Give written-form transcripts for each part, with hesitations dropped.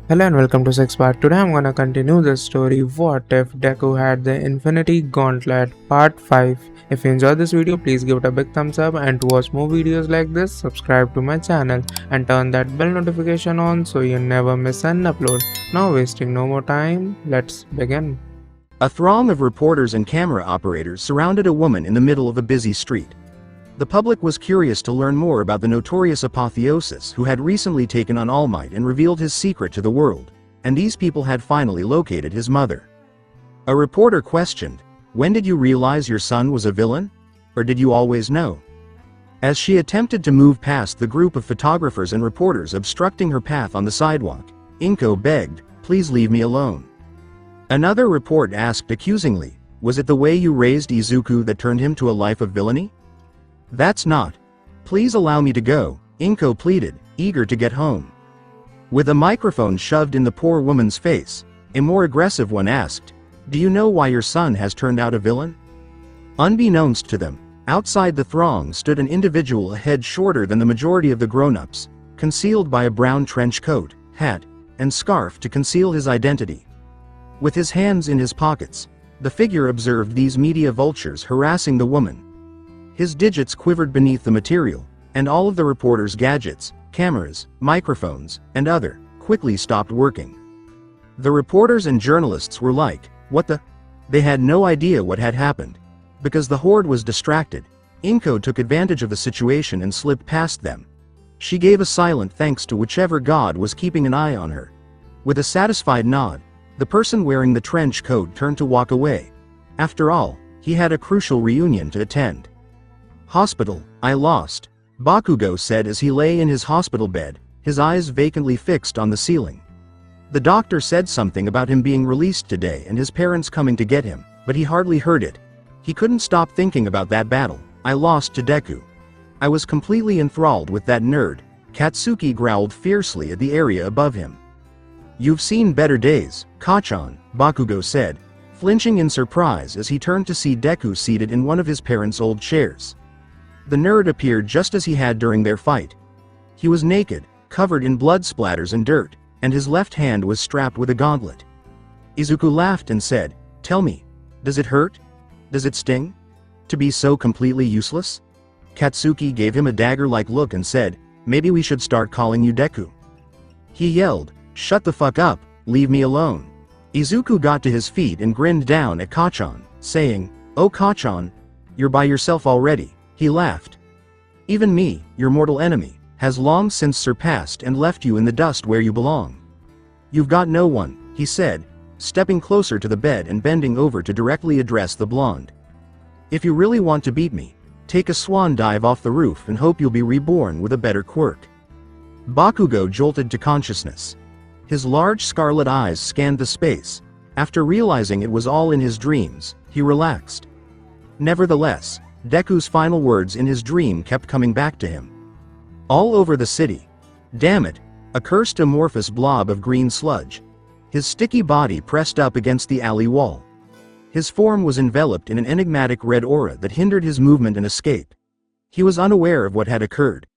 Hello and welcome to Six Part. Today I'm gonna continue the story What If Deku Had the Infinity Gauntlet Part 5. If you enjoyed this video, please give it a big thumbs up, and to watch more videos like this, subscribe to my channel and turn that bell notification on so you never miss an upload. Now wasting no more time, let's begin. A throng of reporters and camera operators surrounded a woman in the middle of a busy street. The public was curious to learn more about the notorious apotheosis who had recently taken on All Might and revealed his secret to the world, and these people had finally located his mother. A reporter questioned, "When did you realize your son was a villain? Or did you always know?" As she attempted to move past the group of photographers and reporters obstructing her path on the sidewalk, Inko begged, "Please leave me alone." Another report asked accusingly, "Was it the way you raised Izuku that turned him to a life of villainy?" "That's not. Please allow me to go," Inko pleaded, eager to get home. With a microphone shoved in the poor woman's face, a more aggressive one asked, "Do you know why your son has turned out a villain?" Unbeknownst to them, outside the throng stood an individual a head shorter than the majority of the grown-ups, concealed by a brown trench coat, hat, and scarf to conceal his identity. With his hands in his pockets, the figure observed these media vultures harassing the woman. His digits quivered beneath the material, and all of the reporters' gadgets, cameras, microphones, and other, quickly stopped working. The reporters and journalists were like, "What the?" They had no idea what had happened. Because the horde was distracted, Inko took advantage of the situation and slipped past them. She gave a silent thanks to whichever god was keeping an eye on her. With a satisfied nod, the person wearing the trench coat turned to walk away. After all, he had a crucial reunion to attend. "Hospital, I lost," Bakugo said as he lay in his hospital bed, his eyes vacantly fixed on the ceiling. The doctor said something about him being released today and his parents coming to get him, but he hardly heard it. He couldn't stop thinking about that battle. "I lost to Deku. I was completely enthralled with that nerd." Katsuki growled fiercely at the area above him. "You've seen better days, Kachan," Bakugo said, flinching in surprise as he turned to see Deku seated in one of his parents' old chairs. The nerd appeared just as he had during their fight. He was naked, covered in blood splatters and dirt, and his left hand was strapped with a gauntlet. Izuku laughed and said, "Tell me, does it hurt? Does it sting? To be so completely useless?" Katsuki gave him a dagger-like look and said, "Maybe we should start calling you Deku." He yelled, "Shut the fuck up, leave me alone." Izuku got to his feet and grinned down at Kachan, saying, "Oh Kachan, you're by yourself already." He laughed. "Even me, your mortal enemy, has long since surpassed and left you in the dust where you belong. You've got no one," he said, stepping closer to the bed and bending over to directly address the blonde. "If you really want to beat me, take a swan dive off the roof and hope you'll be reborn with a better quirk." Bakugo jolted to consciousness. His large scarlet eyes scanned the space. After realizing it was all in his dreams, he relaxed. Nevertheless, Deku's final words in his dream kept coming back to him. "All over the city. Damn it, a cursed amorphous blob of green sludge." His sticky body pressed up against the alley wall. His form was enveloped in an enigmatic red aura that hindered his movement and escape. He was unaware of what had occurred.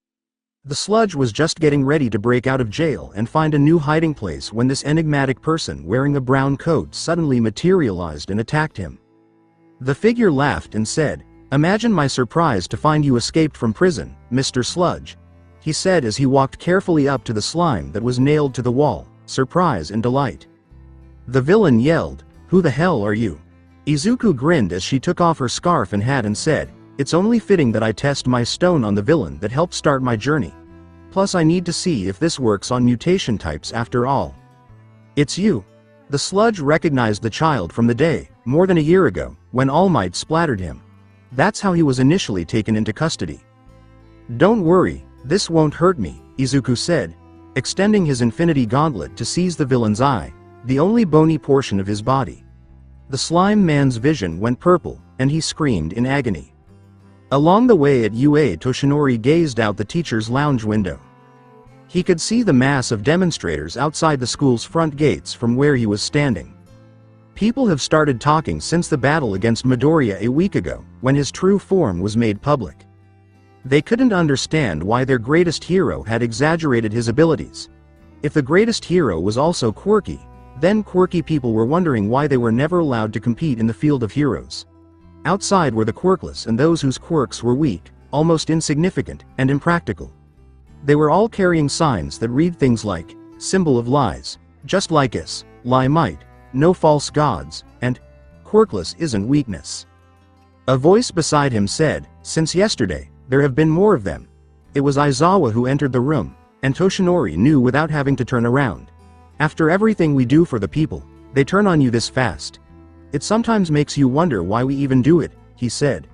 The sludge was just getting ready to break out of jail and find a new hiding place when this enigmatic person wearing a brown coat suddenly materialized and attacked him. The figure laughed and said, "Imagine my surprise to find you escaped from prison, Mr. Sludge," he said as he walked carefully up to the slime that was nailed to the wall, surprise and delight. The villain yelled, "Who the hell are you?" Izuku grinned as she took off her scarf and hat and said, "It's only fitting that I test my stone on the villain that helped start my journey. Plus I need to see if this works on mutation types after all." "It's you." The sludge recognized the child from the day, more than a year ago, when All Might splattered him. That's how he was initially taken into custody. "Don't worry, this won't hurt me," Izuku said, extending his infinity gauntlet to seize the villain's eye, the only bony portion of his body. The slime man's vision went purple, and he screamed in agony. Along the way at UA, Toshinori gazed out the teacher's lounge window. He could see the mass of demonstrators outside the school's front gates from where he was standing. People have started talking since the battle against Midoriya a week ago, when his true form was made public. They couldn't understand why their greatest hero had exaggerated his abilities. If the greatest hero was also quirky, then quirky people were wondering why they were never allowed to compete in the field of heroes. Outside were the quirkless and those whose quirks were weak, almost insignificant, and impractical. They were all carrying signs that read things like, "Symbol of lies," "Just like us," "Lie might," "No false gods," and "Quirkless isn't weakness." A voice beside him said, "Since yesterday, there have been more of them." It was Aizawa who entered the room, and Toshinori knew without having to turn around. "After everything we do for the people, they turn on you this fast. It sometimes makes you wonder why we even do it," he said.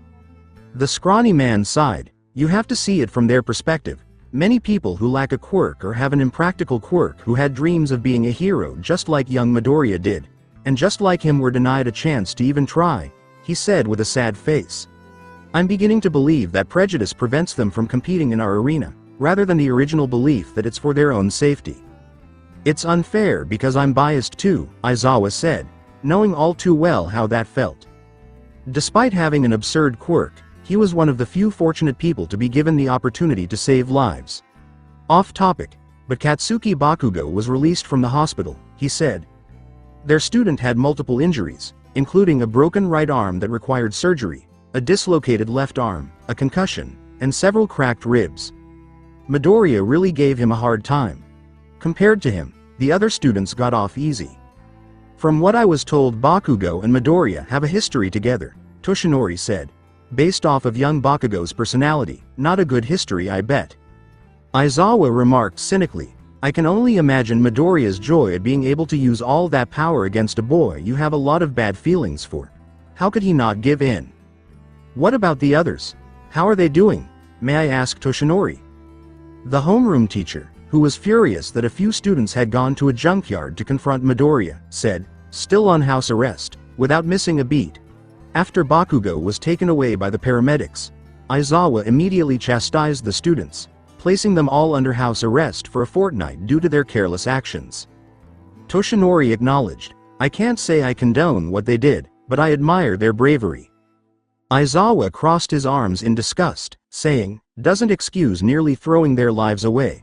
The scrawny man sighed. "You have to see it from their perspective. Many people who lack a quirk or have an impractical quirk who had dreams of being a hero just like young Midoriya did, and just like him were denied a chance to even try," he said with a sad face. "I'm beginning to believe that prejudice prevents them from competing in our arena, rather than the original belief that it's for their own safety. It's unfair because I'm biased too," Aizawa said, knowing all too well how that felt. Despite having an absurd quirk, he was one of the few fortunate people to be given the opportunity to save lives. Off topic, but Katsuki Bakugo was released from the hospital, he said. Their student had multiple injuries, including a broken right arm that required surgery, a dislocated left arm, a concussion, and several cracked ribs. Midoriya really gave him a hard time. Compared to him, the other students got off easy. "From what I was told, Bakugo and Midoriya have a history together," Toshinori said. "Based off of young Bakugo's personality, not a good history, I bet." Aizawa remarked cynically, "I can only imagine Midoriya's joy at being able to use all that power against a boy you have a lot of bad feelings for. How could he not give in?" "What about the others? How are they doing, may I ask?" Toshinori. The homeroom teacher, who was furious that a few students had gone to a junkyard to confront Midoriya, said, "Still on house arrest, without missing a beat." After Bakugo was taken away by the paramedics, Aizawa immediately chastised the students, placing them all under house arrest for a fortnight due to their careless actions. Toshinori acknowledged, "I can't say I condone what they did, but I admire their bravery." Aizawa crossed his arms in disgust, saying, "Doesn't excuse nearly throwing their lives away.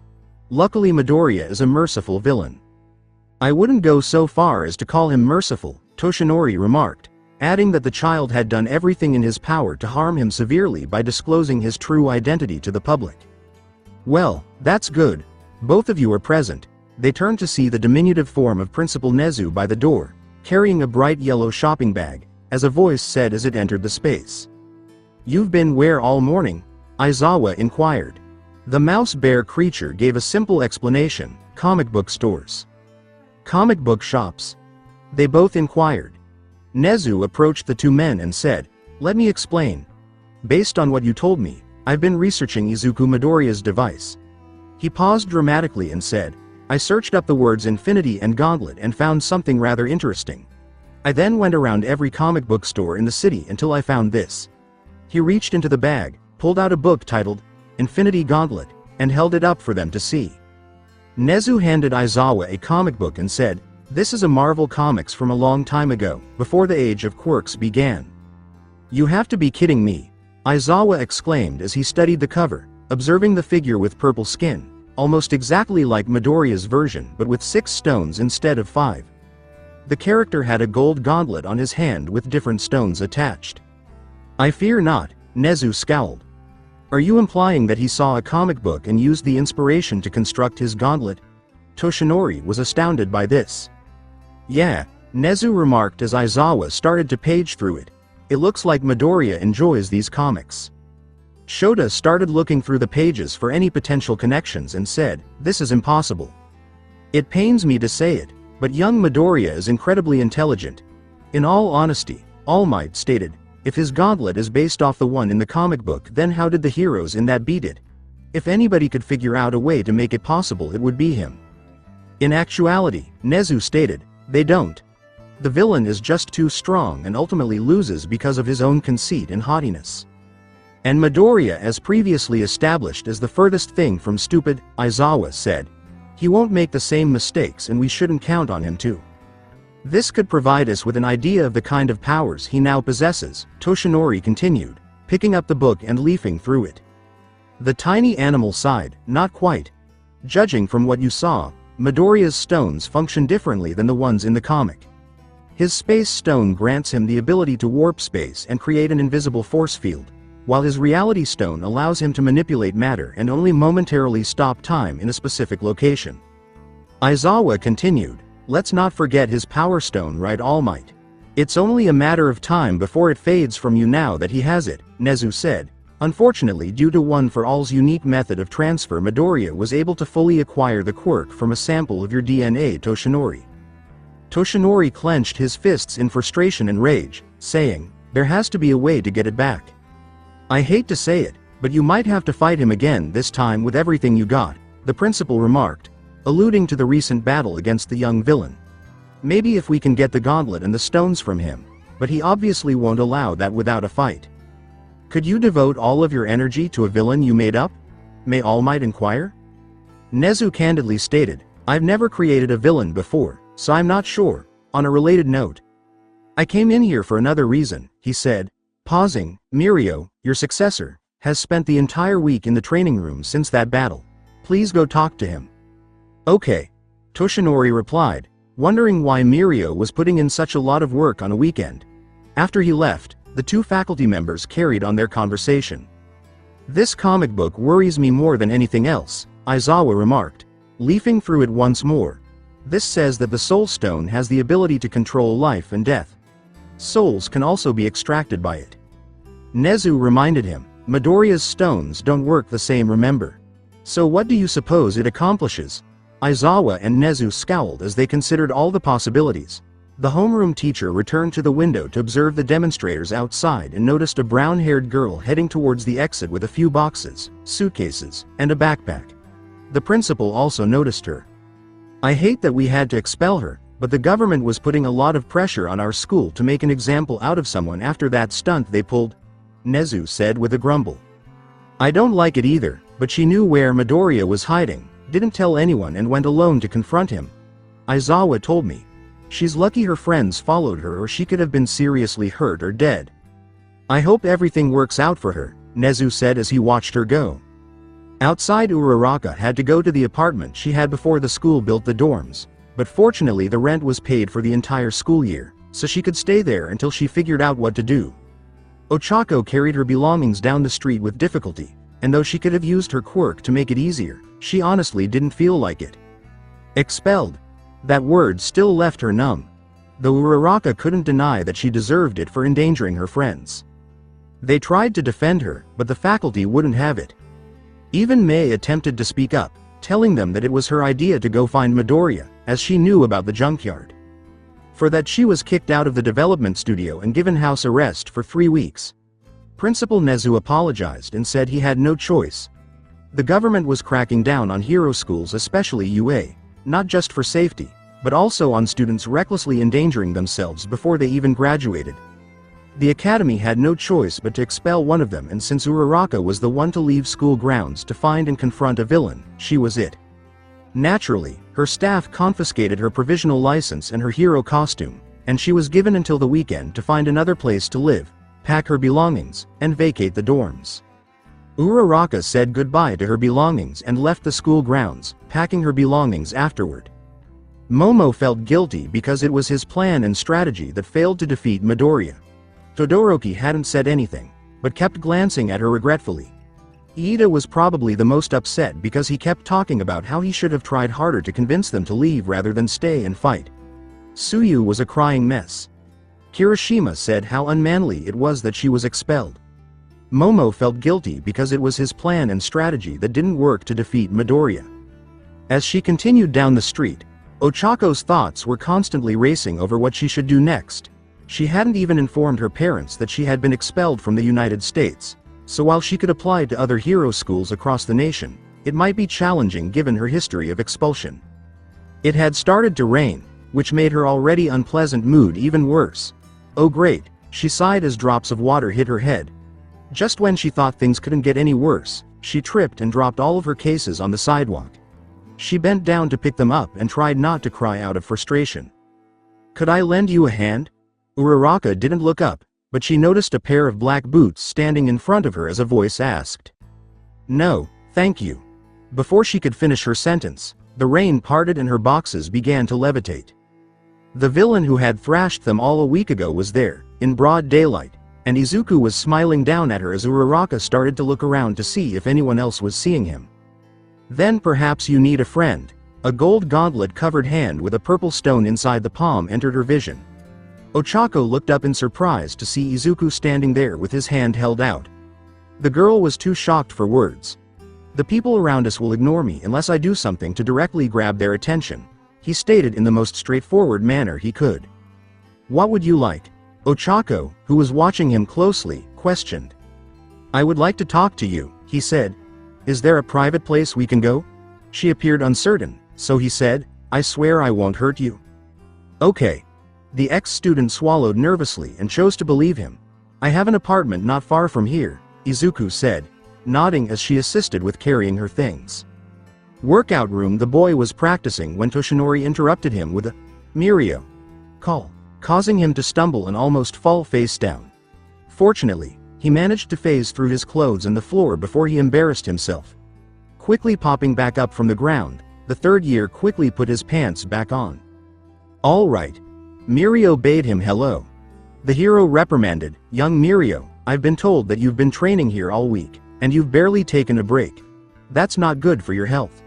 Luckily Midoriya is a merciful villain." "I wouldn't go so far as to call him merciful," Toshinori remarked, adding that the child had done everything in his power to harm him severely by disclosing his true identity to the public. "Well, that's good. Both of you are present." They turned to see the diminutive form of Principal Nezu by the door, carrying a bright yellow shopping bag, as a voice said as it entered the space. "You've been where all morning?" Aizawa inquired. The mouse-bear creature gave a simple explanation, "Comic book stores." "Comic book shops?" they both inquired. Nezu approached the two men and said, "Let me explain. Based on what you told me, I've been researching Izuku Midoriya's device." He paused dramatically and said, "I searched up the words Infinity and Gauntlet and found something rather interesting. I then went around every comic book store in the city until I found this." He reached into the bag, pulled out a book titled Infinity Gauntlet, and held it up for them to see. Nezu handed Aizawa a comic book and said, "This is a Marvel Comics from a long time ago, before the age of quirks began." "You have to be kidding me," Aizawa exclaimed as he studied the cover, observing the figure with purple skin, almost exactly like Midoriya's version but with 6 stones instead of 5. The character had a gold gauntlet on his hand with different stones attached. "I fear not," Nezu scowled. "Are you implying that he saw a comic book and used the inspiration to construct his gauntlet?" Toshinori was astounded by this. "Yeah," Nezu remarked as Aizawa started to page through it. "It looks like Midoriya enjoys these comics." Shota started looking through the pages for any potential connections and said, "This is impossible. It pains me to say it, but young Midoriya is incredibly intelligent. In all honesty," All Might stated, "if his gauntlet is based off the one in the comic book, then how did the heroes in that beat it? If anybody could figure out a way to make it possible, it would be him." "In actuality," Nezu stated, "they don't. The villain is just too strong and ultimately loses because of his own conceit and haughtiness. And Midoriya, as previously established, is the furthest thing from stupid," Aizawa said. "He won't make the same mistakes and we shouldn't count on him to. This could provide us with an idea of the kind of powers he now possesses," Toshinori continued, picking up the book and leafing through it. The tiny animal sighed, "Not quite. Judging from what you saw, Midoriya's stones function differently than the ones in the comic. His space stone grants him the ability to warp space and create an invisible force field, while his reality stone allows him to manipulate matter and only momentarily stop time in a specific location. Aizawa continued, "Let's not forget his power stone, right, All Might? It's only a matter of time before it fades from you now that he has it," Nezu said. Unfortunately, due to One for All's unique method of transfer, Midoriya was able to fully acquire the quirk from a sample of your DNA, Toshinori. Toshinori clenched his fists in frustration and rage, saying, "There has to be a way to get it back. I hate to say it, but you might have to fight him again, this time with everything you got," the principal remarked, alluding to the recent battle against the young villain. "Maybe if we can get the gauntlet and the stones from him, but he obviously won't allow that without a fight." "Could you devote all of your energy to a villain you made up?" May All Might inquire. Nezu candidly stated, "I've never created a villain before, so I'm not sure." On a related note, "I came in here for another reason," he said, pausing. "Mirio, your successor, has spent the entire week in the training room since that battle. Please go talk to him." "Okay," Toshinori replied, wondering why Mirio was putting in such a lot of work on a weekend. After he left, the two faculty members carried on their conversation. "This comic book worries me more than anything else," Aizawa remarked, leafing through it once more. "This says that the Soul Stone has the ability to control life and death. Souls can also be extracted by it." Nezu reminded him, "Midoriya's stones don't work the same, remember? So what do you suppose it accomplishes?" Aizawa and Nezu scowled as they considered all the possibilities. The homeroom teacher returned to the window to observe the demonstrators outside and noticed a brown-haired girl heading towards the exit with a few boxes, suitcases, and a backpack. The principal also noticed her. "I hate that we had to expel her, but the government was putting a lot of pressure on our school to make an example out of someone after that stunt they pulled," Nezu said with a grumble. "I don't like it either, but she knew where Midoriya was hiding, didn't tell anyone and went alone to confront him. Aizawa told me. She's lucky her friends followed her or she could have been seriously hurt or dead. I hope everything works out for her," Nezu said as he watched her go. Outside, Uraraka had to go to the apartment she had before the school built the dorms, but fortunately the rent was paid for the entire school year, so she could stay there until she figured out what to do. Ochako carried her belongings down the street with difficulty, and though she could have used her quirk to make it easier, she honestly didn't feel like it. Expelled. That word still left her numb. Though Uraraka couldn't deny that she deserved it for endangering her friends. They tried to defend her, but the faculty wouldn't have it. Even May attempted to speak up, telling them that it was her idea to go find Midoriya, as she knew about the junkyard. For that she was kicked out of the development studio and given house arrest for 3 weeks. Principal Nezu apologized and said he had no choice. The government was cracking down on hero schools, especially UA. Not just for safety, but also on students recklessly endangering themselves before they even graduated. The academy had no choice but to expel one of them, and since Uraraka was the one to leave school grounds to find and confront a villain, she was it. Naturally, her staff confiscated her provisional license and her hero costume, and she was given until the weekend to find another place to live, pack her belongings, and vacate the dorms. Uraraka said goodbye to her belongings and left the school grounds, packing her belongings afterward. Momo felt guilty because it was his plan and strategy that failed to defeat Midoriya. Todoroki hadn't said anything, but kept glancing at her regretfully. Iida was probably the most upset because he kept talking about how he should have tried harder to convince them to leave rather than stay and fight. Tsuyu was a crying mess. Kirishima said how unmanly it was that she was expelled. Momo felt guilty because it was his plan and strategy that didn't work to defeat Midoriya. As she continued down the street, Ochako's thoughts were constantly racing over what she should do next. She hadn't even informed her parents that she had been expelled from the United States, so while she could apply to other hero schools across the nation, it might be challenging given her history of expulsion. It had started to rain, which made her already unpleasant mood even worse. Oh great, she sighed as drops of water hit her head. Just when she thought things couldn't get any worse, she tripped and dropped all of her cases on the sidewalk. She bent down to pick them up and tried not to cry out of frustration. "Could I lend you a hand?" Uraraka didn't look up, but she noticed a pair of black boots standing in front of her as a voice asked. "No, thank you." Before she could finish her sentence, The rain parted and her boxes began to levitate. The villain who had thrashed them all a week ago was there, in broad daylight, and Izuku was smiling down at her as Uraraka started to look around to see if anyone else was seeing him. Then perhaps you need a friend. A gold gauntlet-covered hand with a purple stone inside the palm entered her vision. Ochako looked up in surprise to see Izuku standing there with his hand held out. The girl was too shocked for words. The people around us will ignore me unless I do something to directly grab their attention, he stated in the most straightforward manner he could. What would you like? Ochako, who was watching him closely, questioned. I would like to talk to you, he said. Is there a private place we can go? She appeared uncertain, so he said, I swear I won't hurt you. Okay. The ex-student swallowed nervously and chose to believe him. I have an apartment not far from here, Izuku said, nodding as she assisted with carrying her things. Workout room. The boy was practicing when Toshinori interrupted him with a Mirio call, causing him to stumble and almost fall face down. Fortunately, he managed to phase through his clothes and the floor before he embarrassed himself. Quickly popping back up from the ground, the third year quickly put his pants back on. All right. Mirio bade him hello. The hero reprimanded, young Mirio, I've been told that you've been training here all week, and you've barely taken a break. That's not good for your health.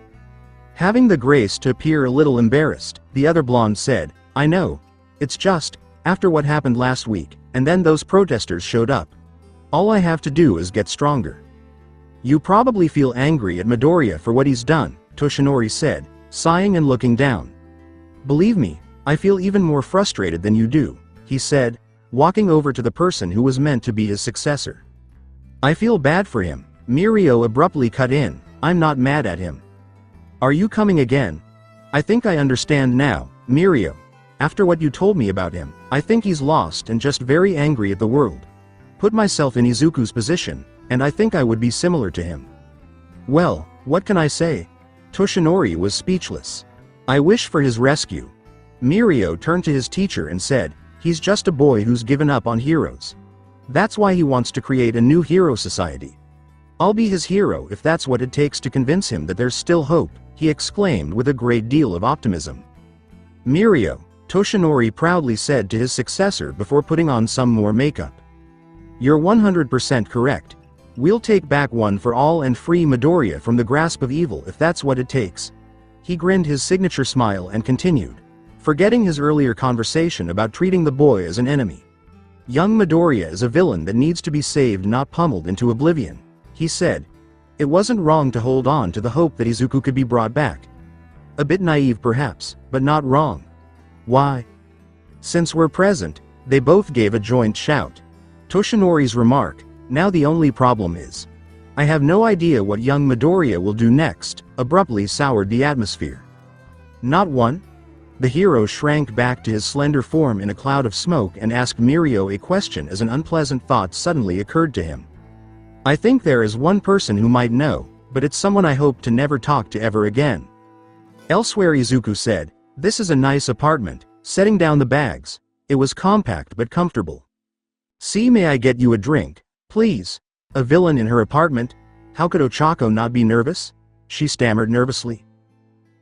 Having the grace to appear a little embarrassed, the other blonde said, I know. It's just, after what happened last week, and then those protesters showed up. All I have to do is get stronger. You probably feel angry at Midoriya for what he's done, Toshinori said, sighing and looking down. Believe me, I feel even more frustrated than you do, he said, walking over to the person who was meant to be his successor. I feel bad for him, Mirio abruptly cut in, I'm not mad at him. Are you coming again? I think I understand now, Mirio. After what you told me about him, I think he's lost and just very angry at the world. Put myself in Izuku's position, and I think I would be similar to him. Well, what can I say? Toshinori was speechless. I wish for his rescue. Mirio turned to his teacher and said, he's just a boy who's given up on heroes. That's why he wants to create a new hero society. I'll be his hero if that's what it takes to convince him that there's still hope, he exclaimed with a great deal of optimism. Mirio, Toshinori proudly said to his successor before putting on some more makeup. You're 100% correct. We'll take back One for All and free Midoriya from the grasp of evil if that's what it takes. He grinned his signature smile and continued, forgetting his earlier conversation about treating the boy as an enemy. Young Midoriya is a villain that needs to be saved, not pummeled into oblivion, he said. It wasn't wrong to hold on to the hope that Izuku could be brought back. A bit naive perhaps, but not wrong. Why? Since we're present, they both gave a joint shout. Toshinori's remark, now the only problem is, I have no idea what young Midoriya will do next, abruptly soured the atmosphere. Not one? The hero shrank back to his slender form in a cloud of smoke and asked Mirio a question as an unpleasant thought suddenly occurred to him. I think there is one person who might know, but it's someone I hope to never talk to ever again. Elsewhere, Izuku said, this is a nice apartment, setting down the bags. It was compact but comfortable. See, may I get you a drink, please? A villain in her apartment? How could Ochako not be nervous? She stammered nervously.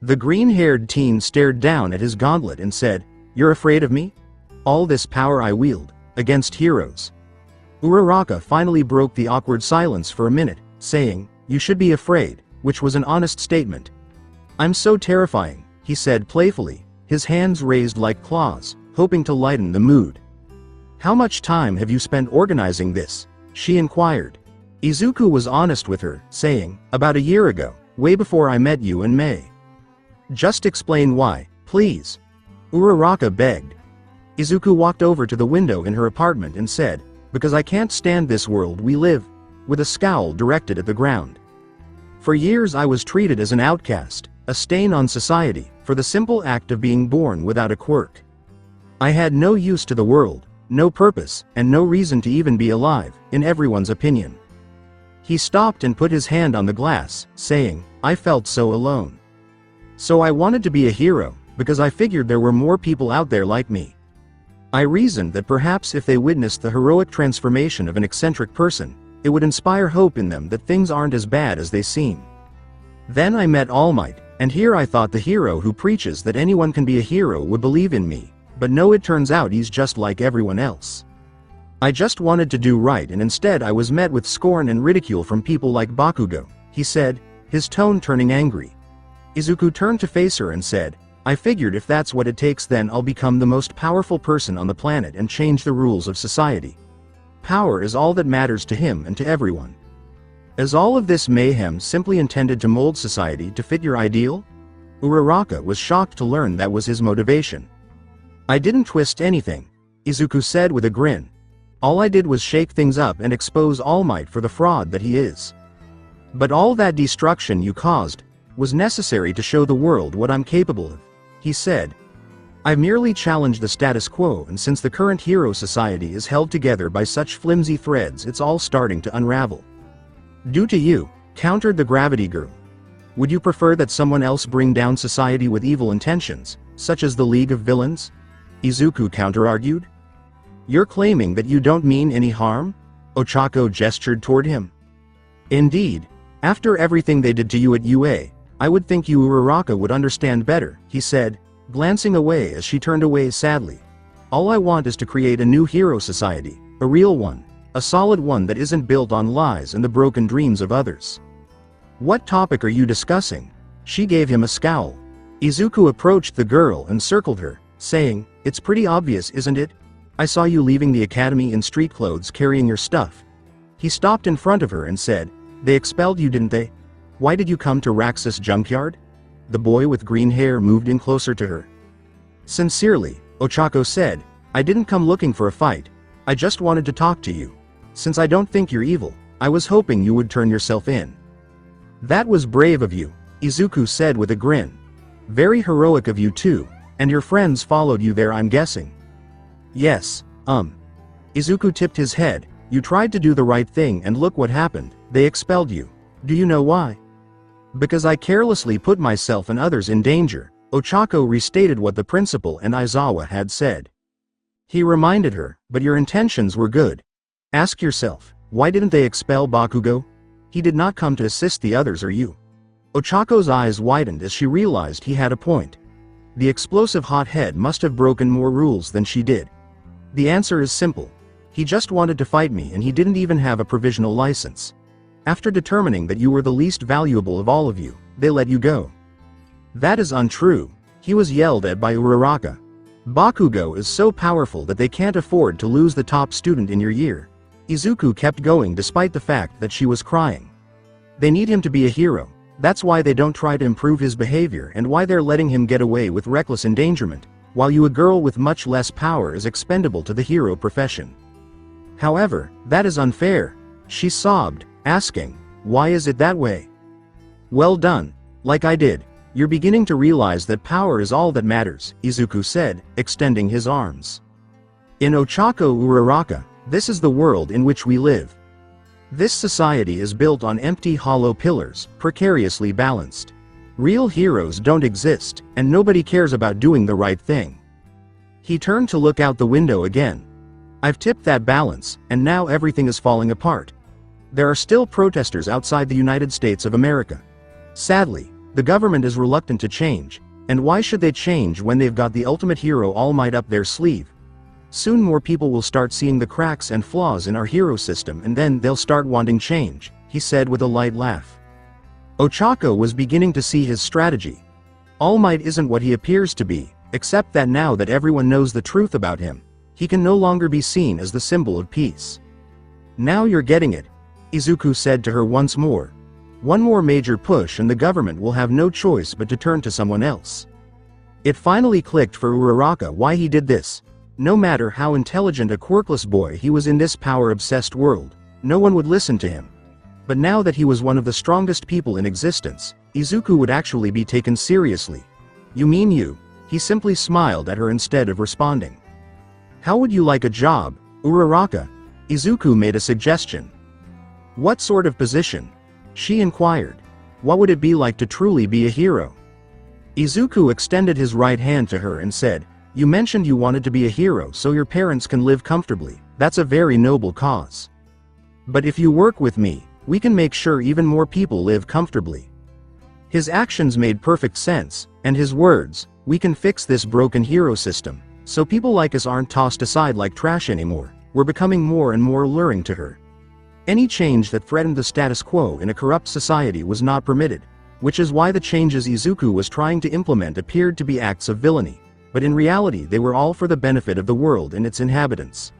The green-haired teen stared down at his gauntlet and said, You're afraid of me? All this power I wield, against heroes. Uraraka finally broke the awkward silence for a minute, saying, You should be afraid, which was an honest statement. I'm so terrifying, he said playfully, his hands raised like claws, hoping to lighten the mood. How much time have you spent organizing this? She inquired. Izuku was honest with her, saying, About a year ago, way before I met you in May. Just explain why, please. Uraraka begged. Izuku walked over to the window in her apartment and said, Because I can't stand this world we live, with a scowl directed at the ground. For years I was treated as an outcast, a stain on society, for the simple act of being born without a quirk. I had no use to the world, no purpose, and no reason to even be alive, in everyone's opinion. He stopped and put his hand on the glass, saying, I felt so alone. So I wanted to be a hero, because I figured there were more people out there like me. I reasoned that perhaps if they witnessed the heroic transformation of an eccentric person, it would inspire hope in them that things aren't as bad as they seem. Then I met All Might, And here I thought the hero who preaches that anyone can be a hero would believe in me, but no, it turns out he's just like everyone else. I just wanted to do right, and instead I was met with scorn and ridicule from people like Bakugo," he said, his tone turning angry. Izuku turned to face her and said, "I figured if that's what it takes, then I'll become the most powerful person on the planet and change the rules of society. Power is all that matters to him and to everyone." Is all of this mayhem simply intended to mold society to fit your ideal? Uraraka was shocked to learn that was his motivation. "I didn't twist anything," Izuku said with a grin. "All I did was shake things up and expose All Might for the fraud that he is. But all that destruction you caused was necessary to show the world what I'm capable of," he said. "I merely challenged the status quo, and since the current hero society is held together by such flimsy threads, it's all starting to unravel." "Due to you," countered the Gravity Girl. "Would you prefer that someone else bring down society with evil intentions, such as the League of Villains?" Izuku counter-argued. "You're claiming that you don't mean any harm?" Ochako gestured toward him. "Indeed. After everything they did to you at UA, I would think you Uraraka would understand better," he said, glancing away as she turned away sadly. "All I want is to create a new hero society, a real one, a solid one that isn't built on lies and the broken dreams of others." "What topic are you discussing?" She gave him a scowl. Izuku approached the girl and circled her, saying, "It's pretty obvious, isn't it? I saw you leaving the academy in street clothes carrying your stuff." He stopped in front of her and said, "They expelled you, didn't they? Why did you come to Raxus Junkyard?" The boy with green hair moved in closer to her. "Sincerely," Ochako said, "I didn't come looking for a fight. I just wanted to talk to you. Since I don't think you're evil, I was hoping you would turn yourself in." "That was brave of you," Izuku said with a grin. "Very heroic of you too, and your friends followed you there, I'm guessing." "Yes, Izuku tipped his head. "You tried to do the right thing and look what happened, they expelled you. Do you know why?" "Because I carelessly put myself and others in danger," Ochako restated what the principal and Aizawa had said. He reminded her, "But your intentions were good. Ask yourself, why didn't they expel Bakugo? He did not come to assist the others or you." Ochako's eyes widened as she realized he had a point. The explosive hothead must have broken more rules than she did. "The answer is simple. He just wanted to fight me, and he didn't even have a provisional license. After determining that you were the least valuable of all of you, they let you go." "That is untrue," he was yelled at by Uraraka. "Bakugo is so powerful that they can't afford to lose the top student in your year." Izuku kept going despite the fact that she was crying. "They need him to be a hero. That's why they don't try to improve his behavior and why they're letting him get away with reckless endangerment, while you, a girl with much less power, is expendable to the hero profession. However, that is unfair," she sobbed, asking, "Why is it that way?" "Well done. Like I did. You're beginning to realize that power is all that matters," Izuku said, extending his arms. "In Ochako Uraraka, this is the world in which we live. This society is built on empty, hollow pillars, precariously balanced. Real heroes don't exist, and nobody cares about doing the right thing." He turned to look out the window again. "I've tipped that balance, and now everything is falling apart. There are still protesters outside the United States of America. Sadly, the government is reluctant to change, and why should they change when they've got the ultimate hero All Might up their sleeve? Soon more people will start seeing the cracks and flaws in our hero system, and then they'll start wanting change," he said with a light laugh. Ochako was beginning to see his strategy. All Might isn't what he appears to be, except that now that everyone knows the truth about him, he can no longer be seen as the symbol of peace. "Now you're getting it," Izuku said to her once more. "One more major push and the government will have no choice but to turn to someone else." It finally clicked for Uraraka why he did this. No matter how intelligent a quirkless boy he was in this power-obsessed world, no one would listen to him. But now that he was one of the strongest people in existence, Izuku would actually be taken seriously. "You mean you?" He simply smiled at her instead of responding. "How would you like a job, Uraraka?" Izuku made a suggestion. "What sort of position?" she inquired. "What would it be like to truly be a hero?" Izuku extended his right hand to her and said, "You mentioned you wanted to be a hero so your parents can live comfortably. That's a very noble cause. But if you work with me, we can make sure even more people live comfortably." His actions made perfect sense, and his words, "We can fix this broken hero system, so people like us aren't tossed aside like trash anymore," were becoming more and more alluring to her. Any change that threatened the status quo in a corrupt society was not permitted, which is why the changes Izuku was trying to implement appeared to be acts of villainy, but in reality they were all for the benefit of the world and its inhabitants.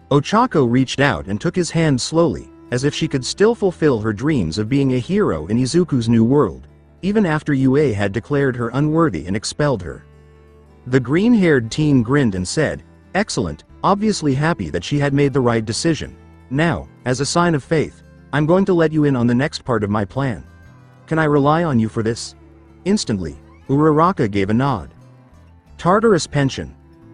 Ochako reached out and took his hand slowly, as if she could still fulfill her dreams of being a hero in Izuku's new world, even after UA had declared her unworthy and expelled her. The green-haired teen grinned and said, "Excellent," obviously happy that she had made the right decision. "Now, as a sign of faith, I'm going to let you in on the next part of my plan. Can I rely on you for this?" Instantly, Uraraka gave a nod. Tartarus pension.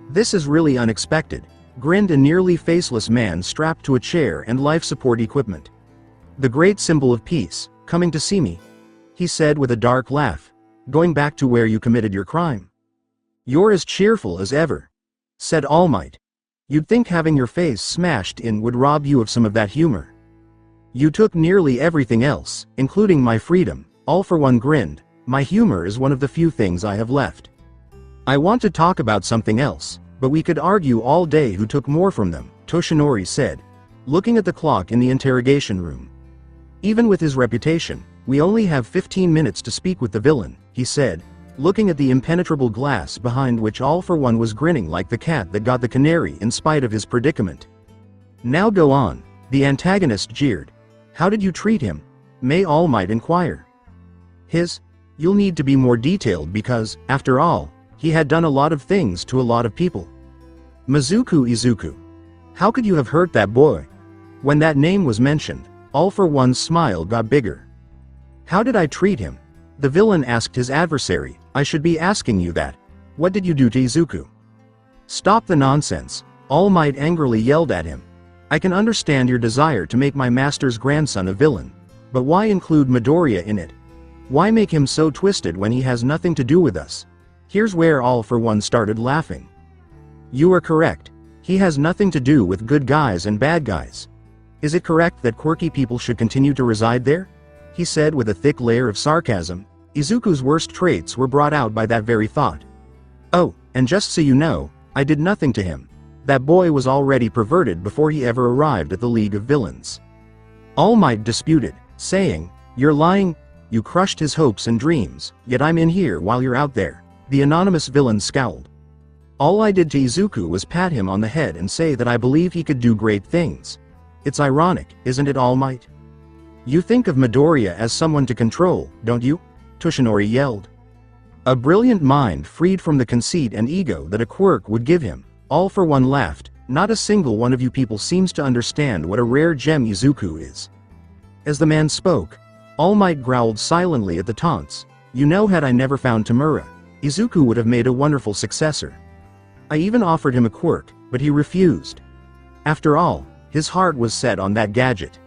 "This is really unexpected," grinned a nearly faceless man strapped to a chair and life support equipment. "The great symbol of peace, coming to see me," he said with a dark laugh. "Going back to where you committed your crime." "You're as cheerful as ever," said All Might. "You'd think having your face smashed in would rob you of some of that humor." "You took nearly everything else, including my freedom," All for One grinned. "My humor is one of the few things I have left. I want to talk about something else, but we could argue all day who took more from them," Toshinori said, looking at the clock in the interrogation room. "Even with his reputation, we only have 15 minutes to speak with the villain," he said, looking at the impenetrable glass behind which All for One was grinning like the cat that got the canary in spite of his predicament. "Now go on," the antagonist jeered. "How did you treat him?" May All Might inquire. You'll need to be more detailed because, after all, he had done a lot of things to a lot of people." "Mizuku Izuku. How could you have hurt that boy?" When that name was mentioned, All for One's smile got bigger. "How did I treat him?" The villain asked his adversary. "I should be asking you that. What did you do to Izuku?" "Stop the nonsense," All Might angrily yelled at him. "I can understand your desire to make my master's grandson a villain. But why include Midoriya in it? Why make him so twisted when he has nothing to do with us?" Here's where All for One started laughing. "You are correct. He has nothing to do with good guys and bad guys. Is it correct that quirky people should continue to reside there?" he said with a thick layer of sarcasm. Izuku's worst traits were brought out by that very thought. "Oh, and just so you know, I did nothing to him. That boy was already perverted before he ever arrived at the League of Villains." All Might disputed, saying, "You're lying. You crushed his hopes and dreams, yet I'm in here while you're out there." The anonymous villain scowled. "All I did to Izuku was pat him on the head and say that I believe he could do great things. It's ironic, isn't it, All Might? You think of Midoriya as someone to control, don't you?" Toshinori yelled. "A brilliant mind freed from the conceit and ego that a quirk would give him," All for One laughed. "Not a single one of you people seems to understand what a rare gem Izuku is." As the man spoke, All Might growled silently at the taunts. "You know, had I never found Tamura, Izuku would have made a wonderful successor. I even offered him a quirk, but he refused. After all, his heart was set on that gadget."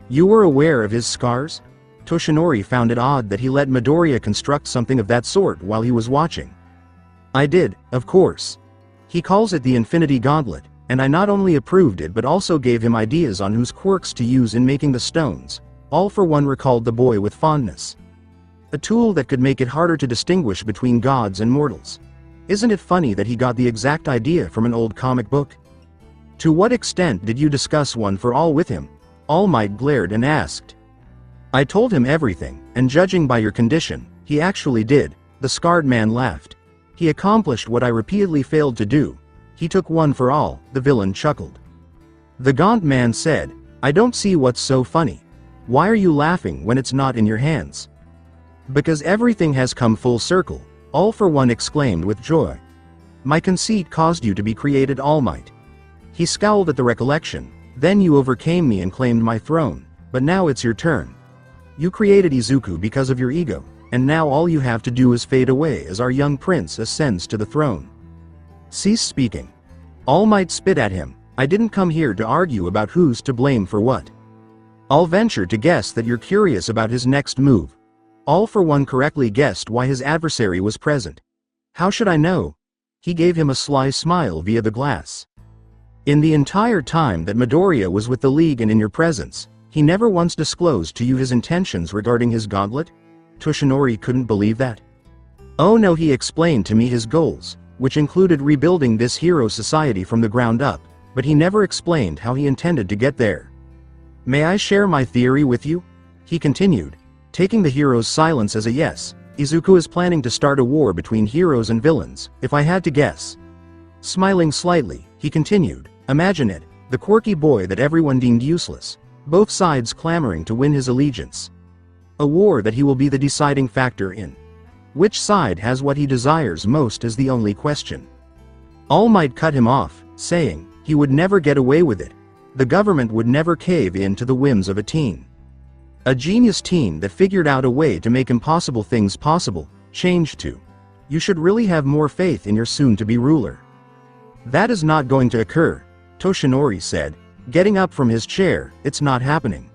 "You were aware of his scars?" Toshinori found it odd that he let Midoriya construct something of that sort while he was watching. "I did, of course. He calls it the Infinity Gauntlet, and I not only approved it but also gave him ideas on whose quirks to use in making the stones." All for One recalled the boy with fondness. "A tool that could make it harder to distinguish between gods and mortals. Isn't it funny that he got the exact idea from an old comic book?" "To what extent did you discuss One for All with him?" All Might glared and asked. "I told him everything, and judging by your condition, he actually did," the scarred man laughed. "He accomplished what I repeatedly failed to do. He took One for All," the villain chuckled. The gaunt man said, "I don't see what's so funny. Why are you laughing when it's not in your hands?" "Because everything has come full circle," All for One exclaimed with joy. "My conceit caused you to be created, All Might." He scowled at the recollection. "Then you overcame me and claimed my throne, but now it's your turn. You created Izuku because of your ego, and now all you have to do is fade away as our young prince ascends to the throne. Cease speaking." All Might spit at him. "I didn't come here to argue about who's to blame for what. I'll venture to guess that you're curious about his next move." All for One correctly guessed why his adversary was present. "How should I know?" He gave him a sly smile via the glass. "In the entire time that Midoriya was with the League and in your presence, he never once disclosed to you his intentions regarding his gauntlet?" Toshinori couldn't believe that. Oh no, he explained to me his goals, which included rebuilding this hero society from the ground up, but he never explained how he intended to get there. May I share my theory with you? He continued, taking the hero's silence as a yes. Izuku is planning to start a war between heroes and villains, if I had to guess. Smiling slightly, he continued, imagine it, the quirky boy that everyone deemed useless, both sides clamoring to win his allegiance. A war that he will be the deciding factor in. Which side has what he desires most is the only question. All Might cut him off, saying, he would never get away with it. The government would never cave in to the whims of a teen. A genius teen that figured out a way to make impossible things possible, changed to. You should really have more faith in your soon-to-be ruler. That is not going to occur, Toshinori said, getting up from his chair. It's not happening.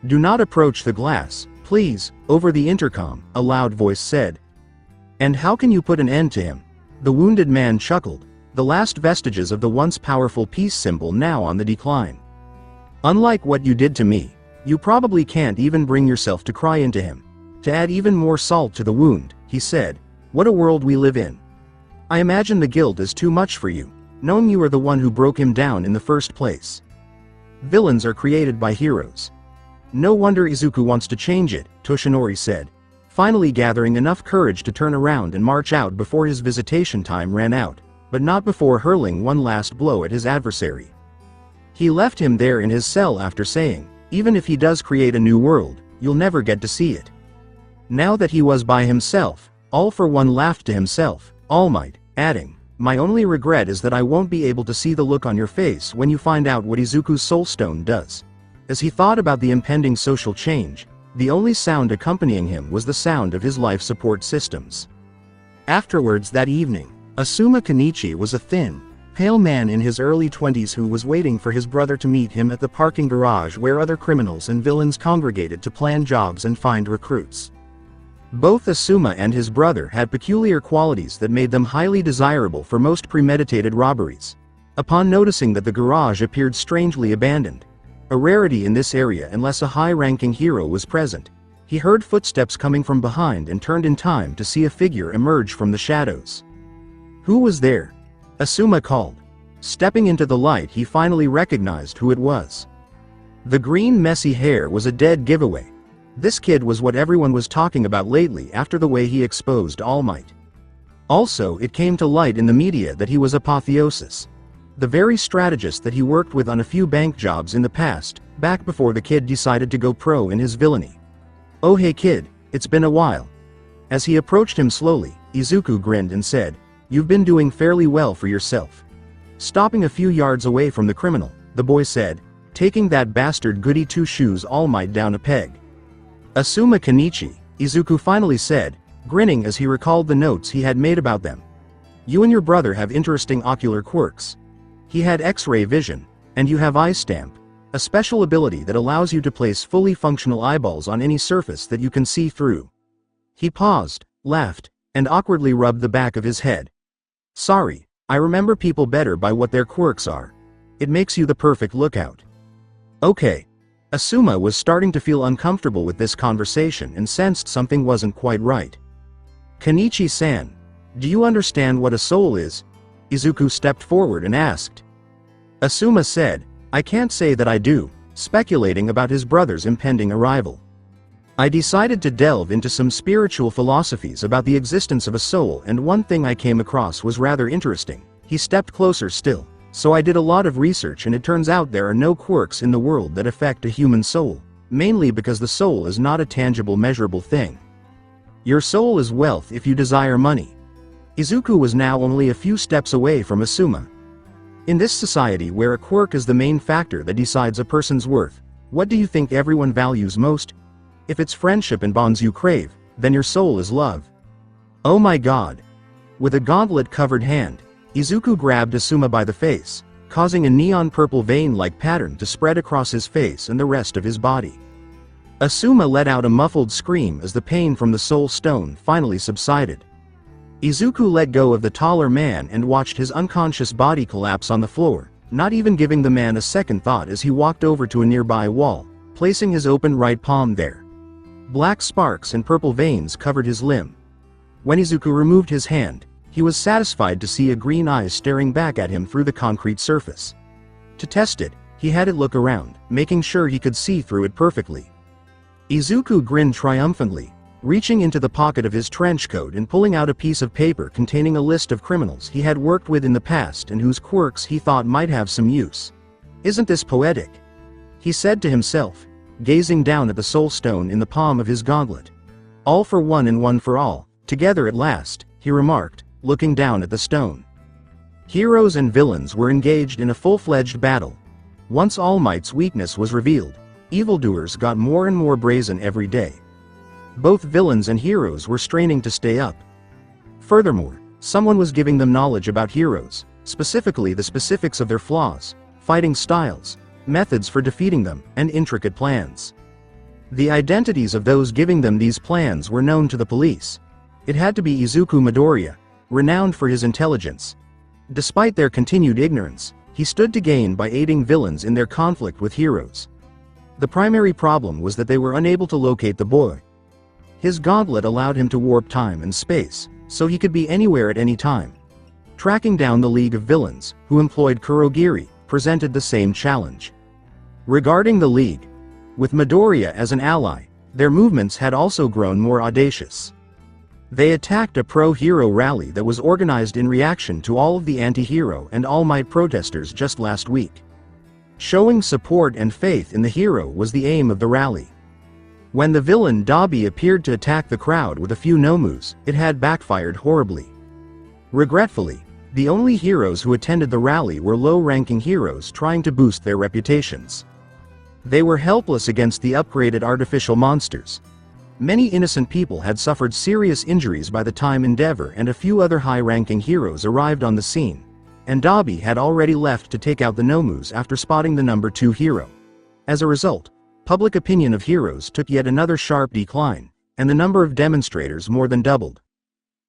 Do not approach the glass, please, over the intercom, a loud voice said. And how can you put an end to him? The wounded man chuckled, the last vestiges of the once powerful peace symbol now on the decline. Unlike what you did to me, you probably can't even bring yourself to cry into him. To add even more salt to the wound, he said, what a world we live in. I imagine the guilt is too much for you, knowing you are the one who broke him down in the first place. Villains are created by heroes. No wonder Izuku wants to change it, Toshinori said, finally gathering enough courage to turn around and march out before his visitation time ran out, but not before hurling one last blow at his adversary. He left him there in his cell after saying, even if he does create a new world, you'll never get to see it. Now that he was by himself, All for One laughed to himself, All Might, adding, my only regret is that I won't be able to see the look on your face when you find out what Izuku's soulstone does. As he thought about the impending social change, the only sound accompanying him was the sound of his life support systems. Afterwards that evening, Asuma Kenichi was a thin, pale man in his early 20s who was waiting for his brother to meet him at the parking garage where other criminals and villains congregated to plan jobs and find recruits. Both Asuma and his brother had peculiar qualities that made them highly desirable for most premeditated robberies. Upon noticing that the garage appeared strangely abandoned, a rarity in this area unless a high-ranking hero was present, he heard footsteps coming from behind and turned in time to see a figure emerge from the shadows. Who was there? Asuma called. Stepping into the light, he finally recognized who it was. The green messy hair was a dead giveaway. This kid was what everyone was talking about lately after the way he exposed All Might. Also, it came to light in the media that he was Apotheosis, the very strategist that he worked with on a few bank jobs in the past, back before the kid decided to go pro in his villainy. Oh hey kid, it's been a while. As he approached him slowly, Izuku grinned and said, you've been doing fairly well for yourself. Stopping a few yards away from the criminal, the boy said, taking that bastard goody two-shoes All Might down a peg. Asuma Kenichi, Izuku finally said, grinning as he recalled the notes he had made about them. You and your brother have interesting ocular quirks. He had X-ray vision, and you have eye stamp, a special ability that allows you to place fully functional eyeballs on any surface that you can see through. He paused, laughed, and awkwardly rubbed the back of his head. Sorry, I remember people better by what their quirks are. It makes you the perfect lookout. Okay. Asuma was starting to feel uncomfortable with this conversation and sensed something wasn't quite right. Kenichi-san, do you understand what a soul is? Izuku stepped forward and asked. Asuma said, I can't say that I do, speculating about his brother's impending arrival. I decided to delve into some spiritual philosophies about the existence of a soul, and one thing I came across was rather interesting. He stepped closer still. So I did a lot of research and it turns out there are no quirks in the world that affect a human soul, mainly because the soul is not a tangible measurable thing. Your soul is wealth if you desire money. Izuku was now only a few steps away from Asuma. In this society where a quirk is the main factor that decides a person's worth, what do you think everyone values most? If it's friendship and bonds you crave, then your soul is love. Oh my god. With a gauntlet-covered hand, Izuku grabbed Asuma by the face, causing a neon purple vein-like pattern to spread across his face and the rest of his body. Asuma let out a muffled scream as the pain from the soul stone finally subsided. Izuku let go of the taller man and watched his unconscious body collapse on the floor, not even giving the man a second thought as he walked over to a nearby wall, placing his open right palm there. Black sparks and purple veins covered his limb. When Izuku removed his hand, he was satisfied to see a green eye staring back at him through the concrete surface. To test it, he had it look around, making sure he could see through it perfectly. Izuku grinned triumphantly, reaching into the pocket of his trench coat and pulling out a piece of paper containing a list of criminals he had worked with in the past and whose quirks he thought might have some use. "Isn't this poetic?" he said to himself, gazing down at the soul stone in the palm of his gauntlet. "All for one and one for all, together at last," he remarked, looking down at the stone. Heroes and villains were engaged in a full-fledged battle. Once All Might's weakness was revealed, evildoers got more and more brazen every day. Both villains and heroes were straining to stay up. Furthermore, someone was giving them knowledge about heroes, specifically the specifics of their flaws, fighting styles, methods for defeating them, and intricate plans. The identities of those giving them these plans were known to the police. It had to be Izuku Midoriya, renowned for his intelligence. Despite their continued ignorance, he stood to gain by aiding villains in their conflict with heroes. The primary problem was that they were unable to locate the boy. His gauntlet allowed him to warp time and space, so he could be anywhere at any time. Tracking down the League of Villains, who employed Kurogiri, presented the same challenge. Regarding the League, with Midoriya as an ally, their movements had also grown more audacious. They attacked a pro-hero rally that was organized in reaction to all of the anti-hero and All Might protesters just last week. Showing support and faith in the hero was the aim of the rally. When the villain Dabi appeared to attack the crowd with a few nomus, it had backfired horribly. Regretfully, the only heroes who attended the rally were low-ranking heroes trying to boost their reputations. They were helpless against the upgraded artificial monsters. Many innocent people had suffered serious injuries by the time Endeavor and a few other high-ranking heroes arrived on the scene, and Dabi had already left to take out the nomus after spotting the number 2 hero. As a result, public opinion of heroes took yet another sharp decline, and the number of demonstrators more than doubled.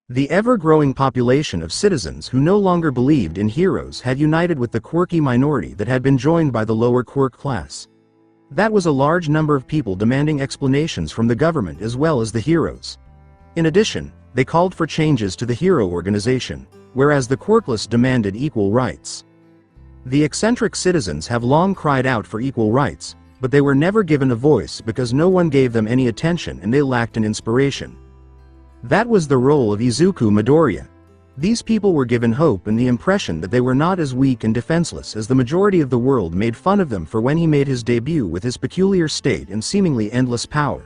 The ever-growing population of citizens who no longer believed in heroes had united with the quirky minority that had been joined by the lower quirk class. That was a large number of people demanding explanations from the government as well as the heroes. In addition, they called for changes to the hero organization, whereas the quirkless demanded equal rights. The eccentric citizens have long cried out for equal rights, but they were never given a voice because no one gave them any attention and they lacked an inspiration. That was the role of Izuku Midoriya. These people were given hope and the impression that they were not as weak and defenseless as the majority of the world made fun of them for when he made his debut with his peculiar state and seemingly endless power.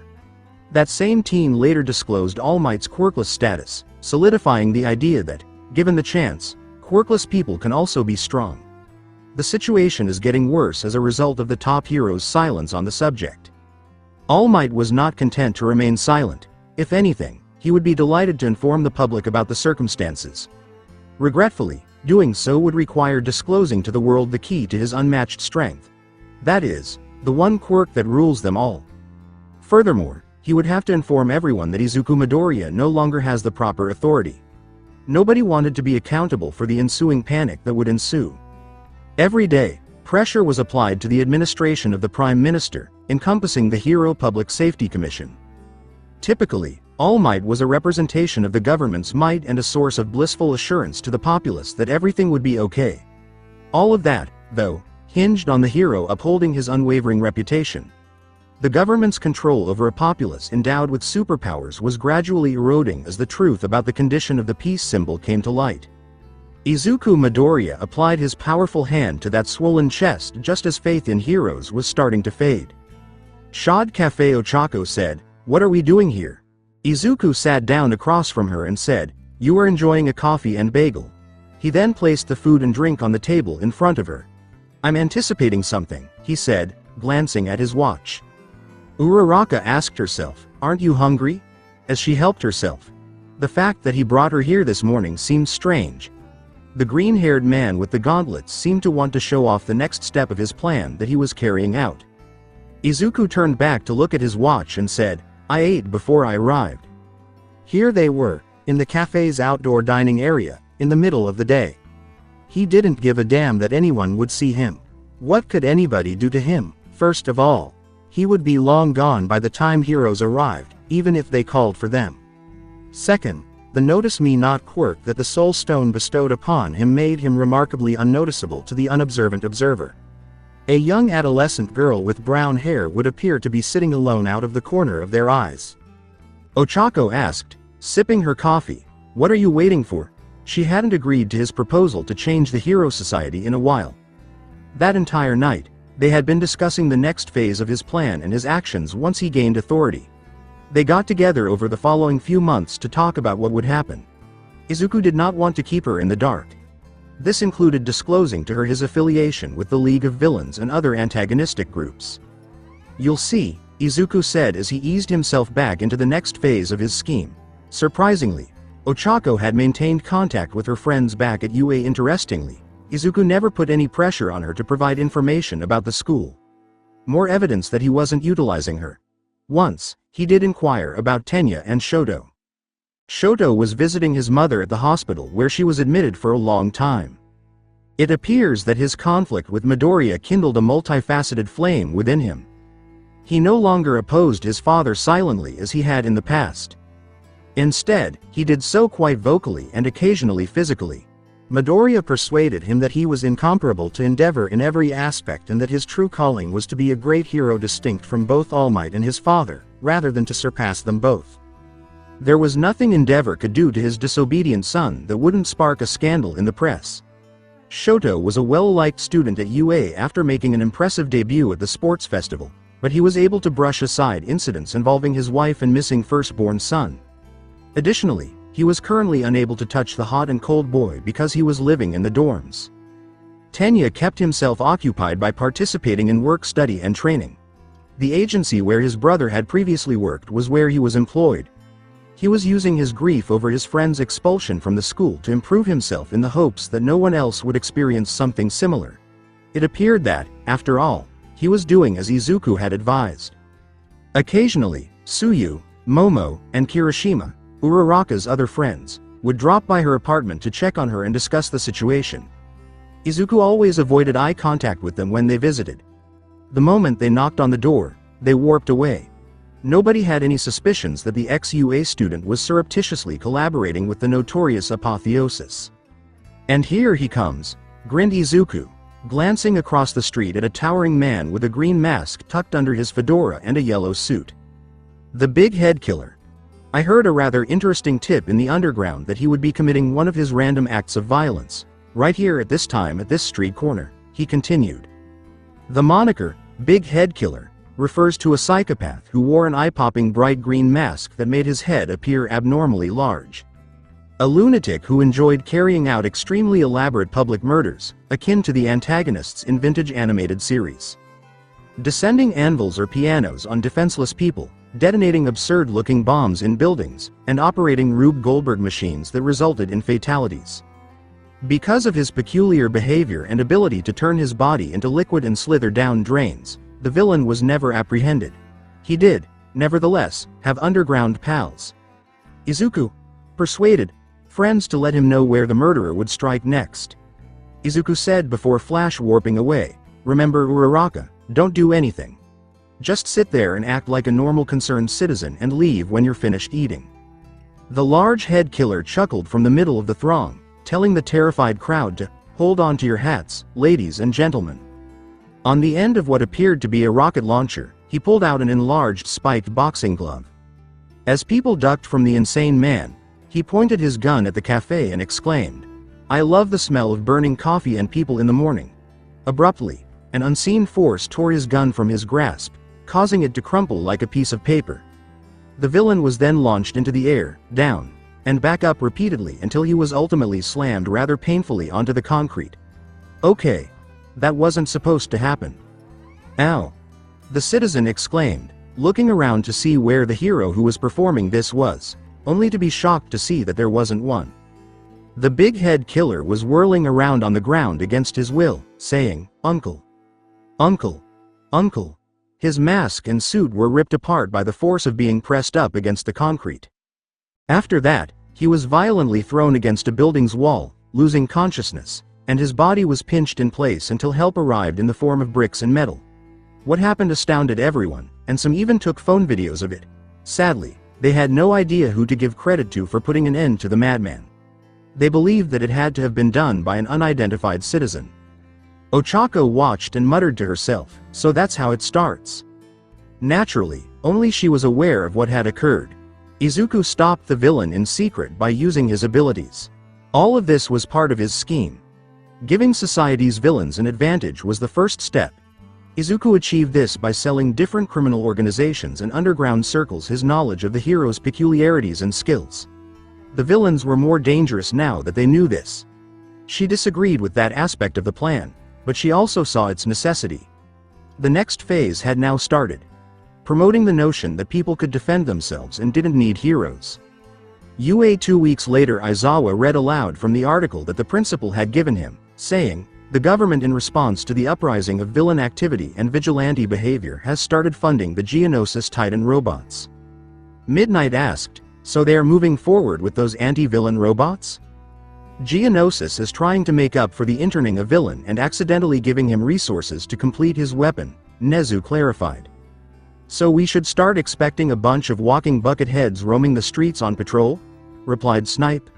That same team later disclosed All Might's quirkless status, solidifying the idea that, given the chance, quirkless people can also be strong. The situation is getting worse as a result of the top hero's silence on the subject. All Might was not content to remain silent. If anything, he would be delighted to inform the public about the circumstances. Regretfully, doing so would require disclosing to the world the key to his unmatched strength. That is, the one quirk that rules them all. Furthermore, he would have to inform everyone that Izuku Midoriya no longer has the proper authority. Nobody wanted to be accountable for the ensuing panic that would ensue. Every day, pressure was applied to the administration of the Prime Minister, encompassing the Hero Public Safety Commission. Typically, All Might was a representation of the government's might and a source of blissful assurance to the populace that everything would be okay. All of that, though, hinged on the hero upholding his unwavering reputation. The government's control over a populace endowed with superpowers was gradually eroding as the truth about the condition of the peace symbol came to light. Izuku Midoriya applied his powerful hand to that swollen chest just as faith in heroes was starting to fade. Shad Cafe Ochako said, "What are we doing here?" Izuku sat down across from her and said, "You are enjoying a coffee and bagel." He then placed the food and drink on the table in front of her. "I'm anticipating something," he said, glancing at his watch. Uraraka asked herself, "Aren't you hungry?" as she helped herself. The fact that he brought her here this morning seemed strange. The green-haired man with the gauntlets seemed to want to show off the next step of his plan that he was carrying out. Izuku turned back to look at his watch and said, "I ate before I arrived." Here they were, in the cafe's outdoor dining area, in the middle of the day. He didn't give a damn that anyone would see him. What could anybody do to him? First of all, he would be long gone by the time heroes arrived, even if they called for them. Second, the notice me not quirk that the soul stone bestowed upon him made him remarkably unnoticeable to the unobservant observer. A young adolescent girl with brown hair would appear to be sitting alone out of the corner of their eyes. Ochako asked, sipping her coffee, "What are you waiting for?" She hadn't agreed to his proposal to change the Hero Society in a while. That entire night, they had been discussing the next phase of his plan and his actions once he gained authority. They got together over the following few months to talk about what would happen. Izuku did not want to keep her in the dark. This included disclosing to her his affiliation with the League of Villains and other antagonistic groups. "You'll see," Izuku said as he eased himself back into the next phase of his scheme. Surprisingly, Ochako had maintained contact with her friends back at UA. Interestingly, Izuku never put any pressure on her to provide information about the school. More evidence that he wasn't utilizing her. Once, he did inquire about Tenya and Shoto. Shoto was visiting his mother at the hospital where she was admitted for a long time. It appears that his conflict with Midoriya kindled a multifaceted flame within him. He no longer opposed his father silently as he had in the past. Instead, he did so quite vocally and occasionally physically. Midoriya persuaded him that he was incomparable to Endeavor in every aspect and that his true calling was to be a great hero distinct from both All Might and his father, rather than to surpass them both. There was nothing Endeavor could do to his disobedient son that wouldn't spark a scandal in the press. Shoto was a well-liked student at UA after making an impressive debut at the sports festival, but he was able to brush aside incidents involving his wife and missing firstborn son. Additionally, he was currently unable to touch the hot and cold boy because he was living in the dorms. Tenya kept himself occupied by participating in work study and training. The agency where his brother had previously worked was where he was employed. He was using his grief over his friend's expulsion from the school to improve himself in the hopes that no one else would experience something similar. It appeared that, after all, he was doing as Izuku had advised. Occasionally, Tsuyu, Momo, and Kirishima, Uraraka's other friends, would drop by her apartment to check on her and discuss the situation. Izuku always avoided eye contact with them when they visited. The moment they knocked on the door, they warped away. Nobody had any suspicions that the ex-UA student was surreptitiously collaborating with the notorious Apotheosis. "And here he comes," grinned Izuku, glancing across the street at a towering man with a green mask tucked under his fedora and a yellow suit. "The big head killer. I heard a rather interesting tip in the underground that he would be committing one of his random acts of violence, right here at this time at this street corner," he continued. The moniker, Big Head Killer, refers to a psychopath who wore an eye-popping bright green mask that made his head appear abnormally large. A lunatic who enjoyed carrying out extremely elaborate public murders, akin to the antagonists in vintage animated series. Descending anvils or pianos on defenseless people, detonating absurd-looking bombs in buildings, and operating Rube Goldberg machines that resulted in fatalities. Because of his peculiar behavior and ability to turn his body into liquid and slither down drains, the villain was never apprehended. He did, nevertheless, have underground pals. Izuku persuaded friends to let him know where the murderer would strike next. Izuku said before flash warping away, "Remember Uraraka, don't do anything. Just sit there and act like a normal concerned citizen and leave when you're finished eating." The large head killer chuckled from the middle of the throng, telling the terrified crowd to hold on to your hats, ladies and gentlemen. On the end of what appeared to be a rocket launcher, he pulled out an enlarged spiked boxing glove. As people ducked from the insane man, he pointed his gun at the cafe and exclaimed, "I love the smell of burning coffee and people in the morning." Abruptly, an unseen force tore his gun from his grasp, causing it to crumple like a piece of paper. The villain was then launched into the air, down, and back up repeatedly until he was ultimately slammed rather painfully onto the concrete. "Okay. That wasn't supposed to happen." "Ow!" the citizen exclaimed, looking around to see where the hero who was performing this was, only to be shocked to see that there wasn't one. The big head killer was whirling around on the ground against his will, saying, "Uncle. Uncle. Uncle." His mask and suit were ripped apart by the force of being pressed up against the concrete. After that, he was violently thrown against a building's wall, losing consciousness, and his body was pinched in place until help arrived in the form of bricks and metal. What happened astounded everyone, and some even took phone videos of it. Sadly, they had no idea who to give credit to for putting an end to the madman. They believed that it had to have been done by an unidentified citizen. Ochako watched and muttered to herself, so that's how it starts. Naturally, only she was aware of what had occurred. Izuku stopped the villain in secret by using his abilities. All of this was part of his scheme. Giving society's villains an advantage was the first step. Izuku achieved this by selling different criminal organizations and underground circles his knowledge of the hero's peculiarities and skills. The villains were more dangerous now that they knew this. She disagreed with that aspect of the plan, but she also saw its necessity. The next phase had now started. Promoting the notion that people could defend themselves and didn't need heroes. 2 weeks later, Aizawa read aloud from the article that the principal had given him, saying, "The government, in response to the uprising of villain activity and vigilante behavior, has started funding the Geonosis Titan robots." Midnight asked, "So they are moving forward with those anti-villain robots?" Geonosis is trying to make up for the interning a villain and accidentally giving him resources to complete his weapon, Nezu clarified. "So we should start expecting a bunch of walking bucket heads roaming the streets on patrol?" replied Snipe.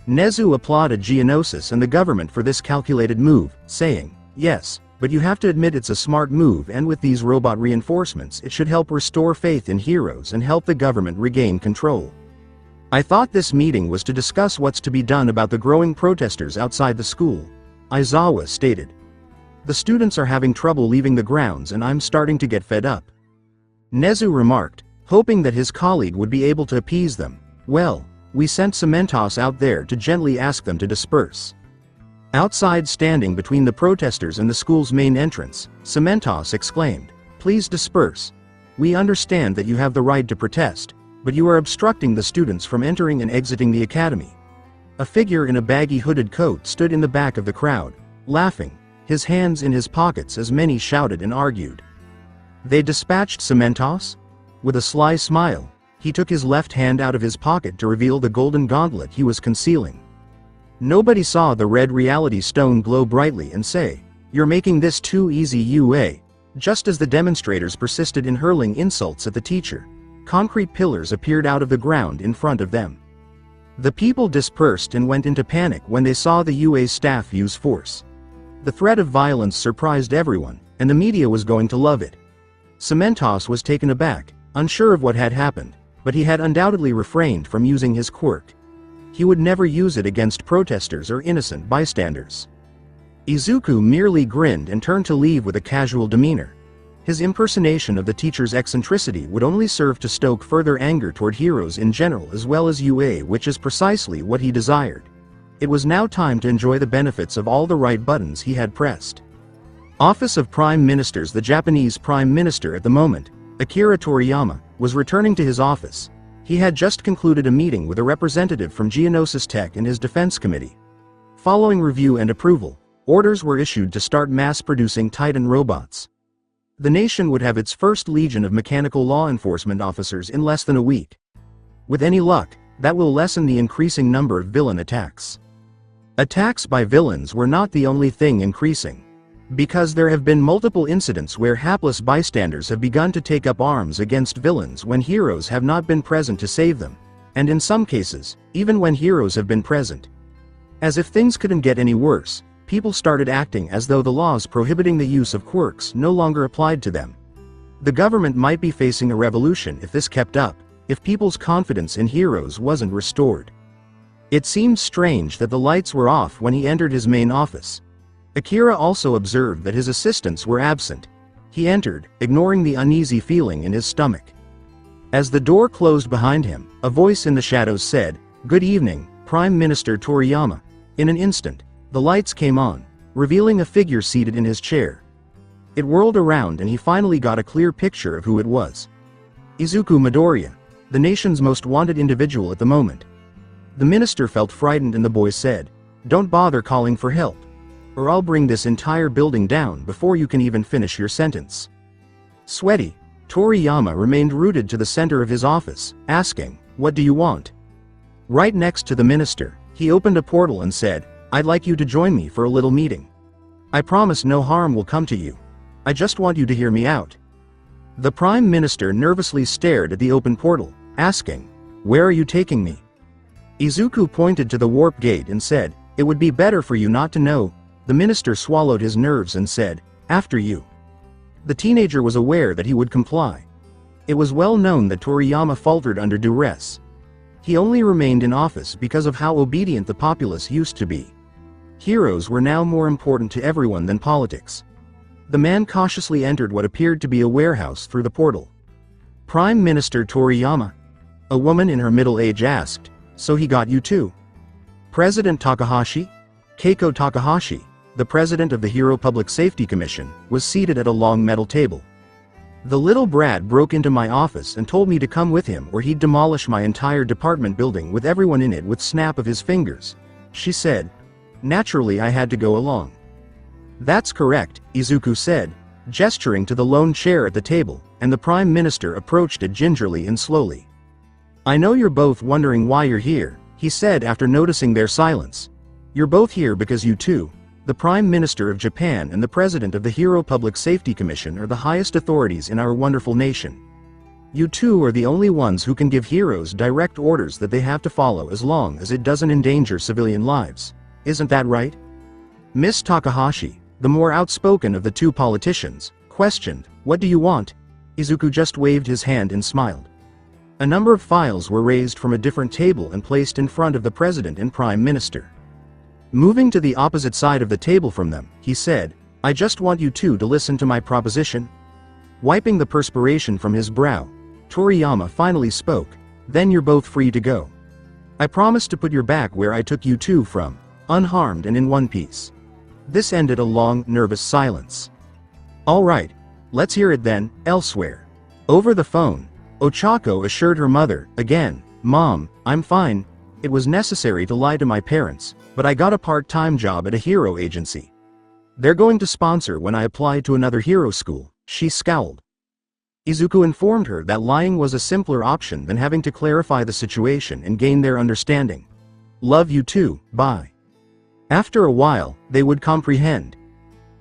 Nezu applauded Geonosis and the government for this calculated move, saying, "Yes, but you have to admit it's a smart move, and with these robot reinforcements it should help restore faith in heroes and help the government regain control. I thought this meeting was to discuss what's to be done about the growing protesters outside the school," Aizawa stated. "The students are having trouble leaving the grounds and I'm starting to get fed up." Nezu remarked, hoping that his colleague would be able to appease them. "Well, we sent Cementos out there to gently ask them to disperse." Outside, standing between the protesters and the school's main entrance, Cementos exclaimed, "Please disperse. We understand that you have the right to protest, but you are obstructing the students from entering and exiting the academy." A figure in a baggy hooded coat stood in the back of the crowd, laughing, his hands in his pockets as many shouted and argued. "They dispatched Cementos?" With a sly smile, he took his left hand out of his pocket to reveal the golden gauntlet he was concealing. Nobody saw the red reality stone glow brightly and say, "You're making this too easy, UA." Just as the demonstrators persisted in hurling insults at the teacher, concrete pillars appeared out of the ground in front of them. The people dispersed and went into panic when they saw the UA's staff use force. The threat of violence surprised everyone, and the media was going to love it. Cementos was taken aback, unsure of what had happened, but he had undoubtedly refrained from using his quirk. He would never use it against protesters or innocent bystanders. Izuku merely grinned and turned to leave with a casual demeanor. His impersonation of the teacher's eccentricity would only serve to stoke further anger toward heroes in general as well as UA, which is precisely what he desired. It was now time to enjoy the benefits of all the right buttons he had pressed. Office of Prime Ministers. The Japanese Prime Minister at the moment, Akira Toriyama, was returning to his office. He had just concluded a meeting with a representative from Geonosis Tech and his defense committee. Following review and approval, orders were issued to start mass-producing Titan robots. The nation would have its first legion of mechanical law enforcement officers in less than a week. With any luck, that will lessen the increasing number of villain attacks. Attacks by villains were not the only thing increasing. Because there have been multiple incidents where hapless bystanders have begun to take up arms against villains when heroes have not been present to save them, and in some cases, even when heroes have been present. As if things couldn't get any worse, people started acting as though the laws prohibiting the use of quirks no longer applied to them. The government might be facing a revolution if this kept up, if people's confidence in heroes wasn't restored. It seemed strange that the lights were off when he entered his main office. Akira also observed that his assistants were absent. He entered, ignoring the uneasy feeling in his stomach. As the door closed behind him, a voice in the shadows said, "Good evening, Prime Minister Toriyama." In an instant, the lights came on, revealing a figure seated in his chair. It whirled around and he finally got a clear picture of who it was. Izuku Midoriya, the nation's most wanted individual at the moment. The minister felt frightened and the boy said, "Don't bother calling for help, or I'll bring this entire building down before you can even finish your sentence." Sweaty, Toriyama remained rooted to the center of his office, asking, "What do you want?" Right next to the minister, he opened a portal and said, "I'd like you to join me for a little meeting. I promise no harm will come to you." I just want you to hear me out. The Prime Minister nervously stared at the open portal, asking, "Where are you taking me?" Izuku pointed to the warp gate and said, "It would be better for you not to know." The minister swallowed his nerves and said, "After you." The teenager was aware that he would comply. It was well known that Toriyama faltered under duress. He only remained in office because of how obedient the populace used to be. Heroes were now more important to everyone than politics. The man cautiously entered what appeared to be a warehouse through the portal. "Prime Minister Toriyama?" A woman in her middle age asked. "So he got you too?" "President Takahashi?" Keiko Takahashi, the president of the Hero Public Safety Commission, was seated at a long metal table. "The little brat broke into my office and told me to come with him or he'd demolish my entire department building with everyone in it with snap of his fingers," she said. "Naturally I had to go along." "That's correct," Izuku said, gesturing to the lone chair at the table, and the Prime Minister approached it gingerly and slowly. "I know you're both wondering why you're here," he said after noticing their silence. "You're both here because you two, the Prime Minister of Japan and the President of the Hero Public Safety Commission, are the highest authorities in our wonderful nation. You two are the only ones who can give heroes direct orders that they have to follow as long as it doesn't endanger civilian lives. Isn't that right?" Miss Takahashi, the more outspoken of the two politicians, questioned, "What do you want?" Izuku just waved his hand and smiled. A number of files were raised from a different table and placed in front of the President and Prime Minister. Moving to the opposite side of the table from them, he said, "I just want you two to listen to my proposition." Wiping the perspiration from his brow, Toriyama finally spoke, "Then you're both free to go. I promise to put you back where I took you two from, unharmed and in one piece." This ended a long, nervous silence. "All right, let's hear it then, elsewhere." Over the phone, Ochako assured her mother, again, "Mom, I'm fine. It was necessary to lie to my parents, but I got a part-time job at a hero agency. They're going to sponsor when I apply to another hero school." She scowled. Izuku informed her that lying was a simpler option than having to clarify the situation and gain their understanding. "Love you too, bye." After a while, they would comprehend.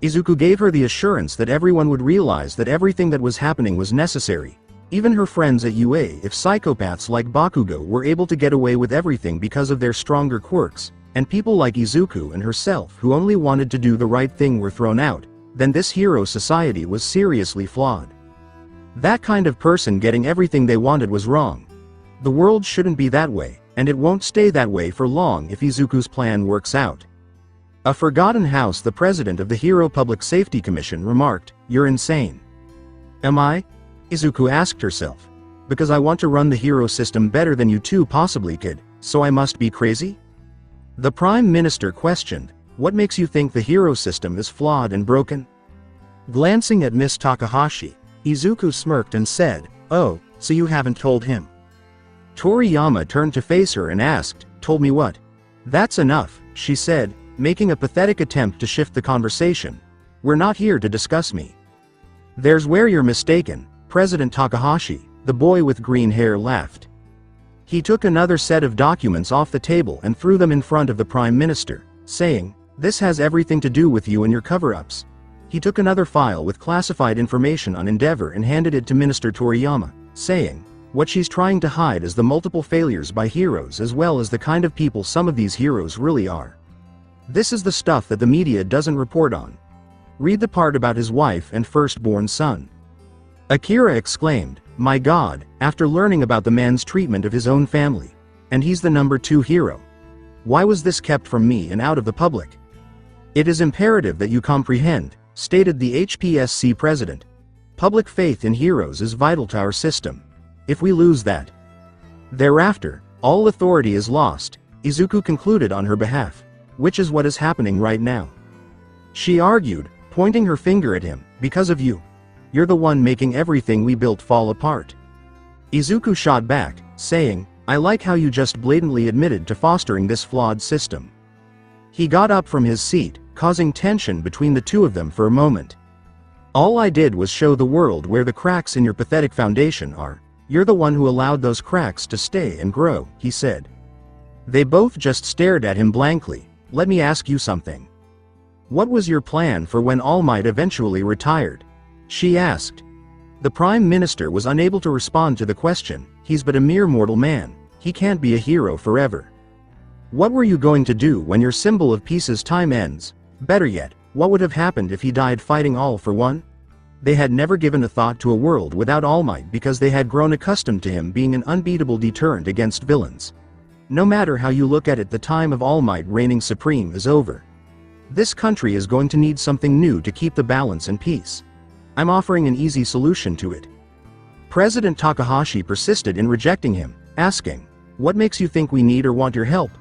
Izuku gave her the assurance that everyone would realize that everything that was happening was necessary. Even her friends at UA, if psychopaths like Bakugo were able to get away with everything because of their stronger quirks, and people like Izuku and herself who only wanted to do the right thing were thrown out, then this hero society was seriously flawed. That kind of person getting everything they wanted was wrong. The world shouldn't be that way, and it won't stay that way for long if Izuku's plan works out. A forgotten house. The president of the Hero Public Safety Commission remarked, "You're insane." "Am I?" Izuku asked herself. "Because I want to run the hero system better than you two possibly could, so I must be crazy?" The Prime Minister questioned, "What makes you think the hero system is flawed and broken?" Glancing at Miss Takahashi, Izuku smirked and said, "Oh, so you haven't told him?" Toriyama turned to face her and asked, "Told me what?" "That's enough," she said, making a pathetic attempt to shift the conversation. "We're not here to discuss me." "There's where you're mistaken, President Takahashi," the boy with green hair laughed. He took another set of documents off the table and threw them in front of the Prime Minister, saying, "This has everything to do with you and your cover-ups." He took another file with classified information on Endeavor and handed it to Minister Toriyama, saying, "What she's trying to hide is the multiple failures by heroes as well as the kind of people some of these heroes really are. This is the stuff that the media doesn't report on. Read the part about his wife and firstborn son." Akira exclaimed, "My God," after learning about the man's treatment of his own family. "And he's the number 2 hero. Why was this kept from me and out of the public?" "It is imperative that you comprehend," stated the HPSC president. "Public faith in heroes is vital to our system. If we lose that, thereafter, all authority is lost," Izuku concluded on her behalf. "Which is what is happening right now." She argued, pointing her finger at him, "Because of you. You're the one making everything we built fall apart." Izuku shot back, saying, "I like how you just blatantly admitted to fostering this flawed system." He got up from his seat, causing tension between the two of them for a moment. "All I did was show the world where the cracks in your pathetic foundation are. You're the one who allowed those cracks to stay and grow," he said. They both just stared at him blankly. "Let me ask you something. What was your plan for when All Might eventually retired?" She asked. The Prime Minister was unable to respond to the question. He's but a mere mortal man. He can't be a hero forever. What were you going to do when your symbol of peace's time ends? Better yet, what would have happened if he died fighting all for one? They had never given a thought to a world without All Might because they had grown accustomed to him being an unbeatable deterrent against villains. No matter how you look at it, the time of All Might reigning supreme is over. This country is going to need something new to keep the balance and peace. I'm offering an easy solution to it. President Takahashi persisted in rejecting him, asking, "What makes you think we need or want your help?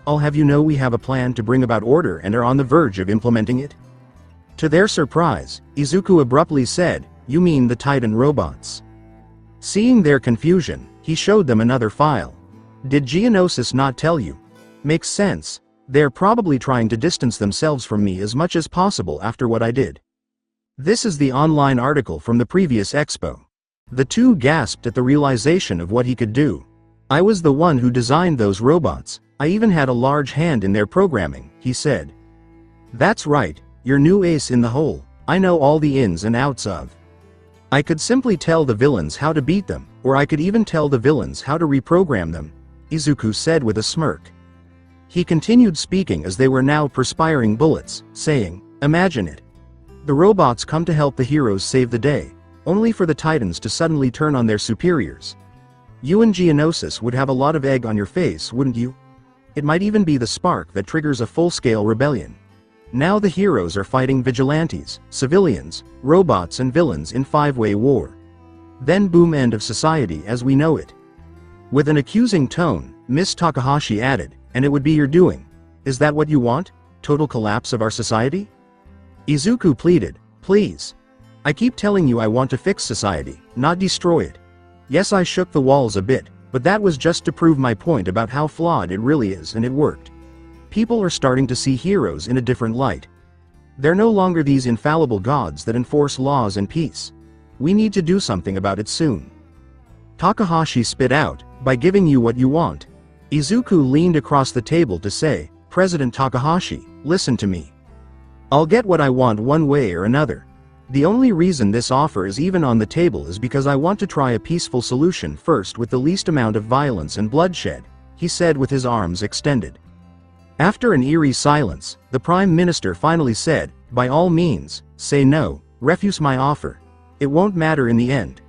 I'll have you know we have a plan to bring about order and are on the verge of implementing it." To their surprise, Izuku abruptly said, "You mean the Titan robots?" Seeing their confusion, he showed them another file. "Did Geonosis not tell you?" "Makes sense. They're probably trying to distance themselves from me as much as possible after what I did." This is the online article from the previous expo. The two gasped at the realization of what he could do. "I was the one who designed those robots. I even had a large hand in their programming," he said. "That's right, your new ace in the hole. I know all the ins and outs of. I could simply tell the villains how to beat them, or I could even tell the villains how to reprogram them," Izuku said with a smirk. He continued speaking as they were now perspiring bullets, saying, "Imagine it. The robots come to help the heroes save the day, only for the Titans to suddenly turn on their superiors. You and Geonosis would have a lot of egg on your face, wouldn't you? It might even be the spark that triggers a full-scale rebellion. Now the heroes are fighting vigilantes, civilians, robots and villains in five-way war. Then boom, end of society as we know it." With an accusing tone, Miss Takahashi added, "And it would be your doing. Is that what you want? Total collapse of our society?" Izuku pleaded, "Please. I keep telling you I want to fix society, not destroy it. Yes, I shook the walls a bit, but that was just to prove my point about how flawed it really is, and it worked. People are starting to see heroes in a different light. They're no longer these infallible gods that enforce laws and peace. We need to do something about it soon." Takahashi spit out, "By giving you what you want." Izuku leaned across the table to say, "President Takahashi, listen to me. I'll get what I want one way or another. The only reason this offer is even on the table is because I want to try a peaceful solution first with the least amount of violence and bloodshed," he said with his arms extended. After an eerie silence, the Prime Minister finally said, "By all means, say no, refuse my offer. It won't matter in the end.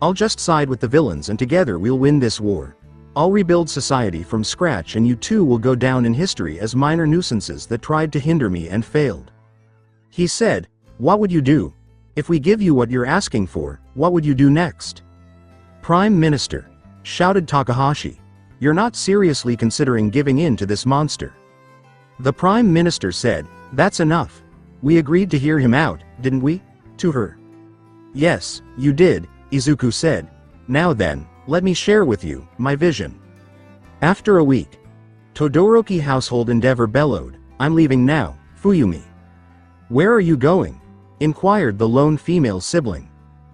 I'll just side with the villains and together we'll win this war. I'll rebuild society from scratch and you two will go down in history as minor nuisances that tried to hinder me and failed." He said, "What would you do? If we give you what you're asking for, what would you do next?" "Prime Minister," shouted Takahashi, "you're not seriously considering giving in to this monster." The Prime Minister said, "That's enough. We agreed to hear him out, didn't we?" To her. "Yes, you did," Izuku said. "Now then, let me share with you my vision." After a week, Todoroki household endeavor bellowed, "I'm leaving now, Fuyumi." "Where are you going?" inquired the lone female sibling.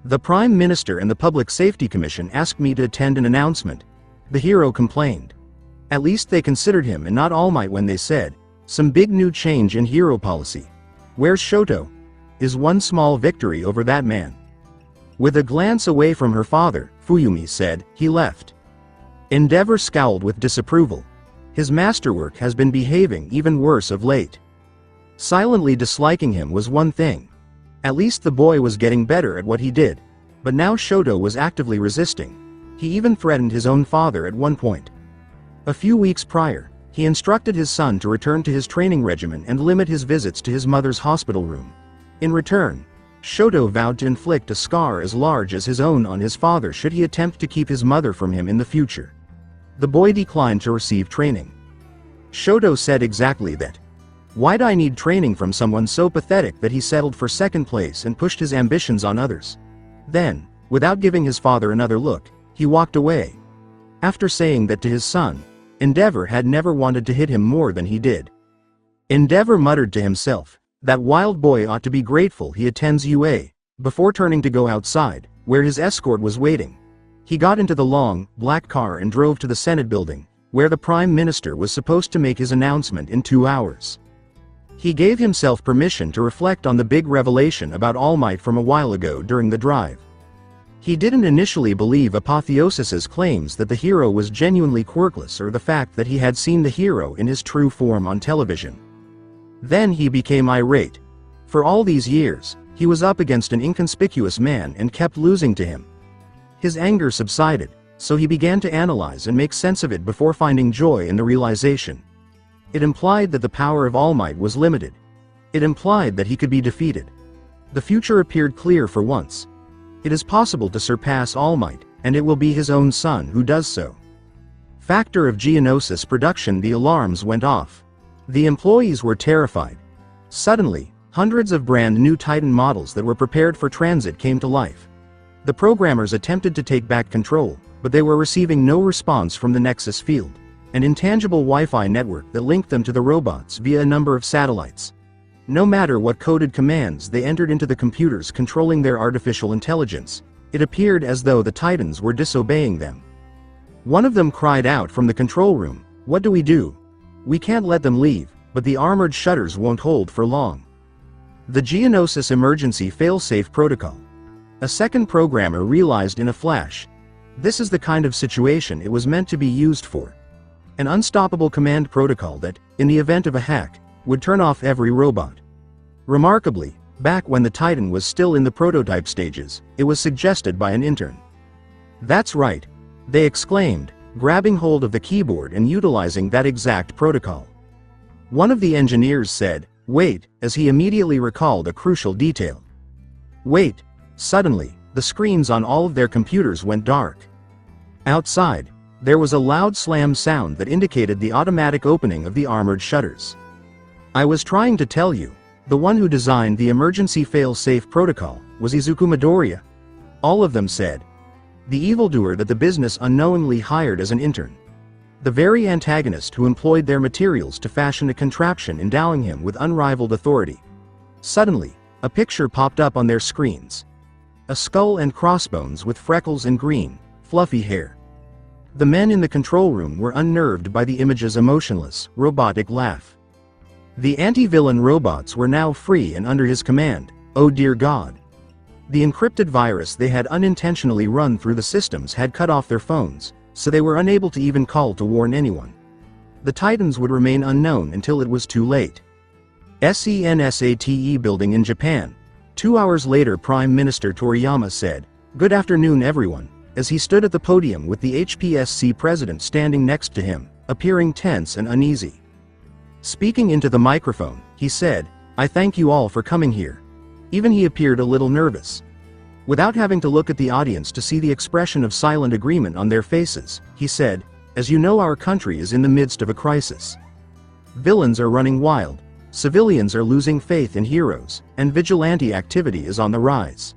"The Prime Minister and the Public Safety Commission asked me to attend an announcement," the hero complained. At least they considered him and not All Might when they said, "Some big new change in hero policy. Where's Shoto? Is one small victory over that man." With a glance away from her father, Fuyumi said, "He left." Endeavor scowled with disapproval. His masterwork has been behaving even worse of late. Silently disliking him was one thing. At least the boy was getting better at what he did. But now Shoto was actively resisting. He even threatened his own father at one point. A few weeks prior, he instructed his son to return to his training regimen and limit his visits to his mother's hospital room. In return, Shoto vowed to inflict a scar as large as his own on his father should he attempt to keep his mother from him in the future. The boy declined to receive training. Shoto said exactly that. Why'd I need training from someone so pathetic that he settled for second place and pushed his ambitions on others? Then, without giving his father another look, he walked away. After saying that to his son, Endeavor had never wanted to hit him more than he did. Endeavor muttered to himself, "That wild boy ought to be grateful he attends UA," before turning to go outside, where his escort was waiting. He got into the long, black car and drove to the Senate building, where the Prime Minister was supposed to make his announcement in 2 hours. He gave himself permission to reflect on the big revelation about All Might from a while ago during the drive. He didn't initially believe Apotheosis's claims that the hero was genuinely quirkless or the fact that he had seen the hero in his true form on television. Then he became irate. For all these years, he was up against an inconspicuous man and kept losing to him. His anger subsided, so he began to analyze and make sense of it before finding joy in the realization. It implied that the power of All Might was limited. It implied that he could be defeated. The future appeared clear for once. It is possible to surpass All Might, and it will be his own son who does so. Factor of Geonosis production. The alarms went off. The employees were terrified. Suddenly, hundreds of brand new Titan models that were prepared for transit came to life. The programmers attempted to take back control, but they were receiving no response from the Nexus field, an intangible Wi-Fi network that linked them to the robots via a number of satellites. No matter what coded commands they entered into the computers controlling their artificial intelligence, it appeared as though the Titans were disobeying them. One of them cried out from the control room, "What do we do? We can't let them leave, but the armored shutters won't hold for long." The Geonosis emergency failsafe protocol. A second programmer realized in a flash. This is the kind of situation it was meant to be used for. An unstoppable command protocol that, in the event of a hack, would turn off every robot. Remarkably, back when the Titan was still in the prototype stages, it was suggested by an intern. "That's right," they exclaimed, grabbing hold of the keyboard and utilizing that exact protocol. One of the engineers said, "Wait," as he immediately recalled a crucial detail. "Wait." Suddenly, the screens on all of their computers went dark. Outside, there was a loud slam sound that indicated the automatic opening of the armored shutters. "I was trying to tell you, the one who designed the emergency fail-safe protocol was Izuku Midoriya," all of them said. The evildoer that the business unknowingly hired as an intern. The very antagonist who employed their materials to fashion a contraption endowing him with unrivaled authority. Suddenly, a picture popped up on their screens. A skull and crossbones with freckles and green, fluffy hair. The men in the control room were unnerved by the image's emotionless, robotic laugh. The anti-villain robots were now free and under his command. Oh dear God. The encrypted virus they had unintentionally run through the systems had cut off their phones, so they were unable to even call to warn anyone. The Titans would remain unknown until it was too late. SENSATE building in Japan. 2 hours later, Prime Minister Toriyama said, "Good afternoon everyone," as he stood at the podium with the HPSC president standing next to him, appearing tense and uneasy. Speaking into the microphone, he said, "I thank you all for coming here." Even he appeared a little nervous. Without having to look at the audience to see the expression of silent agreement on their faces, he said, "As you know, our country is in the midst of a crisis. Villains are running wild, civilians are losing faith in heroes, and vigilante activity is on the rise."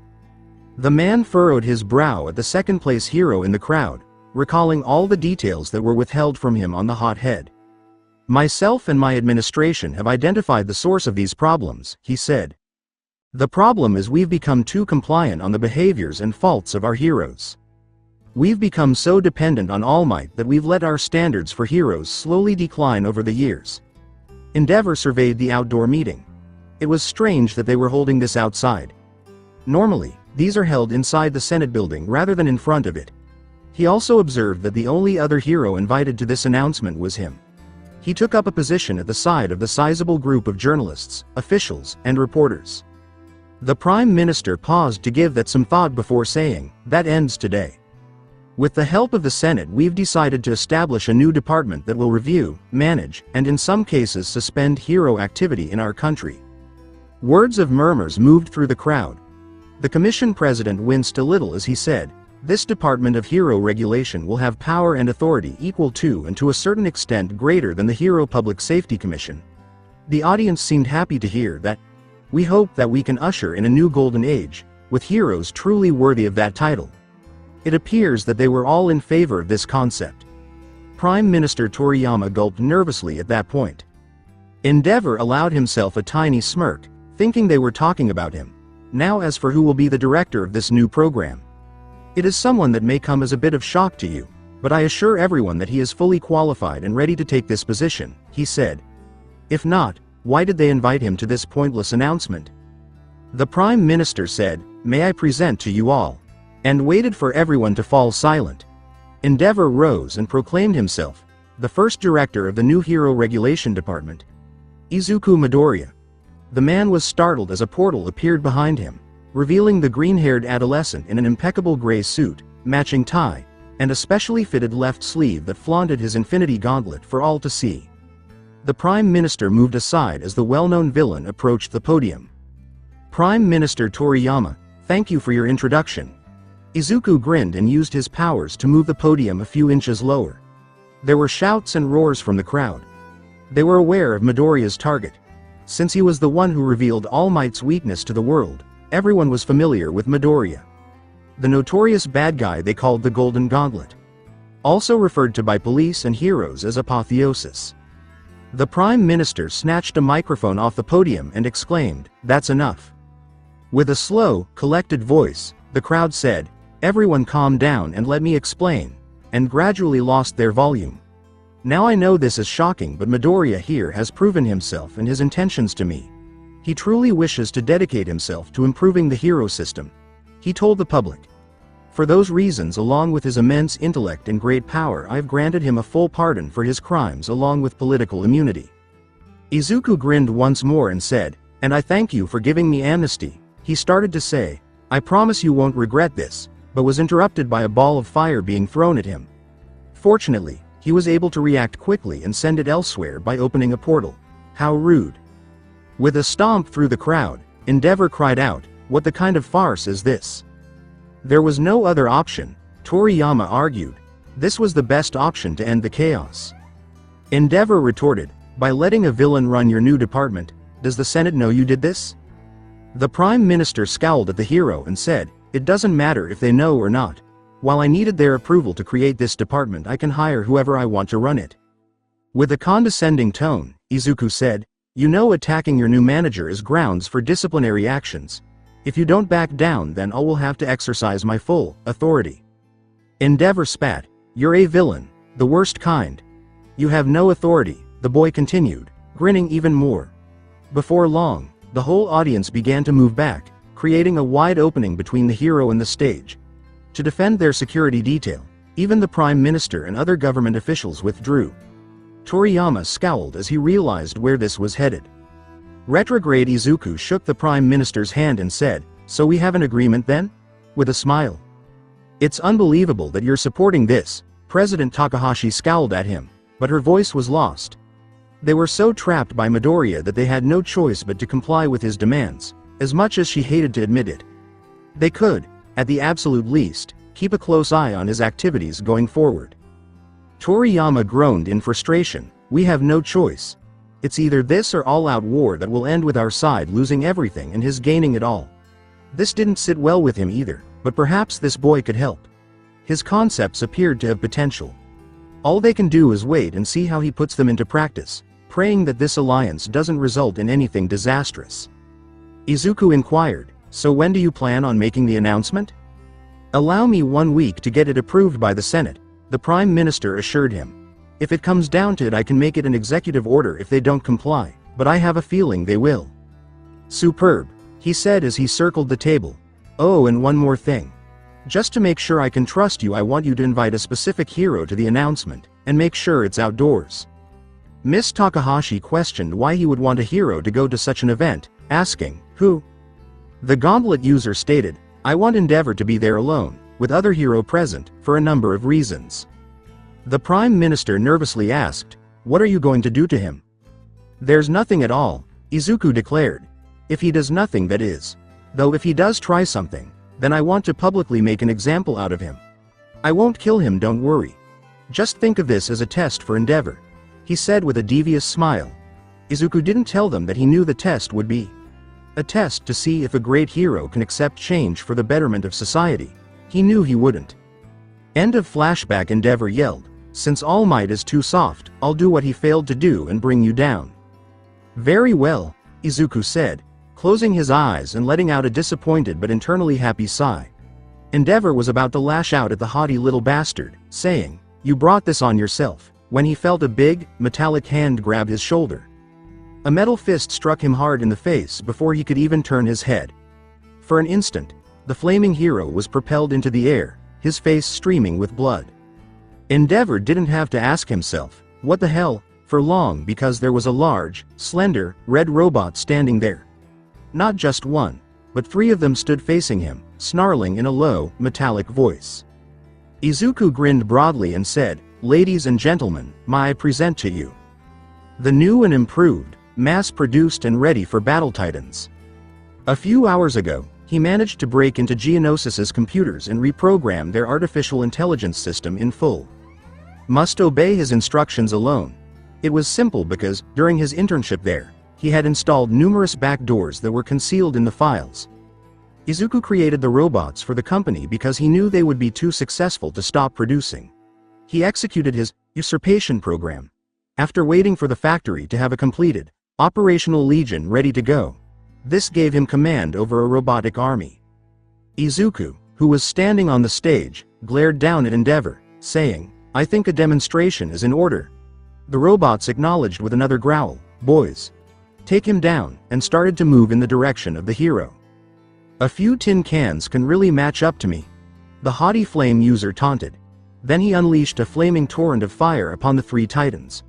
The man furrowed his brow at the second-place hero in the crowd, recalling all the details that were withheld from him on the hot head. "Myself and my administration have identified the source of these problems," he said. "The problem is we've become too compliant on the behaviors and faults of our heroes. We've become so dependent on All Might that we've let our standards for heroes slowly decline over the years." Endeavor surveyed the outdoor meeting. It was strange that they were holding this outside. Normally, these are held inside the Senate building rather than in front of it. He also observed that the only other hero invited to this announcement was him. He took up a position at the side of the sizable group of journalists, officials, and reporters. The Prime Minister paused to give that some thought before saying, "That ends today. With the help of the Senate, we've decided to establish a new department that will review, manage, and in some cases suspend hero activity in our country." Words of murmurs moved through the crowd. The Commission President winced a little as he said, "This Department of Hero Regulation will have power and authority equal to and to a certain extent greater than the Hero Public Safety Commission." The audience seemed happy to hear that. "We hope that we can usher in a new golden age, with heroes truly worthy of that title." It appears that they were all in favor of this concept. Prime Minister Toriyama gulped nervously at that point. Endeavor allowed himself a tiny smirk, thinking they were talking about him. "Now as for who will be the director of this new program. It is someone that may come as a bit of shock to you, but I assure everyone that he is fully qualified and ready to take this position," he said. "If not, Why did they invite him to this pointless announcement? The Prime Minister said, "May I present to you all," and waited for everyone to fall silent. Endeavor rose and proclaimed himself the first director of the new Hero Regulation Department. Izuku Midoriya. The man was startled as a portal appeared behind him, revealing the green-haired adolescent in an impeccable gray suit, matching tie, and a specially fitted left sleeve that flaunted his infinity gauntlet for all to see. The Prime Minister moved aside as the well-known villain approached the podium. "Prime Minister Toriyama, thank you for your introduction." Izuku grinned and used his powers to move the podium a few inches lower. There were shouts and roars from the crowd. They were aware of Midoriya's target. Since he was the one who revealed All Might's weakness to the world, everyone was familiar with Midoriya. The notorious bad guy they called the Golden Gauntlet. Also referred to by police and heroes as Apotheosis. The Prime Minister snatched a microphone off the podium and exclaimed, "That's enough." With a slow, collected voice, the crowd said, "Everyone calm down and let me explain," and gradually lost their volume. "Now I know this is shocking, but Midoriya here has proven himself and his intentions to me. He truly wishes to dedicate himself to improving the hero system," he told the public. "For those reasons, along with his immense intellect and great power, I've granted him a full pardon for his crimes along with political immunity." Izuku grinned once more and said, "And I thank you for giving me amnesty." He started to say, "I promise you won't regret this," but was interrupted by a ball of fire being thrown at him. Fortunately, he was able to react quickly and send it elsewhere by opening a portal. How rude. With a stomp through the crowd, Endeavor cried out, "What the kind of farce is this?" There was no other option, Toriyama argued. This was the best option to end the chaos. Endeavor retorted, "By letting a villain run your new department, does the Senate know you did this?" The Prime Minister scowled at the hero and said, "It doesn't matter if they know or not. While I needed their approval to create this department, I can hire whoever I want to run it." With a condescending tone, Izuku said, "You know attacking your new manager is grounds for disciplinary actions. If you don't back down, then I will have to exercise my full authority." Endeavor spat, "You're a villain, the worst kind. You have no authority," the boy continued, grinning even more. Before long, the whole audience began to move back, creating a wide opening between the hero and the stage. To defend their security detail, even the Prime Minister and other government officials withdrew. Toriyama scowled as he realized where this was headed. Retrograde Izuku shook the Prime Minister's hand and said, "So we have an agreement then?" With a smile. "It's unbelievable that you're supporting this," President Takahashi scowled at him, but her voice was lost. They were so trapped by Midoriya that they had no choice but to comply with his demands, as much as she hated to admit it. They could, at the absolute least, keep a close eye on his activities going forward. Toriyama groaned in frustration, "We have no choice. It's either this or all-out war that will end with our side losing everything and his gaining it all." This didn't sit well with him either, but perhaps this boy could help. His concepts appeared to have potential. All they can do is wait and see how he puts them into practice, praying that this alliance doesn't result in anything disastrous. Izuku inquired, "So when do you plan on making the announcement?" "Allow me 1 week to get it approved by the Senate," the Prime Minister assured him. "If it comes down to it, I can make it an executive order if they don't comply, but I have a feeling they will." "Superb," he said as he circled the table. "Oh, and one more thing. Just to make sure I can trust you, I want you to invite a specific hero to the announcement, and make sure it's outdoors." Miss Takahashi questioned why he would want a hero to go to such an event, asking, "Who?" The Gauntlet user stated, "I want Endeavor to be there alone, with other hero present, for a number of reasons." The Prime Minister nervously asked, "What are you going to do to him?" "There's nothing at all," Izuku declared. "If he does nothing, that is. Though if he does try something, then I want to publicly make an example out of him. I won't kill him, don't worry. Just think of this as a test for Endeavor," he said with a devious smile. Izuku didn't tell them that he knew the test would be a test to see if a great hero can accept change for the betterment of society. He knew he wouldn't. End of flashback. Endeavor yelled, "Since All Might is too soft, I'll do what he failed to do and bring you down." "Very well," Izuku said, closing his eyes and letting out a disappointed but internally happy sigh. Endeavor was about to lash out at the haughty little bastard, saying, "You brought this on yourself," when he felt a big, metallic hand grab his shoulder. A metal fist struck him hard in the face before he could even turn his head. For an instant, the flaming hero was propelled into the air, his face streaming with blood. Endeavor didn't have to ask himself, "What the hell?" for long because there was a large, slender, red robot standing there. Not just one, but three of them stood facing him, snarling in a low, metallic voice. Izuku grinned broadly and said, "Ladies and gentlemen, may I present to you the new and improved, mass-produced and ready for battle titans." A few hours ago, he managed to break into Geonosis's computers and reprogram their artificial intelligence system in full. Must obey his instructions alone. It was simple because, during his internship there, he had installed numerous backdoors that were concealed in the files. Izuku created the robots for the company because he knew they would be too successful to stop producing. He executed his usurpation program. After waiting for the factory to have a completed, operational legion ready to go, this gave him command over a robotic army. Izuku, who was standing on the stage, glared down at Endeavor, saying, "I think a demonstration is in order." The robots acknowledged with another growl, "Boys, take him down," and started to move in the direction of the hero. "A few tin cans can really match up to me," the haughty flame user taunted. Then he unleashed a flaming torrent of fire upon the three titans.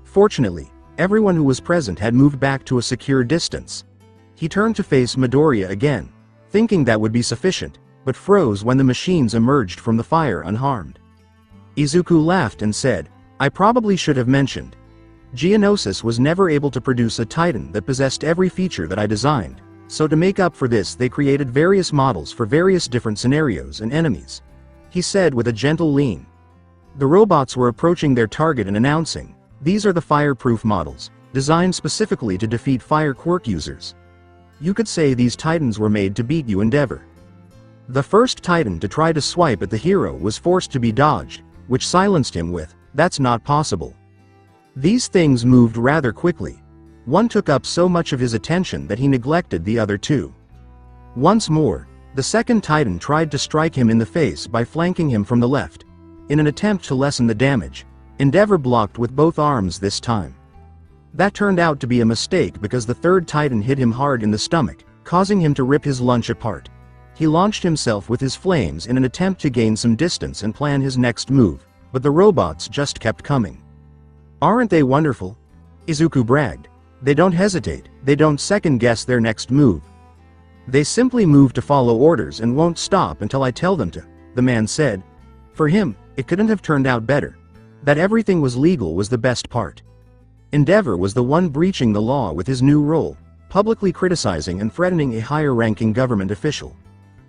Fortunately, everyone who was present had moved back to a secure distance. He turned to face Midoriya again, thinking that would be sufficient, but froze when the machines emerged from the fire unharmed. Izuku laughed and said, "I probably should have mentioned. Geonosis was never able to produce a titan that possessed every feature that I designed, so to make up for this they created various models for various different scenarios and enemies," he said with a gentle lean. The robots were approaching their target and announcing, "These are the fireproof models, designed specifically to defeat fire quirk users. You could say these titans were made to beat you, Endeavor." The first titan to try to swipe at the hero was forced to be dodged, which silenced him with, "That's not possible." These things moved rather quickly. One took up so much of his attention that he neglected the other two. Once more, the second titan tried to strike him in the face by flanking him from the left. In an attempt to lessen the damage, Endeavor blocked with both arms this time. That turned out to be a mistake because the third titan hit him hard in the stomach, causing him to rip his lunch apart. He launched himself with his flames in an attempt to gain some distance and plan his next move, but the robots just kept coming. "Aren't they wonderful?" Izuku bragged. "They don't hesitate, they don't second-guess their next move. They simply move to follow orders and won't stop until I tell them to," the man said. For him, it couldn't have turned out better. That everything was legal was the best part. Endeavor was the one breaching the law with his new role, publicly criticizing and threatening a higher-ranking government official.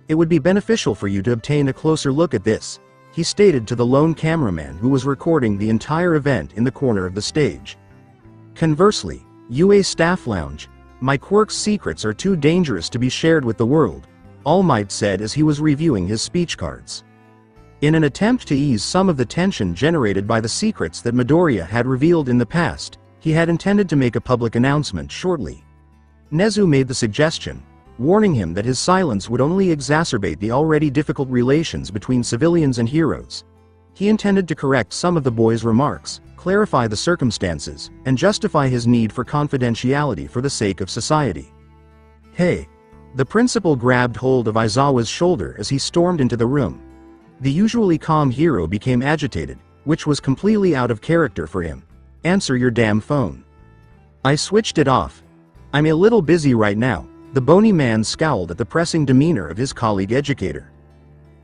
"It would be beneficial for you to obtain a closer look at this," he stated to the lone cameraman who was recording the entire event in the corner of the stage. Conversely, UA Staff Lounge, "My quirk's secrets are too dangerous to be shared with the world," All Might said as he was reviewing his speech cards. In an attempt to ease some of the tension generated by the secrets that Midoriya had revealed in the past, he had intended to make a public announcement shortly. Nezu made the suggestion, warning him that his silence would only exacerbate the already difficult relations between civilians and heroes. He intended to correct some of the boy's remarks, clarify the circumstances, and justify his need for confidentiality for the sake of society. "Hey!" The principal grabbed hold of Aizawa's shoulder as he stormed into the room. The usually calm hero became agitated, which was completely out of character for him. "Answer your damn phone." "I switched it off. I'm a little busy right now," the bony man scowled at the pressing demeanor of his colleague educator.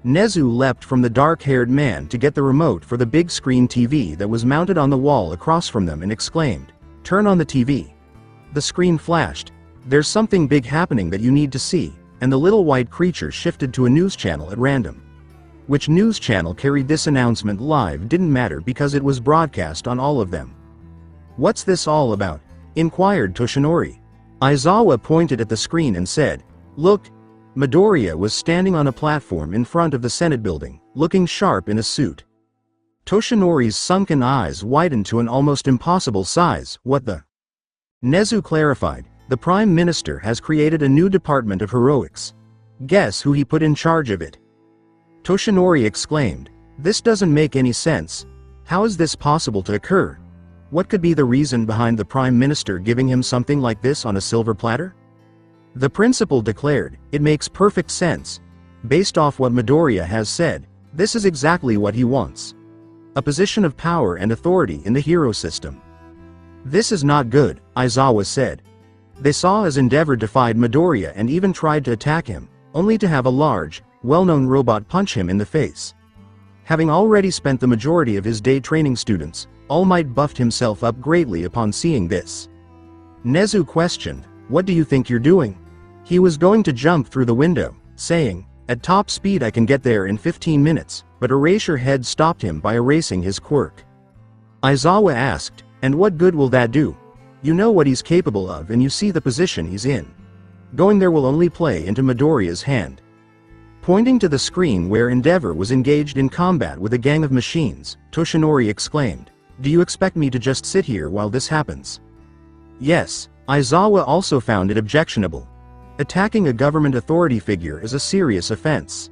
Nezu leapt from the dark-haired man to get the remote for the big screen TV that was mounted on the wall across from them and exclaimed, "Turn on the TV." The screen flashed. "There's something big happening that you need to see," and the little white creature shifted to a news channel at random. Which news channel carried this announcement live didn't matter because it was broadcast on all of them. "What's this all about?" inquired Toshinori. Aizawa pointed at the screen and said, "Look." Midoriya was standing on a platform in front of the Senate building, looking sharp in a suit. Toshinori's sunken eyes widened to an almost impossible size. "What the?" Nezu clarified, "The Prime Minister has created a new department of heroics. Guess who he put in charge of it?" Toshinori exclaimed, "This doesn't make any sense. How is this possible to occur? What could be the reason behind the Prime Minister giving him something like this on a silver platter? The principal declared, "It makes perfect sense. Based off what Midoriya has said, this is exactly what he wants. A position of power and authority in the hero system." "This is not good," Aizawa said. They saw as Endeavor defied Midoriya and even tried to attack him, only to have a large, well-known robot punch him in the face. Having already spent the majority of his day training students, All Might buffed himself up greatly upon seeing this. Nezu questioned, "What do you think you're doing?" He was going to jump through the window, saying, "At top speed I can get there in 15 minutes, but Erasure Head stopped him by erasing his quirk. Aizawa asked, "And what good will that do? You know what he's capable of and you see the position he's in. Going there will only play into Midoriya's hand." Pointing to the screen where Endeavor was engaged in combat with a gang of machines, Toshinori exclaimed, "Do you expect me to just sit here while this happens?" Yes, Aizawa also found it objectionable. Attacking a government authority figure is a serious offense.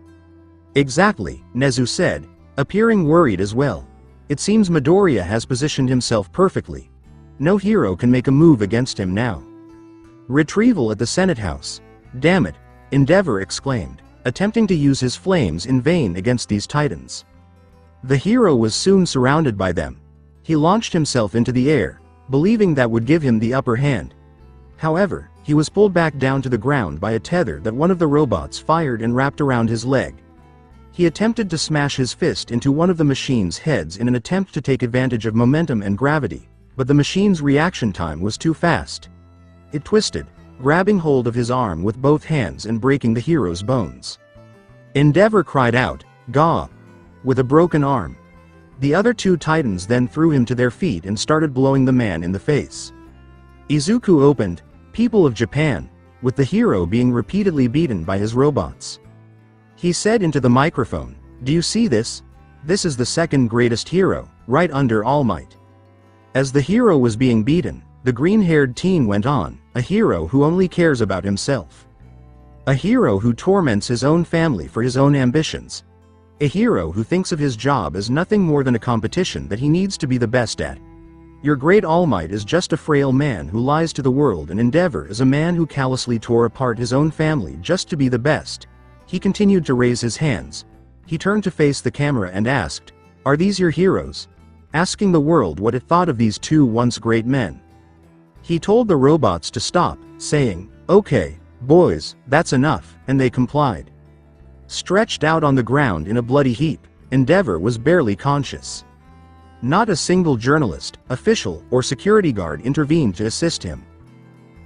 Exactly, Nezu said, appearing worried as well. It seems Midoriya has positioned himself perfectly. No hero can make a move against him now. Retrieval at the Senate House. Damn it, Endeavor exclaimed, attempting to use his flames in vain against these titans. The hero was soon surrounded by them. He launched himself into the air, believing that would give him the upper hand. However, he was pulled back down to the ground by a tether that one of the robots fired and wrapped around his leg. He attempted to smash his fist into one of the machine's heads in an attempt to take advantage of momentum and gravity, but the machine's reaction time was too fast. It twisted, grabbing hold of his arm with both hands and breaking the hero's bones. Endeavor cried out, "Gah!" with a broken arm. The other two titans then threw him to their feet and started blowing the man in the face. Izuku opened, "People of Japan," with the hero being repeatedly beaten by his robots. He said into the microphone, "Do you see this? This is the second greatest hero, right under All Might." As the hero was being beaten, the green-haired teen went on, "A hero who only cares about himself. A hero who torments his own family for his own ambitions. A hero who thinks of his job as nothing more than a competition that he needs to be the best at. Your great All Might is just a frail man who lies to the world, and Endeavor is a man who callously tore apart his own family just to be the best." He continued to raise his hands. He turned to face the camera and asked, "Are these your heroes?" asking the world what it thought of these two once great men. He told the robots to stop, saying, "Okay, boys, that's enough," and they complied. Stretched out on the ground in a bloody heap, Endeavor was barely conscious. Not a single journalist, official, or security guard intervened to assist him.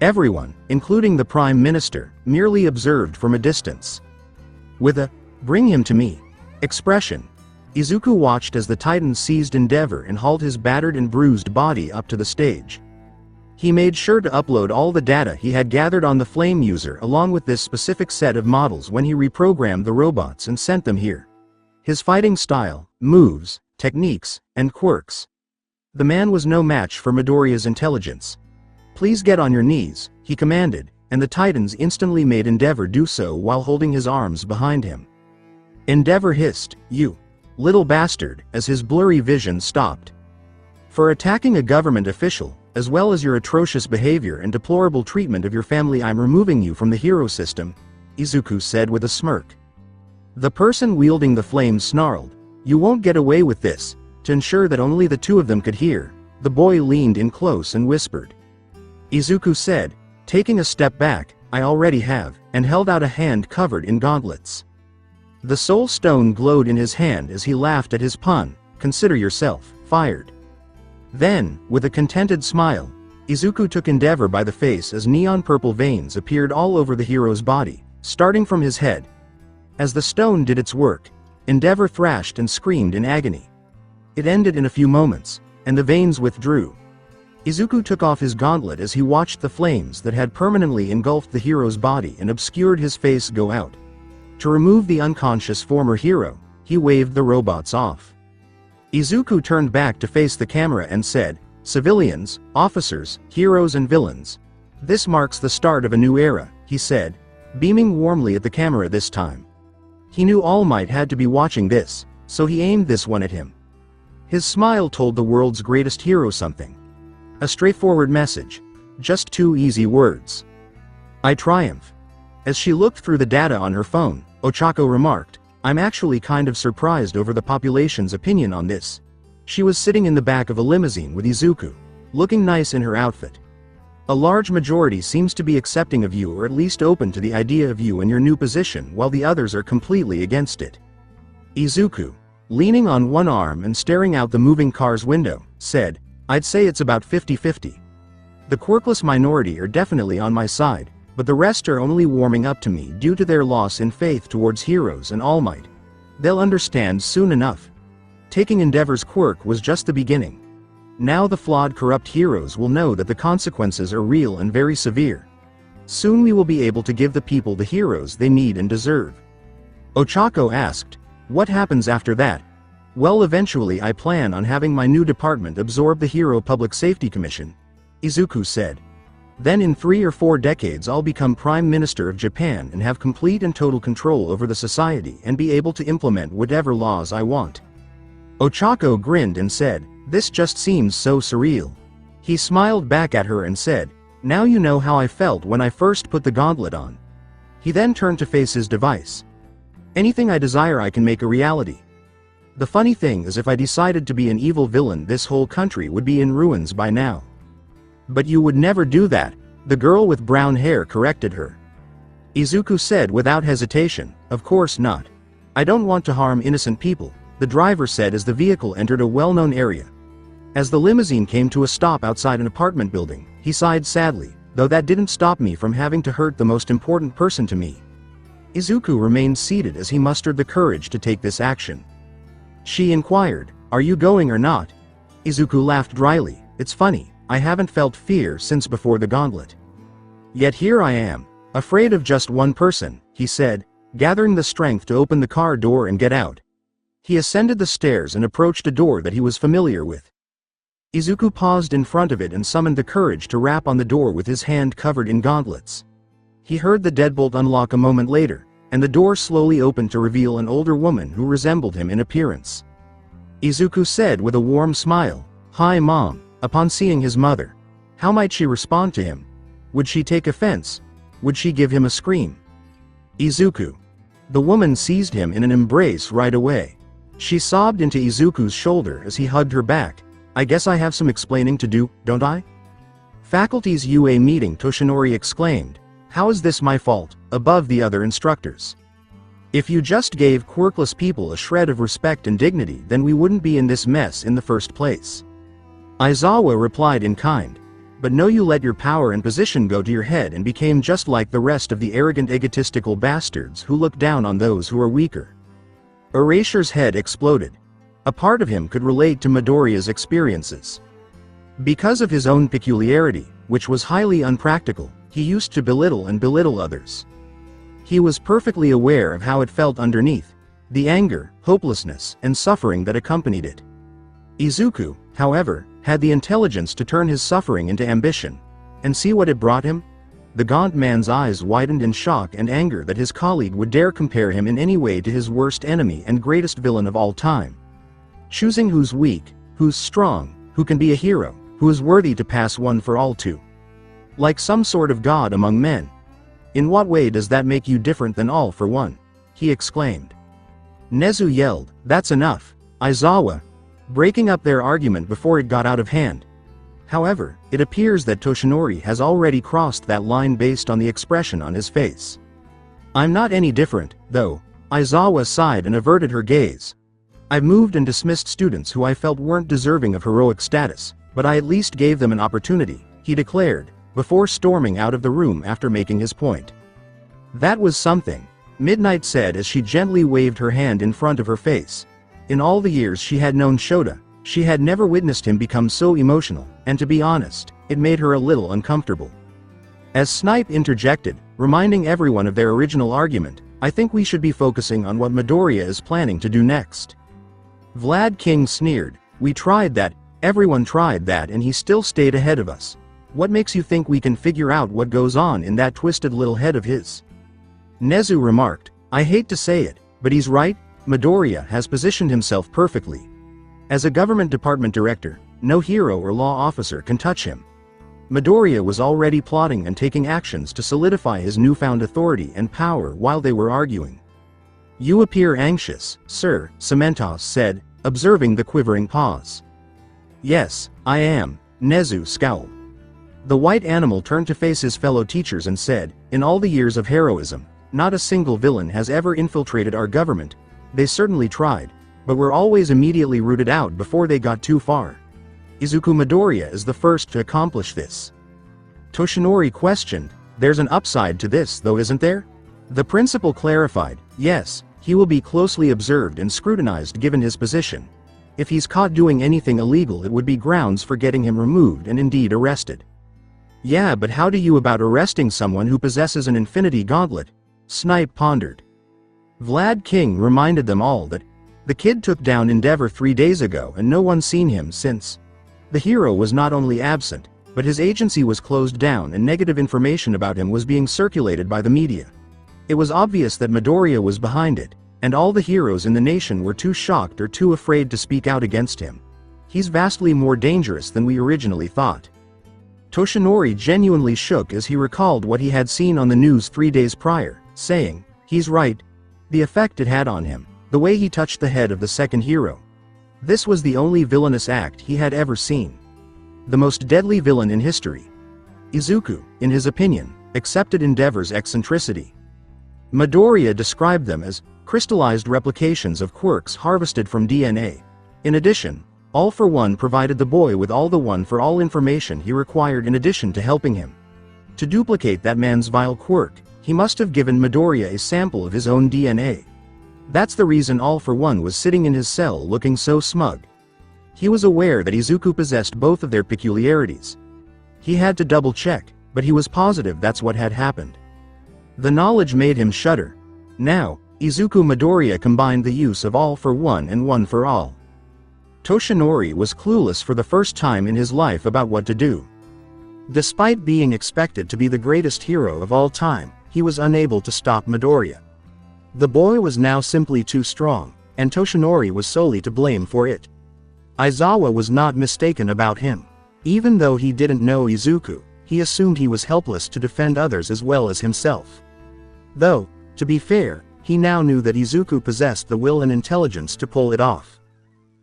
Everyone, including the Prime Minister, merely observed from a distance. With a "bring him to me" expression, Izuku watched as the Titans seized Endeavor and hauled his battered and bruised body up to the stage. He made sure to upload all the data he had gathered on the Flame User along with this specific set of models when he reprogrammed the robots and sent them here. His fighting style, moves, techniques, and quirks. The man was no match for Midoriya's intelligence. "Please get on your knees," he commanded, and the Titans instantly made Endeavor do so while holding his arms behind him. Endeavor hissed, "You little bastard," as his blurry vision stopped. "For attacking a government official, as well as your atrocious behavior and deplorable treatment of your family, I'm removing you from the hero system," Izuku said with a smirk. The person wielding the flames snarled, "You won't get away with this." To ensure that only the two of them could hear, the boy leaned in close and whispered. Izuku said, taking a step back, "I already have," and held out a hand covered in gauntlets. The soul stone glowed in his hand as he laughed at his pun, "Consider yourself fired." Then, with a contented smile, Izuku took Endeavor by the face as neon purple veins appeared all over the hero's body, starting from his head. As the stone did its work, Endeavor thrashed and screamed in agony. It ended in a few moments, and the veins withdrew. Izuku took off his gauntlet as he watched the flames that had permanently engulfed the hero's body and obscured his face go out. To remove the unconscious former hero, he waved the robots off. Izuku turned back to face the camera and said, "Civilians, officers, heroes and villains. This marks the start of a new era," he said, beaming warmly at the camera this time. He knew All Might had to be watching this, so he aimed this one at him. His smile told the world's greatest hero something. A straightforward message. Just 2 easy words. I triumph. As she looked through the data on her phone, Ochako remarked, I'm actually kind of surprised over the population's opinion on this. She was sitting in the back of a limousine with Izuku, looking nice in her outfit. A large majority seems to be accepting of you, or at least open to the idea of you and your new position, while the others are completely against it. Izuku, leaning on one arm and staring out the moving car's window, said, I'd say it's about 50-50. The quirkless minority are definitely on my side, but the rest are only warming up to me due to their loss in faith towards heroes and All Might. They'll understand soon enough. Taking Endeavor's quirk was just the beginning. Now the flawed corrupt heroes will know that the consequences are real and very severe. Soon we will be able to give the people the heroes they need and deserve. Ochako asked, what happens after that? Well, eventually I plan on having my new department absorb the Hero Public Safety Commission, Izuku said. Then in 3 or 4 decades I'll become Prime Minister of Japan and have complete and total control over the society and be able to implement whatever laws I want. Ochako grinned and said, this just seems so surreal. He smiled back at her and said, now you know how I felt when I first put the gauntlet on. He then turned to face his device. Anything I desire I can make a reality. The funny thing is, if I decided to be an evil villain, this whole country would be in ruins by now. But you would never do that, the girl with brown hair corrected her. Izuku said without hesitation, of course not. I don't want to harm innocent people, the driver said as the vehicle entered a well-known area. As the limousine came to a stop outside an apartment building, he sighed sadly, though that didn't stop me from having to hurt the most important person to me. Izuku remained seated as he mustered the courage to take this action. She inquired, are you going or not? Izuku laughed dryly, it's funny, I haven't felt fear since before the gauntlet. Yet here I am, afraid of just one person, he said, gathering the strength to open the car door and get out. He ascended the stairs and approached a door that he was familiar with. Izuku paused in front of it and summoned the courage to rap on the door with his hand covered in gauntlets. He heard the deadbolt unlock a moment later, and the door slowly opened to reveal an older woman who resembled him in appearance. Izuku said with a warm smile, "Hi Mom," upon seeing his mother. How might she respond to him? Would she take offense? Would she give him a scream? Izuku. The woman seized him in an embrace right away. She sobbed into Izuku's shoulder as he hugged her back. "I guess I have some explaining to do, don't I?" Faculty's UA meeting, Toshinori exclaimed. "How is this my fault, above the other instructors? If you just gave quirkless people a shred of respect and dignity, then we wouldn't be in this mess in the first place." Aizawa replied in kind. "But no, you let your power and position go to your head and became just like the rest of the arrogant egotistical bastards who look down on those who are weaker." Erasure's head exploded. A part of him could relate to Midoriya's experiences. Because of his own peculiarity, which was highly unpractical, he used to belittle others. He was perfectly aware of how it felt underneath, the anger, hopelessness, and suffering that accompanied it. Izuku, however, had the intelligence to turn his suffering into ambition. And see what it brought him? The gaunt man's eyes widened in shock and anger that his colleague would dare compare him in any way to his worst enemy and greatest villain of all time. Choosing who's weak, who's strong, who can be a hero, who is worthy to pass one for all to. Like some sort of god among men. "In what way does that make you different than all for one?" he exclaimed. Nezu yelled, "That's enough, Aizawa," breaking up their argument before it got out of hand. However, it appears that Toshinori has already crossed that line based on the expression on his face. "I'm not any different, though," Aizawa sighed and averted her gaze. "I've moved and dismissed students who I felt weren't deserving of heroic status, but I at least gave them an opportunity," he declared, before storming out of the room after making his point. "That was something," Midnight said as she gently waved her hand in front of her face. In all the years she had known Shota, she had never witnessed him become so emotional, and to be honest, it made her a little uncomfortable. As Snipe interjected, reminding everyone of their original argument, "I think we should be focusing on what Midoriya is planning to do next." Vlad King sneered, "We tried that, everyone tried that, and he still stayed ahead of us. What makes you think we can figure out what goes on in that twisted little head of his?" Nezu remarked, "I hate to say it, but he's right. Midoriya has positioned himself perfectly. As a government department director, no hero or law officer can touch him. Midoriya was already plotting and taking actions to solidify his newfound authority and power while they were arguing. "You appear anxious, sir," Cementos said, observing the quivering paws. "Yes, I am," Nezu scowled. The white animal turned to face his fellow teachers and said, "In all the years of heroism, not a single villain has ever infiltrated our government. They certainly tried, but were always immediately rooted out before they got too far. Izuku Midoriya is the first to accomplish this." Toshinori questioned, "There's an upside to this though, isn't there?" The principal clarified, "Yes, he will be closely observed and scrutinized given his position. If he's caught doing anything illegal, it would be grounds for getting him removed and indeed arrested." "Yeah, but how do you about arresting someone who possesses an infinity gauntlet?" Snipe pondered. Vlad King reminded them all that the kid took down Endeavor 3 days ago and no one's seen him since. The hero was not only absent, but his agency was closed down and negative information about him was being circulated by the media. It was obvious that Midoriya was behind it, and all the heroes in the nation were too shocked or too afraid to speak out against him. He's vastly more dangerous than we originally thought. Toshinori genuinely shook as he recalled what he had seen on the news 3 days prior, saying, "He's right. The effect it had on him, the way he touched the head of the second hero. This was the only villainous act he had ever seen. The most deadly villain in history." Izuku, in his opinion, accepted Endeavor's eccentricity. Midoriya described them as crystallized replications of quirks harvested from DNA. In addition, All for One provided the boy with all the one-for-all information he required in addition to helping him. To duplicate that man's vile quirk, he must have given Midoriya a sample of his own DNA. That's the reason All for One was sitting in his cell looking so smug. He was aware that Izuku possessed both of their peculiarities. He had to double-check, but he was positive that's what had happened. The knowledge made him shudder. Now, Izuku Midoriya combined the use of All for One and One for All. Toshinori was clueless for the first time in his life about what to do. Despite being expected to be the greatest hero of all time, he was unable to stop Midoriya. The boy was now simply too strong, and Toshinori was solely to blame for it. Aizawa was not mistaken about him. Even though he didn't know Izuku, he assumed he was helpless to defend others as well as himself. Though, to be fair, he now knew that Izuku possessed the will and intelligence to pull it off.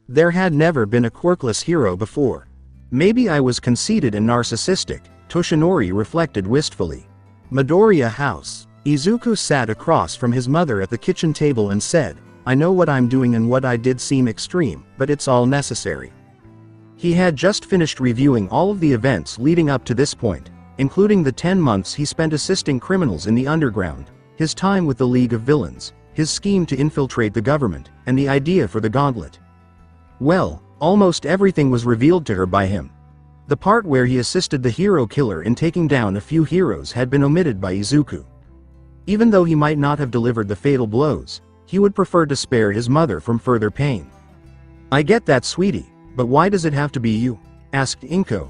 There had never been a quirkless hero before. Maybe I was conceited and narcissistic, Toshinori reflected wistfully. Midoriya House. Izuku sat across from his mother at the kitchen table and said, "I know what I'm doing and what I did seem extreme, but it's all necessary." He had just finished reviewing all of the events leading up to this point, including the 10 months he spent assisting criminals in the underground, his time with the League of Villains, his scheme to infiltrate the government, and the idea for the Gauntlet. Well, almost everything was revealed to her by him. The part where he assisted the hero killer in taking down a few heroes had been omitted by Izuku. Even though he might not have delivered the fatal blows, he would prefer to spare his mother from further pain. "I get that, sweetie, but why does it have to be you?" asked Inko.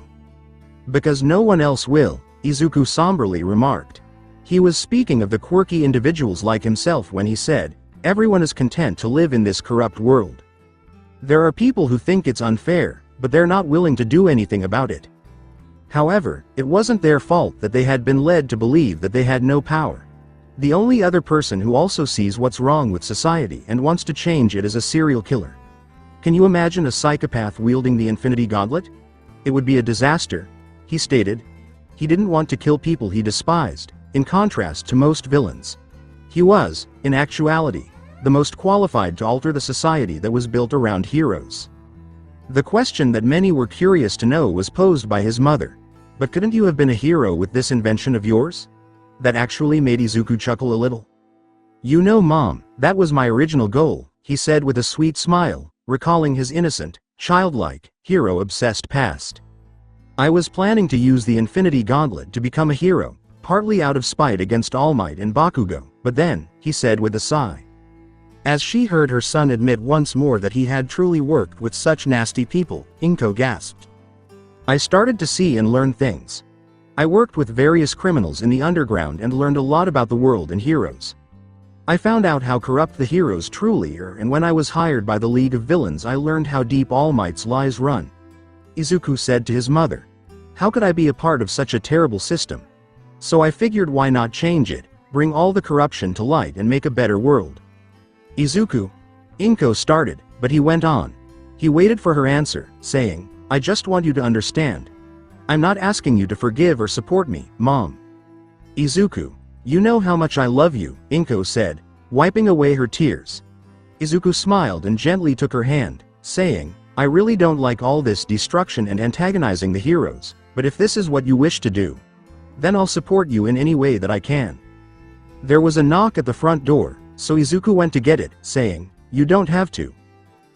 "Because no one else will," Izuku somberly remarked. He was speaking of the quirky individuals like himself when he said, "Everyone is content to live in this corrupt world. There are people who think it's unfair, but they're not willing to do anything about it. However, it wasn't their fault that they had been led to believe that they had no power. The only other person who also sees what's wrong with society and wants to change it is a serial killer. Can you imagine a psychopath wielding the Infinity Gauntlet? It would be a disaster," he stated. He didn't want to kill people he despised, in contrast to most villains. He was, in actuality, the most qualified to alter the society that was built around heroes. The question that many were curious to know was posed by his mother. "But couldn't you have been a hero with this invention of yours?" That actually made Izuku chuckle a little. "You know, Mom, that was my original goal," he said with a sweet smile, recalling his innocent, childlike, hero-obsessed past. "I was planning to use the Infinity Gauntlet to become a hero, partly out of spite against All Might and Bakugo, but then," he said with a sigh. As she heard her son admit once more that he had truly worked with such nasty people, Inko gasped. "I started to see and learn things. I worked with various criminals in the underground and learned a lot about the world and heroes. I found out how corrupt the heroes truly are, and when I was hired by the League of Villains I learned how deep All Might's lies run. Izuku said to his mother. How could I be a part of such a terrible system? So I figured why not change it, bring all the corruption to light and make a better world. Izuku. Inko started, but he went on. He waited for her answer, saying, I just want you to understand. I'm not asking you to forgive or support me, Mom. Izuku. You know how much I love you, Inko said, wiping away her tears. Izuku smiled and gently took her hand, saying, I really don't like all this destruction and antagonizing the heroes, but if this is what you wish to do, then I'll support you in any way that I can. There was a knock at the front door, so Izuku went to get it, saying, You don't have to.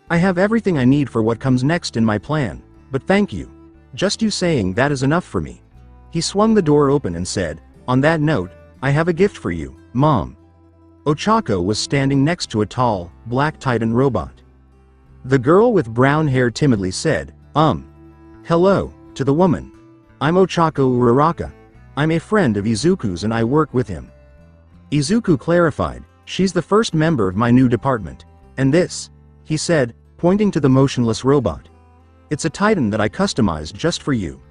I have everything I need for what comes next in my plan, but thank you. Just you saying that is enough for me. He swung the door open and said, On that note, I have a gift for you, Mom. Ochako was standing next to a tall, black Titan robot. The girl with brown hair timidly said, Hello, to the woman. I'm Ochako Uraraka. I'm a friend of Izuku's and I work with him. Izuku clarified, She's the first member of my new department. And this, he said, pointing to the motionless robot. It's a Titan that I customized just for you.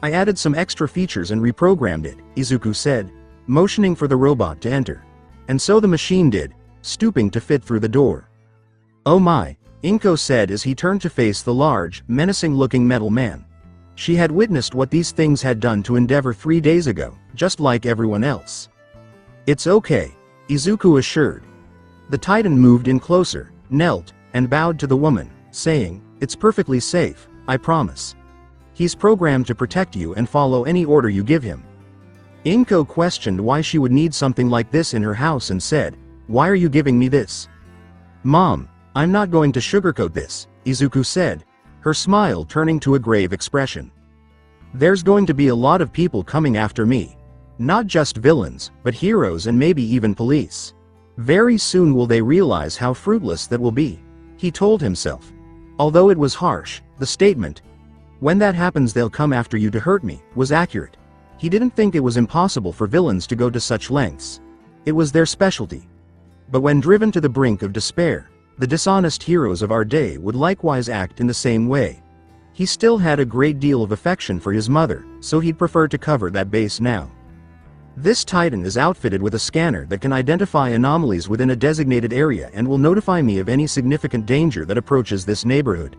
I added some extra features and reprogrammed it, Izuku said, motioning for the robot to enter. And so the machine did, stooping to fit through the door. Oh my, Inko said as he turned to face the large, menacing-looking metal man. She had witnessed what these things had done to Endeavor 3 days ago, just like everyone else. It's okay, Izuku assured. The Titan moved in closer, knelt, and bowed to the woman, saying, It's perfectly safe, I promise. He's programmed to protect you and follow any order you give him. Inko questioned why she would need something like this in her house and said, Why are you giving me this? Mom, I'm not going to sugarcoat this, Izuku said, her smile turning to a grave expression. There's going to be a lot of people coming after me. Not just villains, but heroes and maybe even police. Very soon will they realize how fruitless that will be, he told himself. Although it was harsh, the statement, when that happens they'll come after you to hurt me, was accurate. He didn't think it was impossible for villains to go to such lengths. It was their specialty. But when driven to the brink of despair, the dishonest heroes of our day would likewise act in the same way. He still had a great deal of affection for his mother, so he'd prefer to cover that base now. This Titan is outfitted with a scanner that can identify anomalies within a designated area and will notify me of any significant danger that approaches this neighborhood.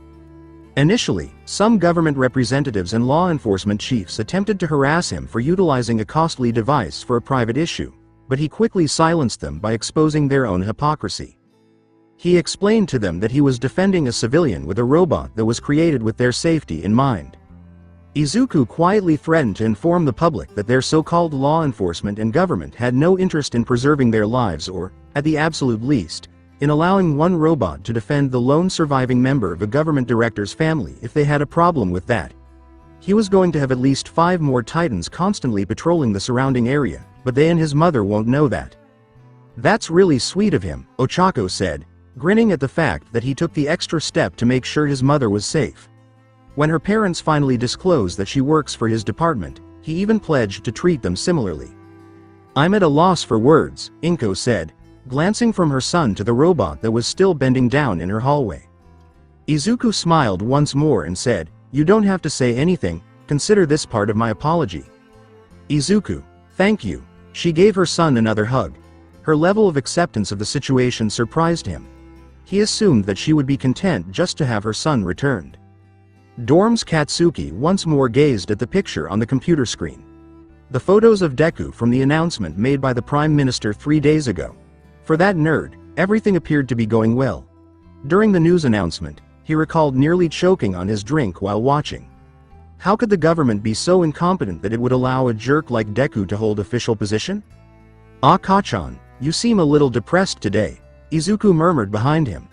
Initially, some government representatives and law enforcement chiefs attempted to harass him for utilizing a costly device for a private issue, but he quickly silenced them by exposing their own hypocrisy. He explained to them that he was defending a civilian with a robot that was created with their safety in mind. Izuku quietly threatened to inform the public that their so-called law enforcement and government had no interest in preserving their lives or, at the absolute least, in allowing one robot to defend the lone surviving member of a government director's family if they had a problem with that. He was going to have at least 5 more Titans constantly patrolling the surrounding area, but they and his mother won't know that. That's really sweet of him, Ochako said, grinning at the fact that he took the extra step to make sure his mother was safe. When her parents finally disclosed that she works for his department, he even pledged to treat them similarly. I'm at a loss for words, Inko said, glancing from her son to the robot that was still bending down in her hallway. Izuku smiled once more and said, You don't have to say anything, consider this part of my apology. Izuku, thank you. She gave her son another hug. Her level of acceptance of the situation surprised him. He assumed that she would be content just to have her son returned. Dorm's Katsuki once more gazed at the picture on the computer screen. The photos of Deku from the announcement made by the Prime Minister 3 days ago. For that nerd, everything appeared to be going well. During the news announcement, he recalled nearly choking on his drink while watching. How could the government be so incompetent that it would allow a jerk like Deku to hold official position? Akachan, you seem a little depressed today, Izuku murmured behind him.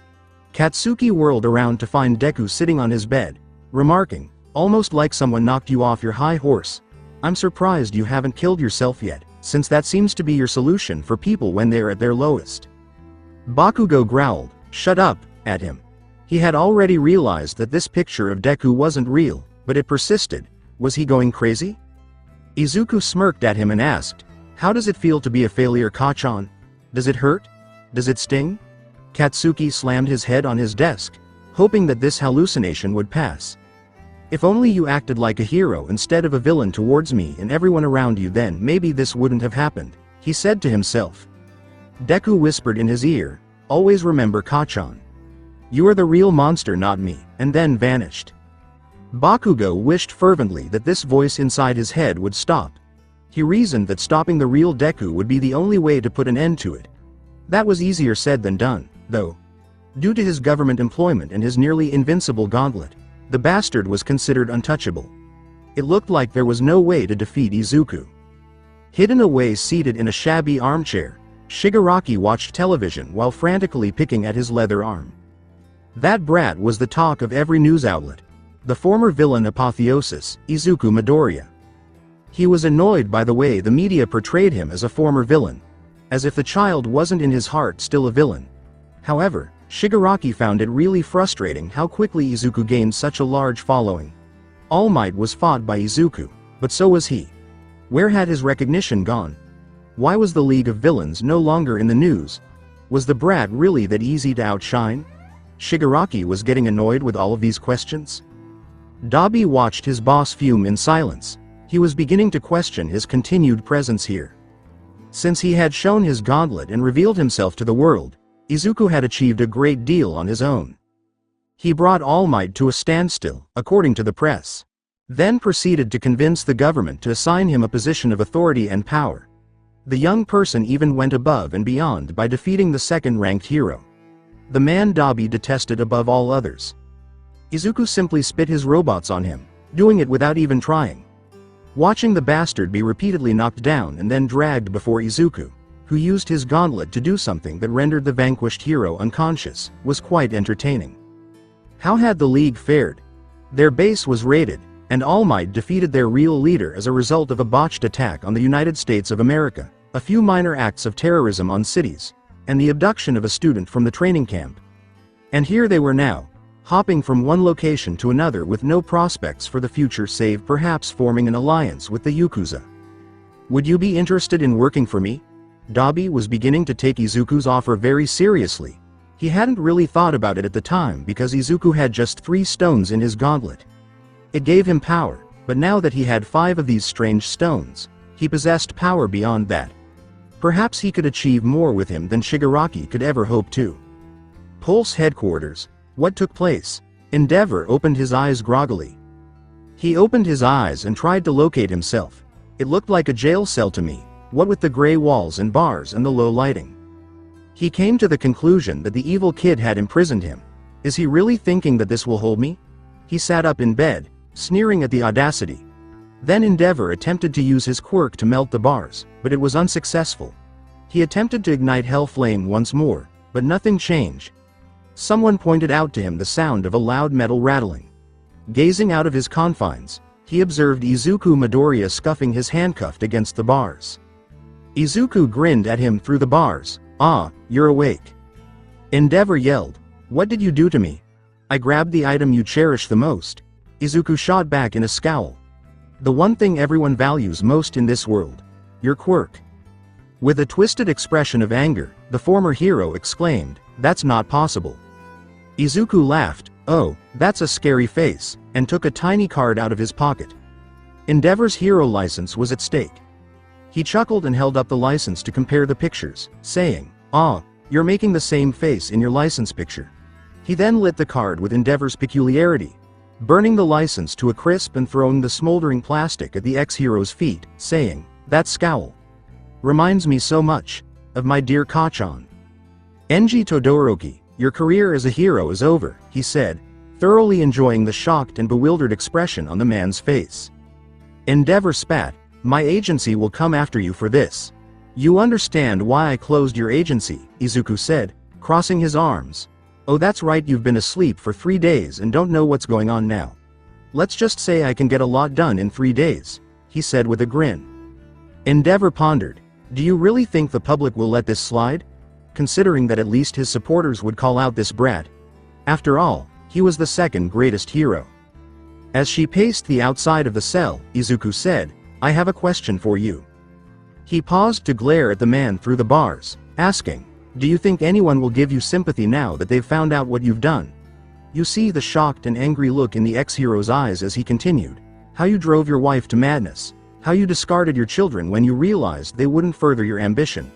Katsuki whirled around to find Deku sitting on his bed, remarking, almost like someone knocked you off your high horse. I'm surprised you haven't killed yourself yet, since that seems to be your solution for people when they're at their lowest. Bakugo growled, shut up, at him. He had already realized that this picture of Deku wasn't real, but it persisted. Was he going crazy? Izuku smirked at him and asked, How does it feel to be a failure, Kachan? Does it hurt? Does it sting? Katsuki slammed his head on his desk, hoping that this hallucination would pass. If only you acted like a hero instead of a villain towards me and everyone around you, then maybe this wouldn't have happened, he said to himself. Deku whispered in his ear, always remember Kachan. You are the real monster, not me, and then vanished. Bakugo wished fervently that this voice inside his head would stop. He reasoned that stopping the real Deku would be the only way to put an end to it. That was easier said than done, though. Due to his government employment and his nearly invincible gauntlet, the bastard was considered untouchable. It looked like there was no way to defeat Izuku. Hidden away seated in a shabby armchair, Shigaraki watched television while frantically picking at his leather arm. That brat was the talk of every news outlet. The former villain Apotheosis, Izuku Midoriya. He was annoyed by the way the media portrayed him as a former villain, as if the child wasn't in his heart still a villain. However, Shigaraki found it really frustrating how quickly Izuku gained such a large following. All Might was fought by Izuku, but so was he. Where had his recognition gone? Why was the League of Villains no longer in the news? Was the brat really that easy to outshine? Shigaraki was getting annoyed with all of these questions. Dabi watched his boss fume in silence. He was beginning to question his continued presence here. Since he had shown his gauntlet and revealed himself to the world, Izuku had achieved a great deal on his own. He brought All Might to a standstill, according to the press. Then proceeded to convince the government to assign him a position of authority and power. The young person even went above and beyond by defeating the second-ranked hero. The man Dabi detested above all others. Izuku simply spit his robots on him, doing it without even trying. Watching the bastard be repeatedly knocked down and then dragged before Izuku, who used his gauntlet to do something that rendered the vanquished hero unconscious, was quite entertaining. How had the League fared? Their base was raided, and All Might defeated their real leader as a result of a botched attack on the United States of America, a few minor acts of terrorism on cities, and the abduction of a student from the training camp. And here they were now, hopping from one location to another with no prospects for the future save perhaps forming an alliance with the Yakuza. Would you be interested in working for me? Dabi was beginning to take Izuku's offer very seriously. He hadn't really thought about it at the time because Izuku had just 3 stones in his gauntlet. It gave him power, but now that he had 5 of these strange stones, he possessed power beyond that. Perhaps he could achieve more with him than Shigaraki could ever hope to. Pulse headquarters. What took place? Endeavor opened his eyes groggily. He opened his eyes and tried to locate himself. It looked like a jail cell to me, what with the gray walls and bars and the low lighting. He came to the conclusion that the evil kid had imprisoned him. Is he really thinking that this will hold me? He sat up in bed, sneering at the audacity. Then Endeavor attempted to use his quirk to melt the bars, but it was unsuccessful. He attempted to ignite Hell Flame once more, but nothing changed. Someone pointed out to him the sound of a loud metal rattling. Gazing out of his confines, he observed Izuku Midoriya scuffing his handcuffed against the bars. Izuku grinned at him through the bars. Ah, you're awake. Endeavor yelled. What did you do to me? I grabbed the item you cherish the most. Izuku shot back in a scowl. The one thing everyone values most in this world. Your quirk. With a twisted expression of anger, the former hero exclaimed, that's not possible. Izuku laughed, oh, that's a scary face, and took a tiny card out of his pocket. Endeavor's hero license was at stake. He chuckled and held up the license to compare the pictures, saying, ah, you're making the same face in your license picture. He then lit the card with Endeavor's peculiarity, burning the license to a crisp and throwing the smoldering plastic at the ex-hero's feet, saying, that scowl reminds me so much of my dear Kachan. Enji Todoroki, your career as a hero is over, he said, thoroughly enjoying the shocked and bewildered expression on the man's face. Endeavor spat, my agency will come after you for this. You understand why I closed your agency, Izuku said, crossing his arms. Oh, that's right, you've been asleep for 3 days and don't know what's going on now. Let's just say I can get a lot done in 3 days, he said with a grin. Endeavor pondered, do you really think the public will let this slide? Considering that at least his supporters would call out this brat. After all, he was the second greatest hero. As she paced the outside of the cell, Izuku said, I have a question for you. He paused to glare at the man through the bars, asking, do you think anyone will give you sympathy now that they've found out what you've done? You see the shocked and angry look in the ex-hero's eyes as he continued. How you drove your wife to madness. How you discarded your children when you realized they wouldn't further your ambition.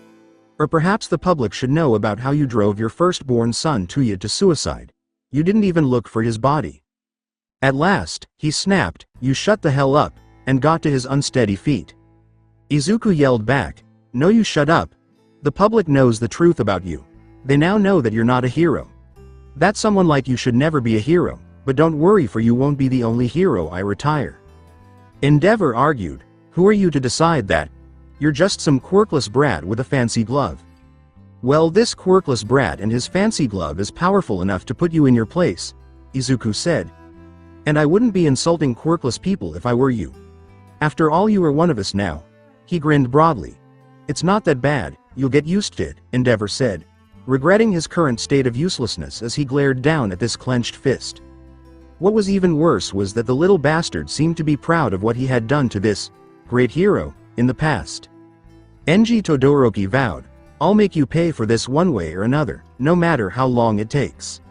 Or perhaps the public should know about how you drove your firstborn son Tuya to suicide. You didn't even look for his body. At last, he snapped, you shut the hell up, and got to his unsteady feet. Izuku yelled back, no you shut up. The public knows the truth about you. They now know that you're not a hero. That someone like you should never be a hero, but don't worry for you won't be the only hero I retire. Endeavor argued, who are you to decide that? You're just some quirkless brat with a fancy glove. Well, this quirkless brat and his fancy glove is powerful enough to put you in your place, Izuku said. And I wouldn't be insulting quirkless people if I were you. After all, you are one of us now. He grinned broadly. It's not that bad, you'll get used to it, Endeavor said, regretting his current state of uselessness as he glared down at this clenched fist. What was even worse was that the little bastard seemed to be proud of what he had done to this great hero in the past. Enji Todoroki vowed, I'll make you pay for this one way or another, no matter how long it takes.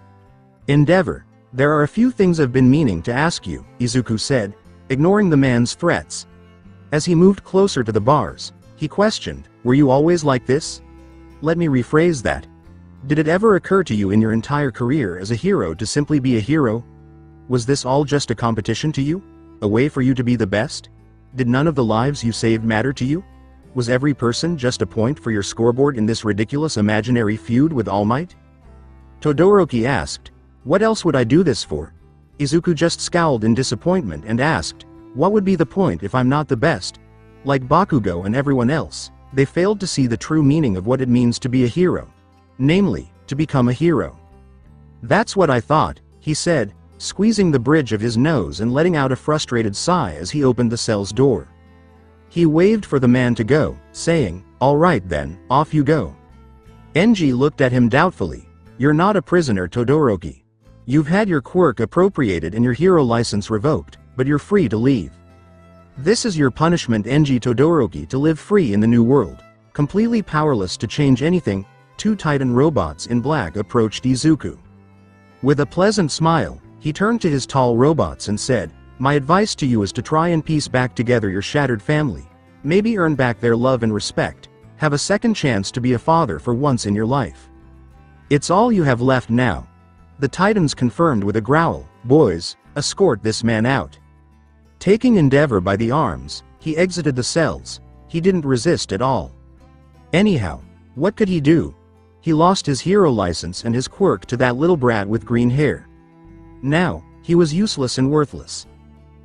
Endeavor, there are a few things I've been meaning to ask you, Izuku said, ignoring the man's threats. As he moved closer to the bars, he questioned, were you always like this? Let me rephrase that. Did it ever occur to you in your entire career as a hero to simply be a hero? Was this all just a competition to you? A way for you to be the best? Did none of the lives you saved matter to you? Was every person just a point for your scoreboard in this ridiculous imaginary feud with All Might? Todoroki asked, what else would I do this for? Izuku just scowled in disappointment and asked, what would be the point if I'm not the best? Like Bakugo and everyone else, they failed to see the true meaning of what it means to be a hero. Namely, to become a hero. That's what I thought, he said, squeezing the bridge of his nose and letting out a frustrated sigh as he opened the cell's door. He waved for the man to go, saying, all right then, off you go. Enji looked at him doubtfully. You're not a prisoner, Todoroki. You've had your quirk appropriated and your hero license revoked, but you're free to leave. This is your punishment, Enji Todoroki, to live free in the new world. Completely powerless to change anything, two Titan robots in black approached Izuku. With a pleasant smile, he turned to his tall robots and said, my advice to you is to try and piece back together your shattered family. Maybe earn back their love and respect. Have a second chance to be a father for once in your life. It's all you have left now. The Titans confirmed with a growl, boys, escort this man out. Taking Endeavor by the arms, he exited the cells. He didn't resist at all. Anyhow, what could he do? He lost his hero license and his quirk to that little brat with green hair. Now, he was useless and worthless.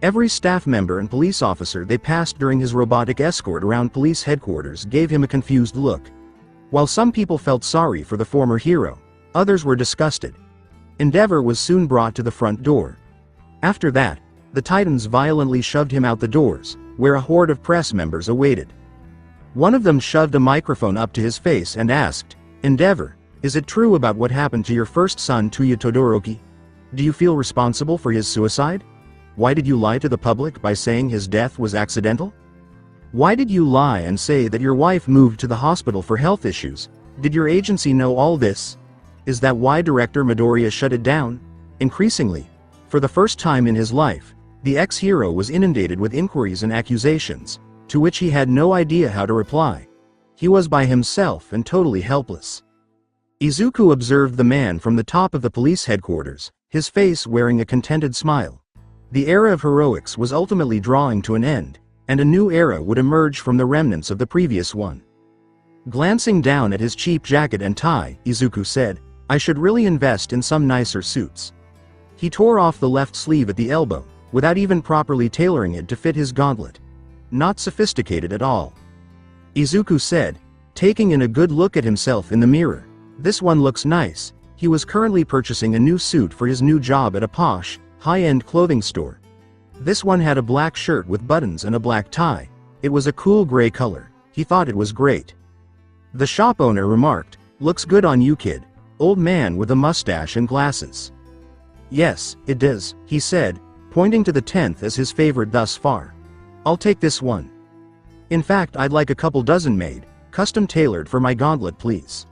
Every staff member and police officer they passed during his robotic escort around police headquarters gave him a confused look. While some people felt sorry for the former hero, others were disgusted. Endeavor was soon brought to the front door. After that, the Titans violently shoved him out the doors, where a horde of press members awaited. One of them shoved a microphone up to his face and asked, Endeavor, is it true about what happened to your first son Tuya Todoroki? Do you feel responsible for his suicide? Why did you lie to the public by saying his death was accidental? Why did you lie and say that your wife moved to the hospital for health issues? Did your agency know all this? Is that why Director Midoriya shut it down? Increasingly, for the first time in his life, the ex-hero was inundated with inquiries and accusations, to which he had no idea how to reply. He was by himself and totally helpless. Izuku observed the man from the top of the police headquarters, his face wearing a contented smile. The era of heroics was ultimately drawing to an end, and a new era would emerge from the remnants of the previous one. Glancing down at his cheap jacket and tie, Izuku said, I should really invest in some nicer suits. He tore off the left sleeve at the elbow, without even properly tailoring it to fit his gauntlet. Not sophisticated at all. Izuku said, taking in a good look at himself in the mirror. This one looks nice. He was currently purchasing a new suit for his new job at a posh, high-end clothing store. This one had a black shirt with buttons and a black tie. It was a cool gray color. He thought it was great. The shop owner remarked, looks good on you, kid. Old man with a mustache and glasses. Yes, it does, he said, pointing to the 10th as his favorite thus far. I'll take this one. In fact, I'd like a couple dozen made, custom tailored for my gauntlet, please.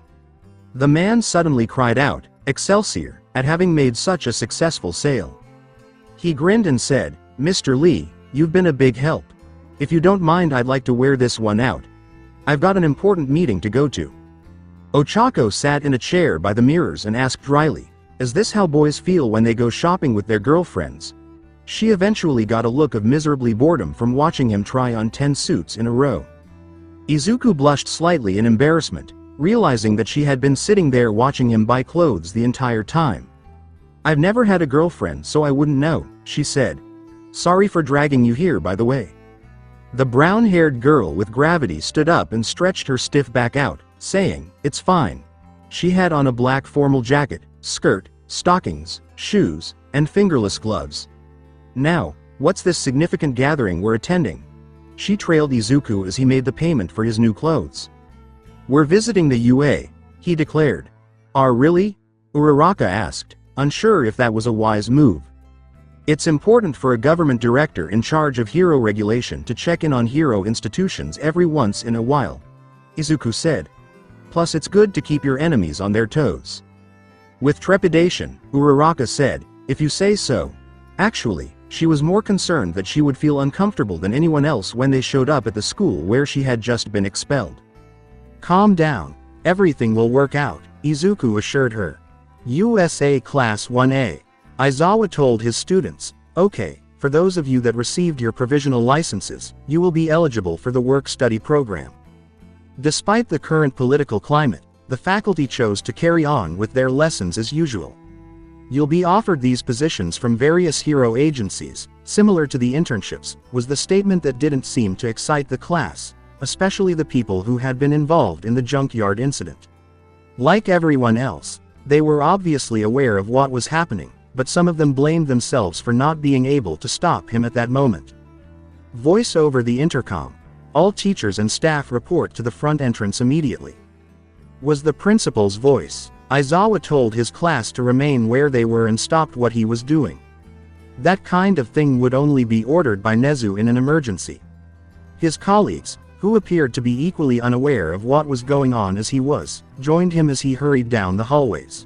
The man suddenly cried out, Excelsior, at having made such a successful sale. He grinned and said, "Mr. Lee, you've been a big help. If you don't mind, I'd like to wear this one out. I've got an important meeting to go to." Ochako sat in a chair by the mirrors and asked dryly, "Is this how boys feel when they go shopping with their girlfriends?" She eventually got a look of miserably boredom from watching him try on 10 suits in a row. Izuku blushed slightly in embarrassment, realizing that she had been sitting there watching him buy clothes the entire time. "I've never had a girlfriend, so I wouldn't know," she said. "Sorry for dragging you here, by the way." The brown-haired girl with gravity stood up and stretched her stiff back out, saying, "It's fine." She had on a black formal jacket, skirt, stockings, shoes, and fingerless gloves. "Now, what's this significant gathering we're attending?" She trailed Izuku as he made the payment for his new clothes. "We're visiting the UA," he declared. "Are really?" Uraraka asked, unsure if that was a wise move. "It's important for a government director in charge of hero regulation to check in on hero institutions every once in a while," Izuku said. "Plus it's good to keep your enemies on their toes." With trepidation, Uraraka said, "If you say so." Actually, she was more concerned that she would feel uncomfortable than anyone else when they showed up at the school where she had just been expelled. "Calm down. Everything will work out," Izuku assured her. USA Class 1A. Aizawa told his students, "Okay, for those of you that received your provisional licenses, you will be eligible for the work-study program." Despite the current political climate, the faculty chose to carry on with their lessons as usual. "You'll be offered these positions from various hero agencies, similar to the internships," was the statement that didn't seem to excite the class, especially the people who had been involved in the junkyard incident. Like everyone else, they were obviously aware of what was happening, but some of them blamed themselves for not being able to stop him at that moment. Voice over the intercom. "All teachers and staff report to the front entrance immediately," was the principal's voice. Aizawa told his class to remain where they were and stopped what he was doing. That kind of thing would only be ordered by Nezu in an emergency. His colleagues, who appeared to be equally unaware of what was going on as he was, joined him as he hurried down the hallways.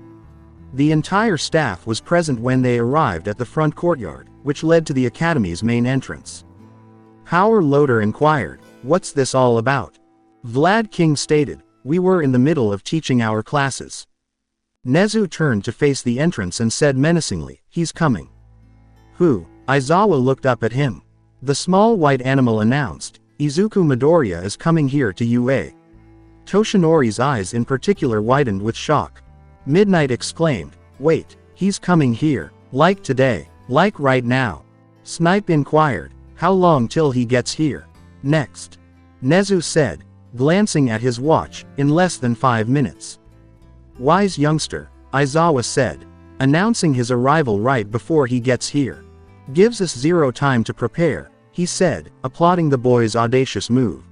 The entire staff was present when they arrived at the front courtyard, which led to the academy's main entrance. Power Loader inquired, "What's this all about?" Vlad King stated, "We were in the middle of teaching our classes." Nezu turned to face the entrance and said menacingly, "He's coming." "Who?" Aizawa looked up at him. The small white animal announced, "Izuku Midoriya is coming here to UA." Toshinori's eyes in particular widened with shock. Midnight exclaimed, "Wait, he's coming here, like today, like right now?" Snipe inquired, "How long till he gets here?" "Next," Nezu said, glancing at his watch, "in less than 5 minutes." "Wise youngster," Aizawa said, announcing his arrival right before he gets here. "Gives us zero time to prepare," he said, applauding the boy's audacious move.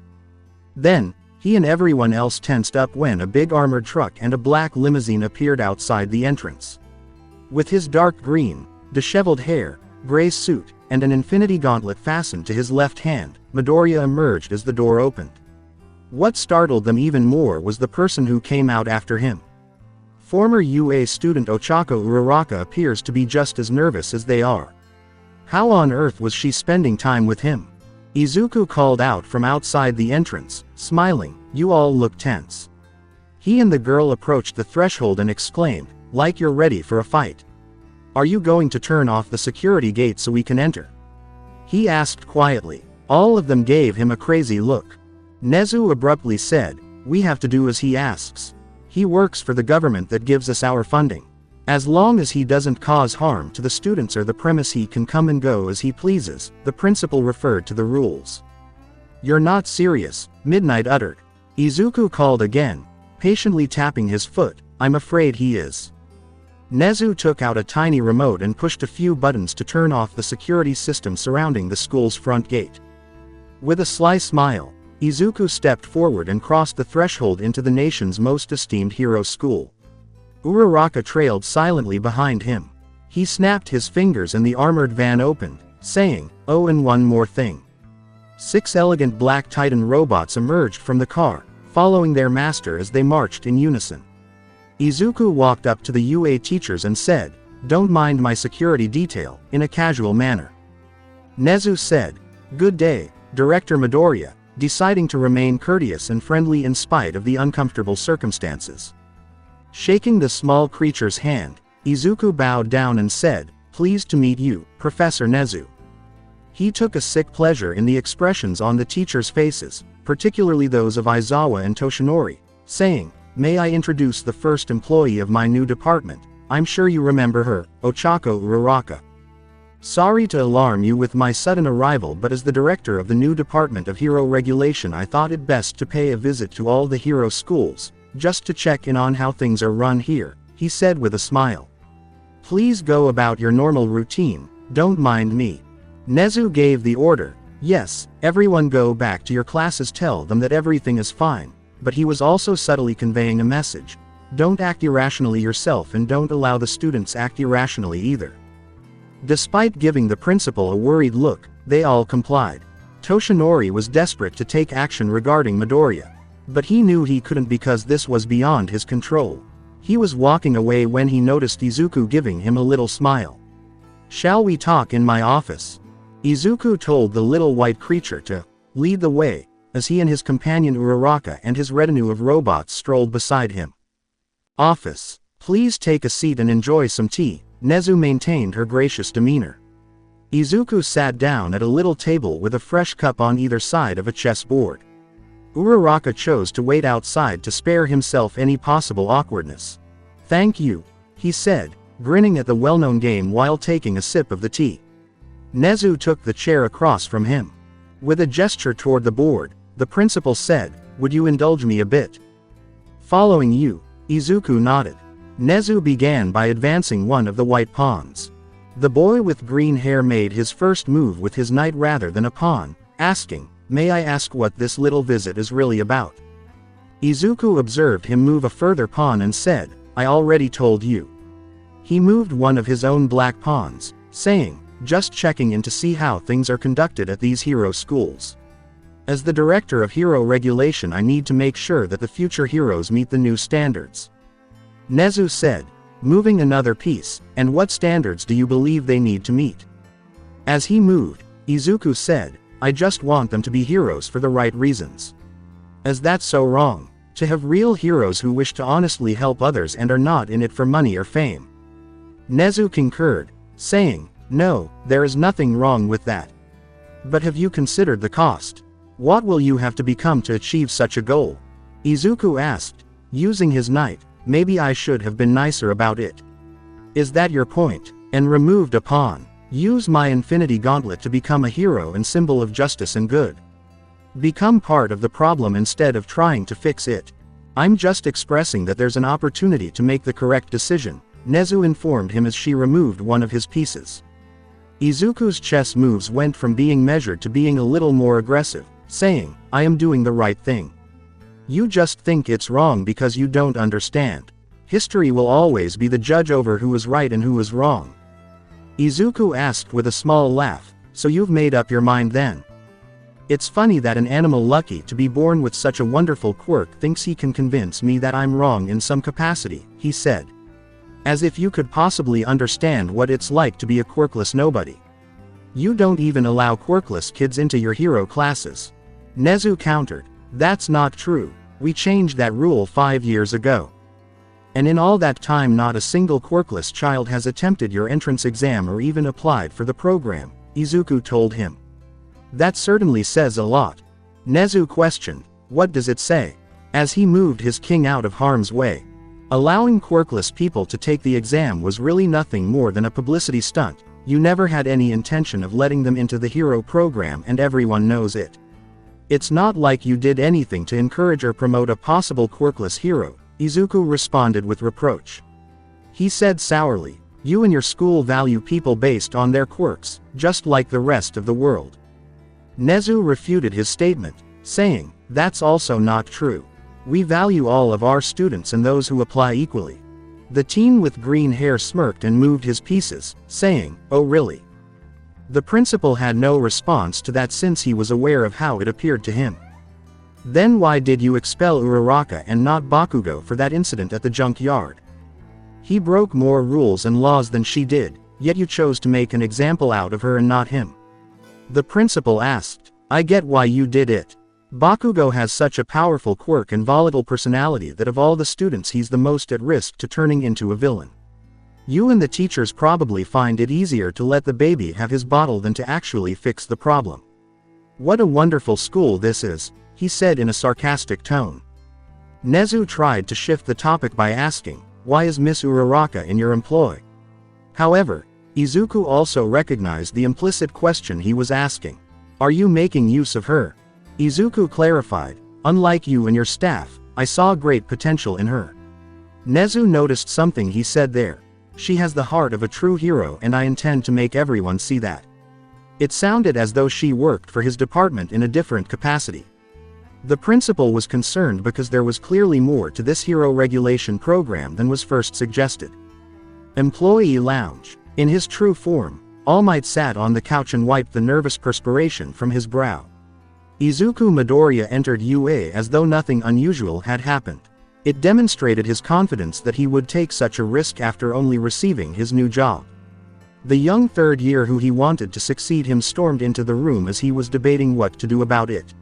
Then, he and everyone else tensed up when a big armored truck and a black limousine appeared outside the entrance. With his dark green, disheveled hair, gray suit, and an infinity gauntlet fastened to his left hand, Midoriya emerged as the door opened. What startled them even more was the person who came out after him. Former UA student Ochako Uraraka appears to be just as nervous as they are. How on earth was she spending time with him? Izuku called out from outside the entrance, smiling, "You all look tense." He and the girl approached the threshold and exclaimed, "Like you're ready for a fight. Are you going to turn off the security gate so we can enter?" He asked quietly. All of them gave him a crazy look. Nezu abruptly said, "We have to do as he asks. He works for the government that gives us our funding. As long as he doesn't cause harm to the students or the premise, he can come and go as he pleases," the principal referred to the rules. "You're not serious," Midnight uttered. Izuku called again, patiently tapping his foot, "I'm afraid he is." Nezu took out a tiny remote and pushed a few buttons to turn off the security system surrounding the school's front gate. With a sly smile, Izuku stepped forward and crossed the threshold into the nation's most esteemed hero school. Uraraka trailed silently behind him. He snapped his fingers and the armored van opened, saying, "Oh, and one more thing." 6 elegant black Titan robots emerged from the car, following their master as they marched in unison. Izuku walked up to the UA teachers and said, "Don't mind my security detail," in a casual manner. Nezu said, "Good day, Director Midoriya," deciding to remain courteous and friendly in spite of the uncomfortable circumstances. Shaking the small creature's hand, Izuku bowed down and said, "Pleased to meet you, Professor Nezu." He took a sick pleasure in the expressions on the teachers' faces, particularly those of Aizawa and Toshinori, saying, "May I introduce the first employee of my new department? I'm sure you remember her, Ochako Uraraka. Sorry to alarm you with my sudden arrival, but as the director of the new Department of Hero Regulation, I thought it best to pay a visit to all the hero schools, just to check in on how things are run here," he said with a smile. "Please go about your normal routine, don't mind me." Nezu gave the order. "Yes, everyone go back to your classes, tell them that everything is fine," but he was also subtly conveying a message. Don't act irrationally yourself and don't allow the students act irrationally either. Despite giving the principal a worried look, they all complied. Toshinori was desperate to take action regarding Midoriya, but he knew he couldn't because this was beyond his control. He was walking away when he noticed Izuku giving him a little smile. "Shall we talk in my office?" Izuku told the little white creature to lead the way, as he and his companion Uraraka and his retinue of robots strolled beside him. "Office. Please take a seat and enjoy some tea," Nezu maintained her gracious demeanor. Izuku sat down at a little table with a fresh cup on either side of a chessboard. Uraraka chose to wait outside to spare himself any possible awkwardness. "Thank you," he said, grinning at the well-known game while taking a sip of the tea. Nezu took the chair across from him. With a gesture toward the board, the principal said, "Would you indulge me a bit?" "Following you," Izuku nodded. Nezu began by advancing one of the white pawns. The boy with green hair made his first move with his knight rather than a pawn, asking, "May I ask what this little visit is really about?" Izuku observed him move a further pawn and said, "I already told you." He moved one of his own black pawns, saying, "Just checking in to see how things are conducted at these hero schools. As the director of hero regulation, I need to make sure that the future heroes meet the new standards." Nezu said, moving another piece, "And what standards do you believe they need to meet?" As he moved, Izuku said, "I just want them to be heroes for the right reasons." "Is that so wrong? To have real heroes who wish to honestly help others and are not in it for money or fame?" Nezu concurred, saying, "No, there is nothing wrong with that. But have you considered the cost? What will you have to become to achieve such a goal?" Izuku asked, using his knight, "Maybe I should have been nicer about it." "Is that your point?" And removed a pawn. "Use my infinity gauntlet to become a hero and symbol of justice and good. Become part of the problem instead of trying to fix it. I'm just expressing that there's an opportunity to make the correct decision," Nezu informed him as she removed one of his pieces. Izuku's chess moves went from being measured to being a little more aggressive, saying, "I am doing the right thing. You just think it's wrong because you don't understand. History will always be the judge over who is right and who is wrong." Izuku asked with a small laugh, "So you've made up your mind then?" "It's funny that an animal lucky to be born with such a wonderful quirk thinks he can convince me that I'm wrong in some capacity," he said. "As if you could possibly understand what it's like to be a quirkless nobody. You don't even allow quirkless kids into your hero classes." Nezu countered, "That's not true. We changed that rule 5 years ago. And in all that time not a single quirkless child has attempted your entrance exam or even applied for the program," Izuku told him. "That certainly says a lot." Nezu questioned, "What does it say?" As he moved his king out of harm's way. Allowing quirkless people to take the exam was really nothing more than a publicity stunt. You never had any intention of letting them into the hero program and everyone knows it. It's not like you did anything to encourage or promote a possible quirkless hero, Izuku responded with reproach. He said sourly, "You and your school value people based on their quirks, just like the rest of the world." Nezu refuted his statement, saying, "That's also not true. We value all of our students and those who apply equally." The teen with green hair smirked and moved his pieces, saying, "Oh really?" The principal had no response to that since he was aware of how it appeared to him. Then why did you expel Uraraka and not Bakugo for that incident at the junkyard? He broke more rules and laws than she did, yet you chose to make an example out of her and not him. The principal asked. I get why you did it. Bakugo has such a powerful quirk and volatile personality that of all the students he's the most at risk to turning into a villain. You and the teachers probably find it easier to let the baby have his bottle than to actually fix the problem. What a wonderful school this is, he said in a sarcastic tone. Nezu tried to shift the topic by asking, why is Miss Uraraka in your employ? However, Izuku also recognized the implicit question he was asking. Are you making use of her? Izuku clarified, unlike you and your staff, I saw great potential in her. Nezu noticed something he said there. She has the heart of a true hero and I intend to make everyone see that. It sounded as though she worked for his department in a different capacity. The principal was concerned because there was clearly more to this hero regulation program than was first suggested. Employee Lounge. In his true form, All Might sat on the couch and wiped the nervous perspiration from his brow. Izuku Midoriya entered UA as though nothing unusual had happened. It demonstrated his confidence that he would take such a risk after only receiving his new job. The young third year who he wanted to succeed him stormed into the room as he was debating what to do about it.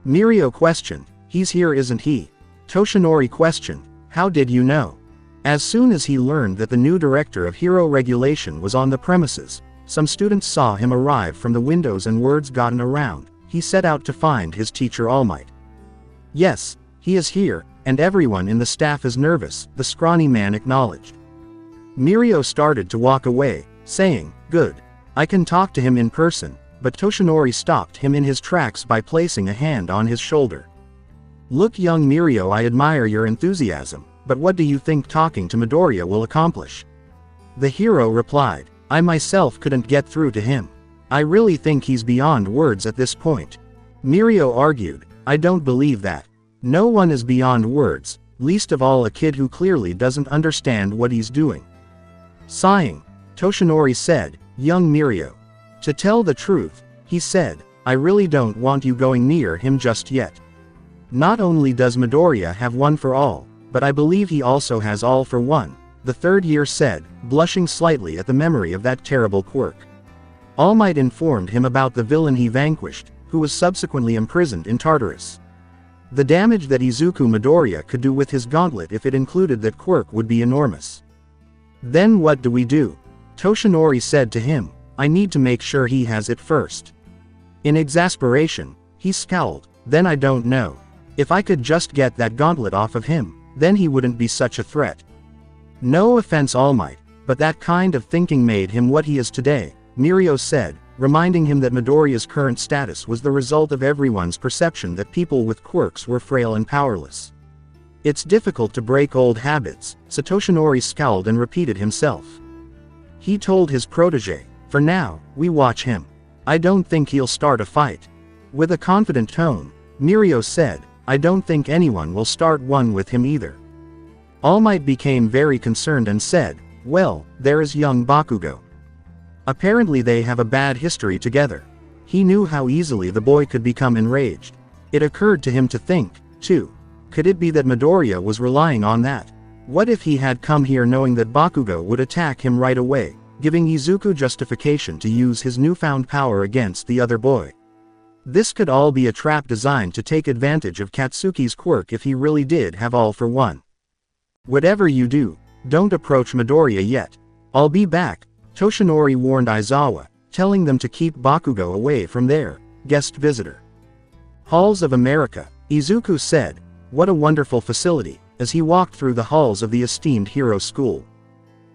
Mirio questioned, he's here isn't he? Toshinori questioned, how did you know? As soon as he learned that the new director of hero regulation was on the premises, some students saw him arrive from the windows and words gotten around. He set out to find his teacher All Might. Yes, he is here, and everyone in the staff is nervous, the scrawny man acknowledged. Mirio started to walk away, saying, good. I can talk to him in person, but Toshinori stopped him in his tracks by placing a hand on his shoulder. Look young Mirio, I admire your enthusiasm, but what do you think talking to Midoriya will accomplish? The hero replied, I myself couldn't get through to him. I really think he's beyond words at this point. Mirio argued, I don't believe that. No one is beyond words, least of all a kid who clearly doesn't understand what he's doing. Sighing, Toshinori said, young Mirio. To tell the truth, he said, I really don't want you going near him just yet. Not only does Midoriya have one for all, but I believe he also has all for one, the third year said, blushing slightly at the memory of that terrible quirk. All Might informed him about the villain he vanquished, who was subsequently imprisoned in Tartarus. The damage that Izuku Midoriya could do with his gauntlet if it included that quirk would be enormous. Then what do we do? Toshinori said to him, I need to make sure he has it first. In exasperation, he scowled, then I don't know. If I could just get that gauntlet off of him, then he wouldn't be such a threat. No offense All Might, but that kind of thinking made him what he is today, Mirio said, reminding him that Midoriya's current status was the result of everyone's perception that people with quirks were frail and powerless. It's difficult to break old habits, Toshinori scowled and repeated himself. He told his protege, for now, we watch him. I don't think he'll start a fight. With a confident tone, Mirio said, I don't think anyone will start one with him either. All Might became very concerned and said, well, there is young Bakugo. Apparently they have a bad history together. He knew how easily the boy could become enraged. It occurred to him to think, too. Could it be that Midoriya was relying on that? What if he had come here knowing that Bakugo would attack him right away, giving Izuku justification to use his newfound power against the other boy? This could all be a trap designed to take advantage of Katsuki's quirk if he really did have all for one. Whatever you do, don't approach Midoriya yet. I'll be back, Toshinori warned Aizawa, telling them to keep Bakugo away from their guest visitor. Halls of America, Izuku said, what a wonderful facility, as he walked through the halls of the esteemed hero school.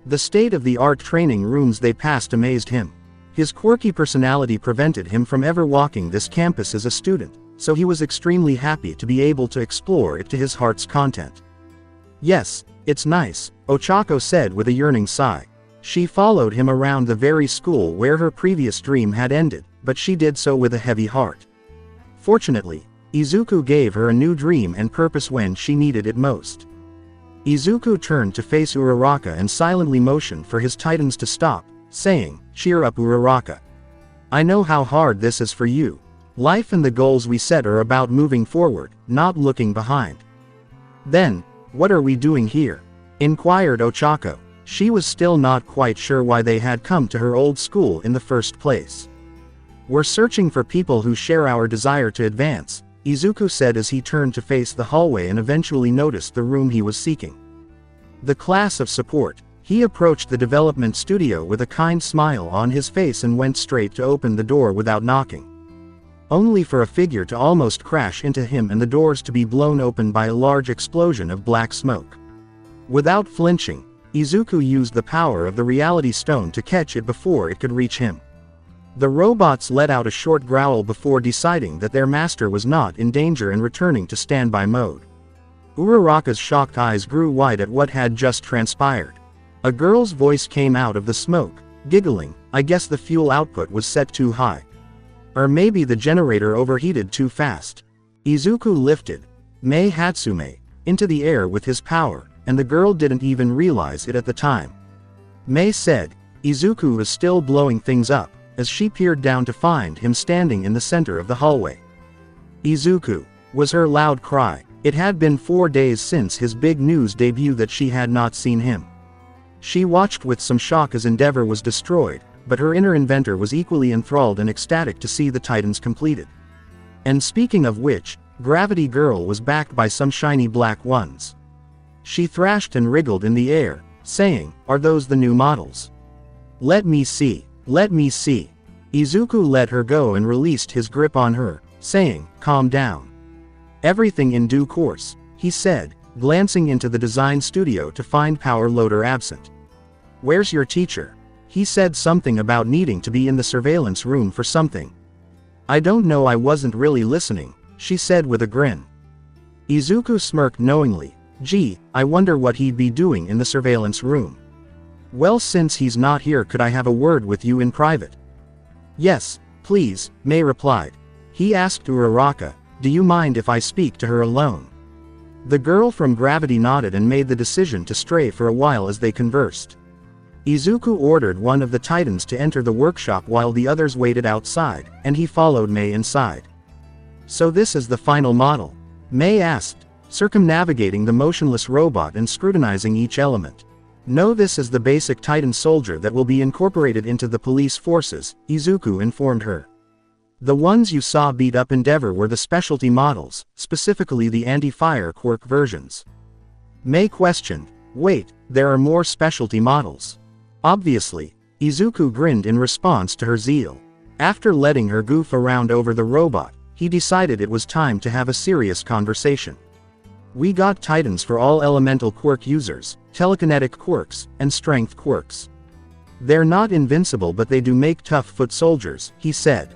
The state-of-the-art training rooms they passed amazed him. His quirky personality prevented him from ever walking this campus as a student, so he was extremely happy to be able to explore it to his heart's content. Yes, it's nice, Ochako said with a yearning sigh. She followed him around the very school where her previous dream had ended, but she did so with a heavy heart. Fortunately, Izuku gave her a new dream and purpose when she needed it most. Izuku turned to face Uraraka and silently motioned for his titans to stop, saying, cheer up Uraraka. I know how hard this is for you. Life and the goals we set are about moving forward, not looking behind. Then, what are we doing here? Inquired Ochako. She was still not quite sure why they had come to her old school in the first place. We're searching for people who share our desire to advance, Izuku said as he turned to face the hallway and eventually noticed the room he was seeking. The class of support. He approached the development studio with a kind smile on his face and went straight to open the door without knocking. Only for a figure to almost crash into him and the doors to be blown open by a large explosion of black smoke. Without flinching, Izuku used the power of the reality stone to catch it before it could reach him. The robots let out a short growl before deciding that their master was not in danger and returning to standby mode. Uraraka's shocked eyes grew wide at what had just transpired. A girl's voice came out of the smoke, giggling, I guess the fuel output was set too high. Or maybe the generator overheated too fast. Izuku lifted Mei Hatsume into the air with his power, and the girl didn't even realize it at the time. Mei said, Izuku was still blowing things up, as she peered down to find him standing in the center of the hallway. Izuku, was her loud cry. It had been 4 days since his big news debut that she had not seen him. She watched with some shock as Endeavor was destroyed, but her inner inventor was equally enthralled and ecstatic to see the Titans completed. And speaking of which, Gravity Girl was backed by some shiny black ones. She thrashed and wriggled in the air, saying, are those the new models? Let me see. Let me see. Izuku let her go and released his grip on her, saying, calm down. Everything in due course, he said, glancing into the design studio to find Power Loader absent. Where's your teacher? He said something about needing to be in the surveillance room for something. I don't know, I wasn't really listening, she said with a grin. Izuku smirked knowingly. Gee, I wonder what he'd be doing in the surveillance room. Well, since he's not here, could I have a word with you in private? Yes, please, Mei replied. He asked Uraraka, do you mind if I speak to her alone? The girl from Gravity nodded and made the decision to stray for a while as they conversed. Izuku ordered one of the Titans to enter the workshop while the others waited outside, and he followed Mei inside. So this is the final model? Mei asked, circumnavigating the motionless robot and scrutinizing each element. No, this is the basic Titan soldier that will be incorporated into the police forces, Izuku informed her. The ones you saw beat up Endeavor were the specialty models, specifically the anti-fire quirk versions. Mei questioned, wait, there are more specialty models? Obviously, Izuku grinned in response to her zeal. After letting her goof around over the robot, he decided it was time to have a serious conversation. We got Titans for all elemental quirk users, telekinetic quirks, and strength quirks. They're not invincible, but they do make tough foot soldiers, he said.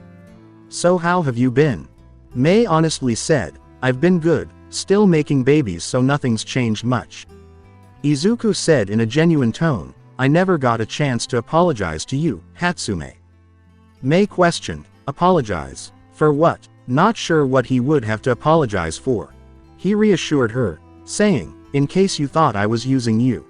So how have you been? Mei honestly said, I've been good, still making babies, so nothing's changed much. Izuku said in a genuine tone, I never got a chance to apologize to you, Hatsume. Mei questioned, apologize? For what? Not sure what he would have to apologize for. He reassured her, saying, in case you thought I was using you.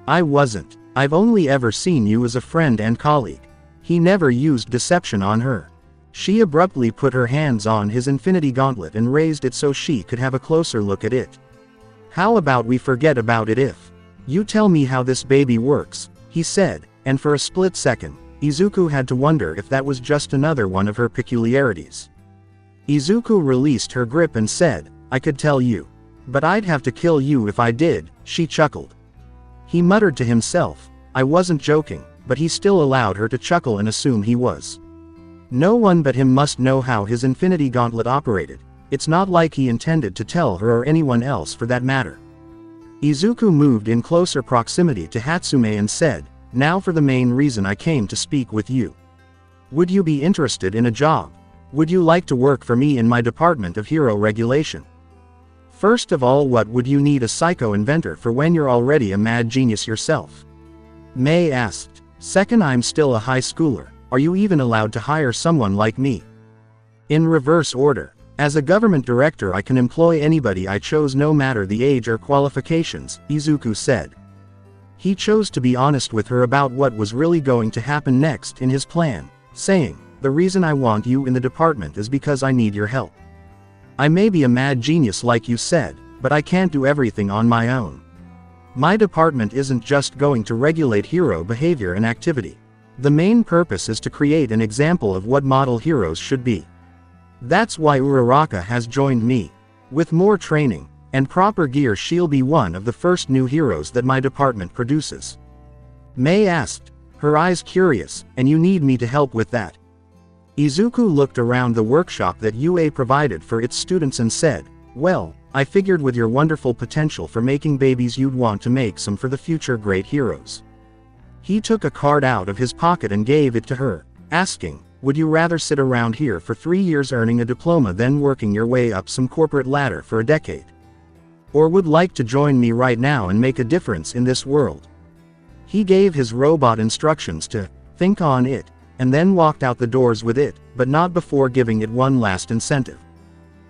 I wasn't. I've only ever seen you as a friend and colleague. He never used deception on her. She abruptly put her hands on his infinity gauntlet and raised it so she could have a closer look at it. How about we forget about it if you tell me how this baby works, he said, and for a split second, Izuku had to wonder if that was just another one of her peculiarities. Izuku released her grip and said, I could tell you. But I'd have to kill you if I did, she chuckled. He muttered to himself, I wasn't joking, but he still allowed her to chuckle and assume he was. No one but him must know how his infinity gauntlet operated. It's not like he intended to tell her or anyone else for that matter. Izuku moved in closer proximity to Hatsume and said, now for the main reason I came to speak with you. Would you be interested in a job? Would you like to work for me in my department of hero regulation? First of all, what would you need a psycho inventor for when you're already a mad genius yourself? Mei asked. Second, I'm still a high schooler. Are you even allowed to hire someone like me? In reverse order. As a government director, I can employ anybody I chose, no matter the age or qualifications, Izuku said. He chose to be honest with her about what was really going to happen next in his plan, saying, the reason I want you in the department is because I need your help. I may be a mad genius like you said, but I can't do everything on my own. My department isn't just going to regulate hero behavior and activity. The main purpose is to create an example of what model heroes should be. That's why Uraraka has joined me. With more training and proper gear, she'll be one of the first new heroes that my department produces. Mei asked, her eyes curious, and you need me to help with that? Izuku looked around the workshop that UA provided for its students and said, well, I figured with your wonderful potential for making babies you'd want to make some for the future great heroes. He took a card out of his pocket and gave it to her, asking, would you rather sit around here for 3 years earning a diploma then working your way up some corporate ladder for a decade? Or would like to join me right now and make a difference in this world? He gave his robot instructions to think on it, and then walked out the doors with it, but not before giving it one last incentive.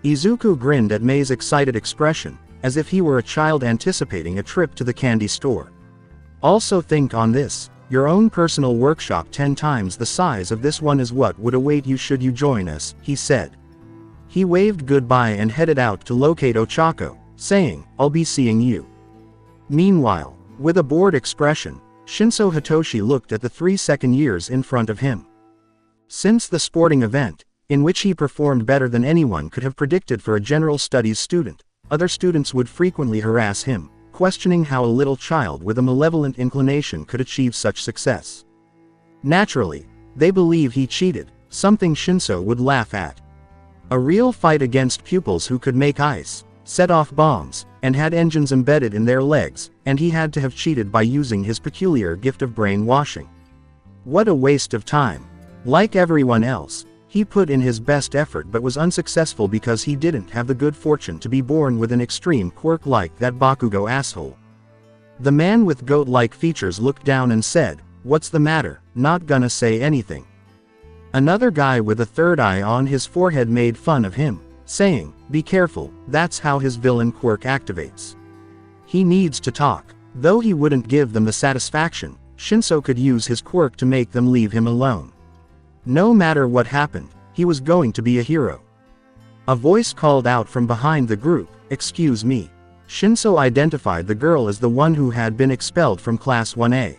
Izuku grinned at Mei's excited expression, as if he were a child anticipating a trip to the candy store. Also think on this, your own personal workshop 10 times the size of this one is what would await you should you join us, he said. He waved goodbye and headed out to locate Ochako, saying, I'll be seeing you. Meanwhile, with a bored expression, Shinso Hitoshi looked at the 3 second years in front of him. Since the sporting event, in which he performed better than anyone could have predicted for a general studies student, other students would frequently harass him, questioning how a little child with a malevolent inclination could achieve such success. Naturally, they believe he cheated, something Shinso would laugh at. A real fight against pupils who could make ice, set off bombs, and had engines embedded in their legs, and he had to have cheated by using his peculiar gift of brainwashing. What a waste of time. Like everyone else, he put in his best effort but was unsuccessful because he didn't have the good fortune to be born with an extreme quirk like that Bakugo asshole. The man with goat-like features looked down and said, what's the matter, not gonna say anything. Another guy with a third eye on his forehead made fun of him, saying, be careful, that's how his villain quirk activates. He needs to talk. Though he wouldn't give them the satisfaction, Shinso could use his quirk to make them leave him alone. No matter what happened, he was going to be a hero. A voice called out from behind the group, excuse me. Shinso identified the girl as the one who had been expelled from Class 1A.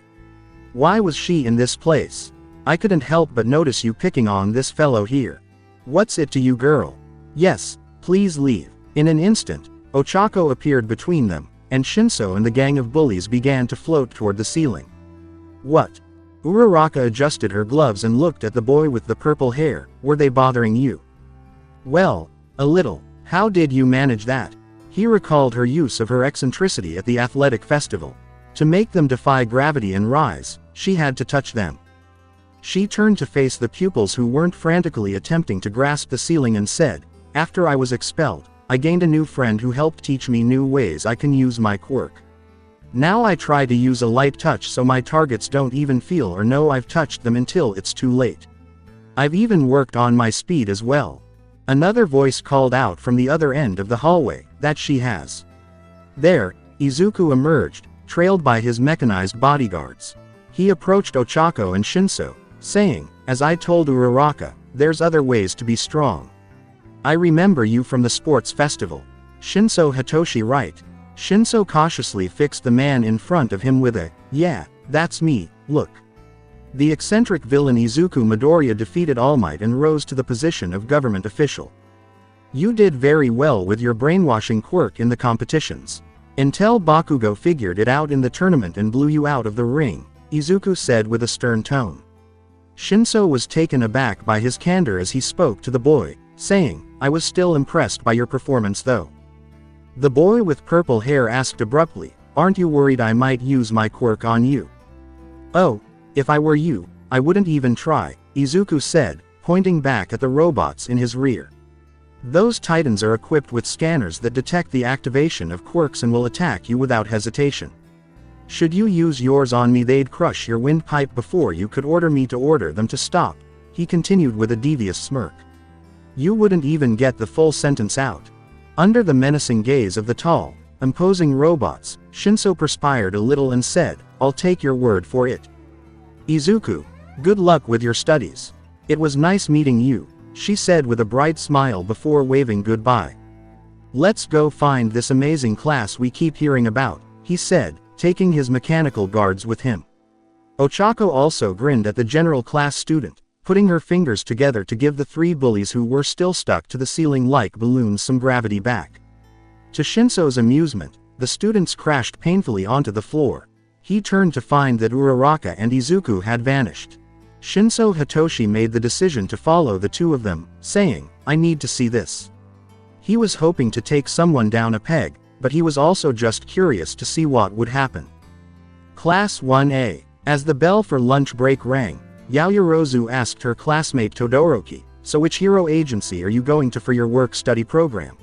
Why was she in this place? I couldn't help but notice you picking on this fellow here. What's it to you, girl? Yes, please leave. In an instant, Ochako appeared between them, and Shinso and the gang of bullies began to float toward the ceiling. What? Uraraka adjusted her gloves and looked at the boy with the purple hair. Were they bothering you? Well, a little. How did you manage that? He recalled her use of her eccentricity at the athletic festival. To make them defy gravity and rise, she had to touch them. She turned to face the pupils who weren't frantically attempting to grasp the ceiling and said, after I was expelled, I gained a new friend who helped teach me new ways I can use my quirk. Now I try to use a light touch so my targets don't even feel or know I've touched them until it's too late. I've even worked on my speed as well. Another voice called out from the other end of the hallway, that she has. There, Izuku emerged, trailed by his mechanized bodyguards. He approached Ochako and Shinso, saying, as I told Uraraka, there's other ways to be strong. I remember you from the sports festival. Shinso Hitoshi, right? Shinso cautiously fixed the man in front of him with a, yeah, that's me, look. The eccentric villain Izuku Midoriya defeated All Might and rose to the position of government official. You did very well with your brainwashing quirk in the competitions. Until Bakugo figured it out in the tournament and blew you out of the ring, Izuku said with a stern tone. Shinso was taken aback by his candor as he spoke to the boy, saying, I was still impressed by your performance though. The boy with purple hair asked abruptly, aren't you worried I might use my quirk on you? Oh, if I were you, I wouldn't even try, Izuku said, pointing back at the robots in his rear. Those titans are equipped with scanners that detect the activation of quirks and will attack you without hesitation. Should you use yours on me, they'd crush your windpipe before you could order me to order them to stop, he continued with a devious smirk. You wouldn't even get the full sentence out. Under the menacing gaze of the tall, imposing robots, Shinso perspired a little and said, I'll take your word for it. Izuku, good luck with your studies. It was nice meeting you, she said with a bright smile before waving goodbye. Let's go find this amazing class we keep hearing about, he said, taking his mechanical guards with him. Ochako also grinned at the general class student, putting her fingers together to give the 3 bullies who were still stuck to the ceiling like balloons some gravity back. To Shinso's amusement, the students crashed painfully onto the floor. He turned to find that Uraraka and Izuku had vanished. Shinso Hitoshi made the decision to follow the 2 of them, saying, I need to see this. He was hoping to take someone down a peg, but he was also just curious to see what would happen. Class 1A. As the bell for lunch break rang, Yaoyorozu asked her classmate Todoroki, so which hero agency are you going to for your work-study program?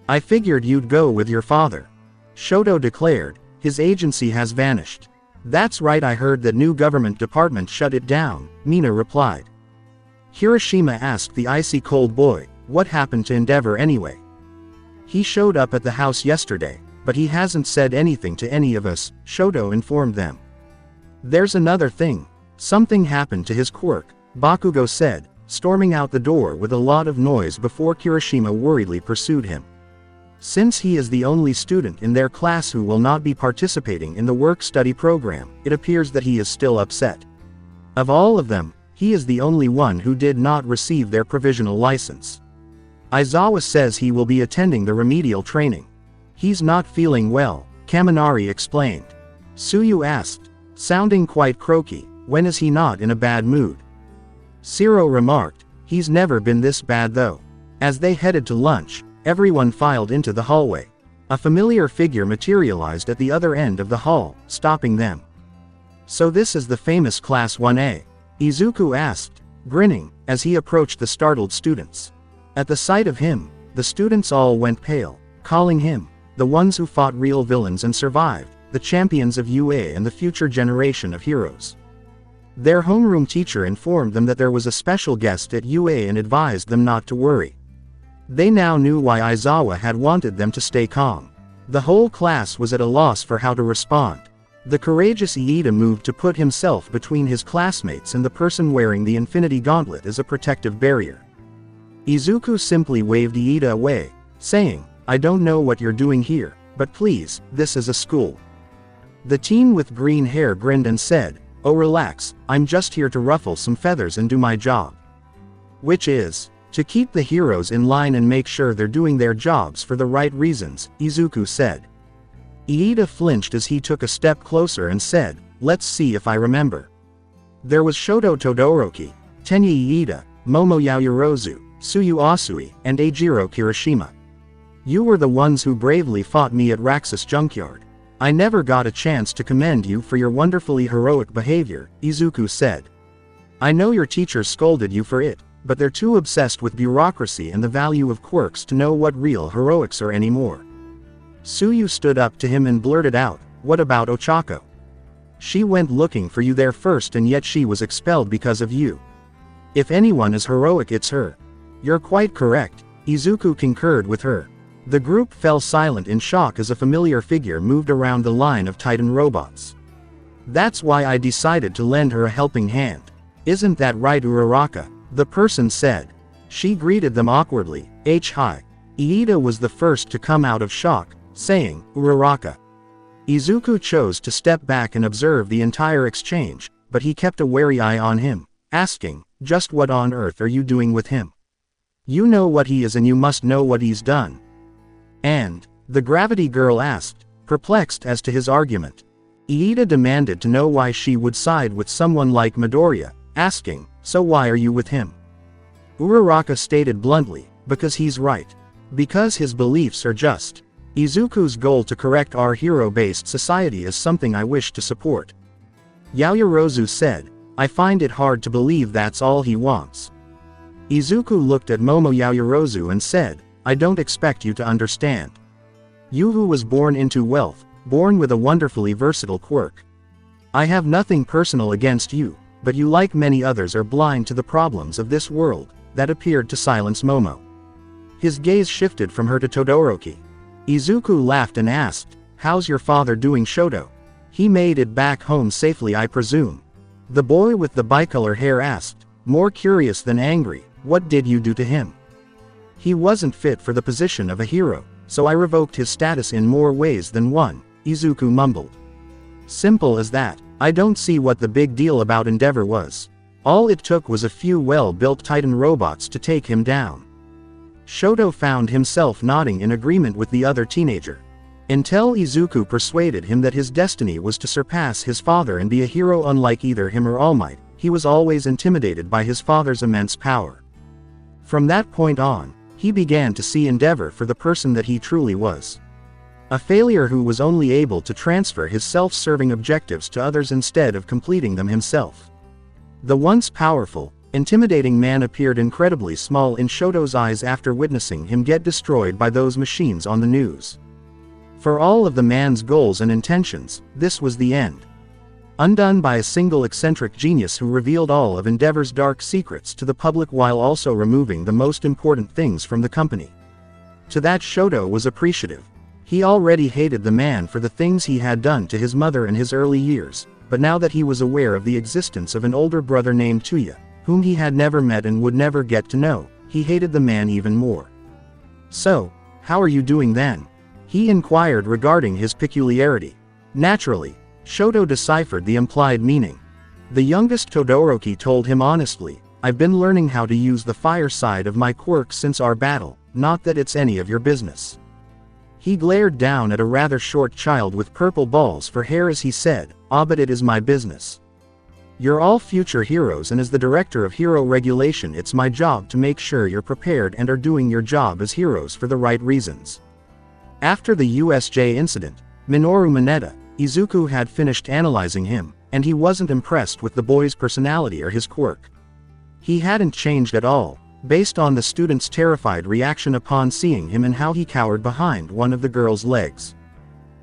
I figured you'd go with your father. Shoto declared, his agency has vanished. That's right, I heard that new government department shut it down, Mina replied. Hiroshima asked the icy cold boy, what happened to Endeavor anyway? He showed up at the house yesterday, but he hasn't said anything to any of us, Shoto informed them. There's another thing. Something happened to his quirk, Bakugo said, storming out the door with a lot of noise before Kirishima worriedly pursued him. Since he is the only student in their class who will not be participating in the work-study program, it appears that he is still upset. Of all of them, he is the only one who did not receive their provisional license. Aizawa says he will be attending the remedial training. He's not feeling well, Kaminari explained. Tsuyu asked, sounding quite croaky, when is he not in a bad mood? Shiro remarked, he's never been this bad though. As they headed to lunch, everyone filed into the hallway. A familiar figure materialized at the other end of the hall, stopping them. So this is the famous Class 1A? Izuku asked, grinning, as he approached the startled students. At the sight of him, the students all went pale, calling him, the ones who fought real villains and survived, the champions of UA and the future generation of heroes. Their homeroom teacher informed them that there was a special guest at UA and advised them not to worry. They now knew why Aizawa had wanted them to stay calm. The whole class was at a loss for how to respond. The courageous Iida moved to put himself between his classmates and the person wearing the Infinity Gauntlet as a protective barrier. Izuku simply waved Iida away, saying, I don't know what you're doing here, but please, this is a school. The teen with green hair grinned and said, oh relax, I'm just here to ruffle some feathers and do my job. Which is, to keep the heroes in line and make sure they're doing their jobs for the right reasons, Izuku said. Iida flinched as he took a step closer and said, let's see if I remember. There was Shoto Todoroki, Tenya Iida, Momo Yaoyorozu, Tsuyu Asui, and Eijiro Kirishima. You were the ones who bravely fought me at Raxus Junkyard. I never got a chance to commend you for your wonderfully heroic behavior, Izuku said. I know your teachers scolded you for it, but they're too obsessed with bureaucracy and the value of quirks to know what real heroics are anymore. Tsuyu stood up to him and blurted out, what about Ochako? She went looking for you there first and yet she was expelled because of you. If anyone is heroic it's her. You're quite correct, Izuku concurred with her. The group fell silent in shock as a familiar figure moved around the line of Titan robots. That's why I decided to lend her a helping hand. Isn't that right, Uraraka? The person said. She greeted them awkwardly, hi. Iida was the first to come out of shock, saying, Uraraka. Izuku chose to step back and observe the entire exchange, but he kept a wary eye on him, asking, just what on earth are you doing with him? You know what he is and you must know what he's done. And, the gravity girl asked, perplexed as to his argument. Iida demanded to know why she would side with someone like Midoriya, asking, so why are you with him? Uraraka stated bluntly, because he's right. Because his beliefs are just. Izuku's goal to correct our hero-based society is something I wish to support. Yaoyorozu said, I find it hard to believe that's all he wants. Izuku looked at Momo Yaoyorozu and said, I don't expect you to understand. You who was born into wealth, born with a wonderfully versatile quirk. I have nothing personal against you, but you like many others are blind to the problems of this world, that appeared to silence Momo. His gaze shifted from her to Todoroki. Izuku laughed and asked, how's your father doing, Shoto? He made it back home safely, I presume. The boy with the bicolor hair asked. more curious than angry. What did you do to him? He wasn't fit for the position of a hero, so I revoked his status in more ways than one, Izuku mumbled. Simple as that. I don't see what the big deal about Endeavor was. All it took was a few well-built Titan robots to take him down. Shoto found himself nodding in agreement with the other teenager. Until Izuku persuaded him that his destiny was to surpass his father and be a hero unlike either him or All Might, he was always intimidated by his father's immense power. From that point on, he began to see Endeavor for the person that he truly was. A failure who was only able to transfer his self-serving objectives to others instead of completing them himself. The once powerful, intimidating man appeared incredibly small in Shoto's eyes after witnessing him get destroyed by those machines on the news. For all of the man's goals and intentions, this was the end. Undone by a single eccentric genius who revealed all of Endeavor's dark secrets to the public while also removing the most important things from the company. To that Shoto was appreciative. He already hated the man for the things he had done to his mother in his early years, but now that he was aware of the existence of an older brother named Tuya, whom he had never met and would never get to know, he hated the man even more. So, how are you doing then? He inquired regarding his peculiarity. Naturally, Shoto deciphered the implied meaning. The youngest Todoroki told him honestly, I've been learning how to use the fire side of my quirk since our battle, not that it's any of your business. He glared down at a rather short child with purple balls for hair as he said, but it is my business. You're all future heroes, and as the director of hero regulation it's my job to make sure you're prepared and are doing your job as heroes for the right reasons. After the USJ incident, Minoru Mineta, Izuku had finished analyzing him, and he wasn't impressed with the boy's personality or his quirk. He hadn't changed at all, based on the student's terrified reaction upon seeing him and how he cowered behind one of the girl's legs.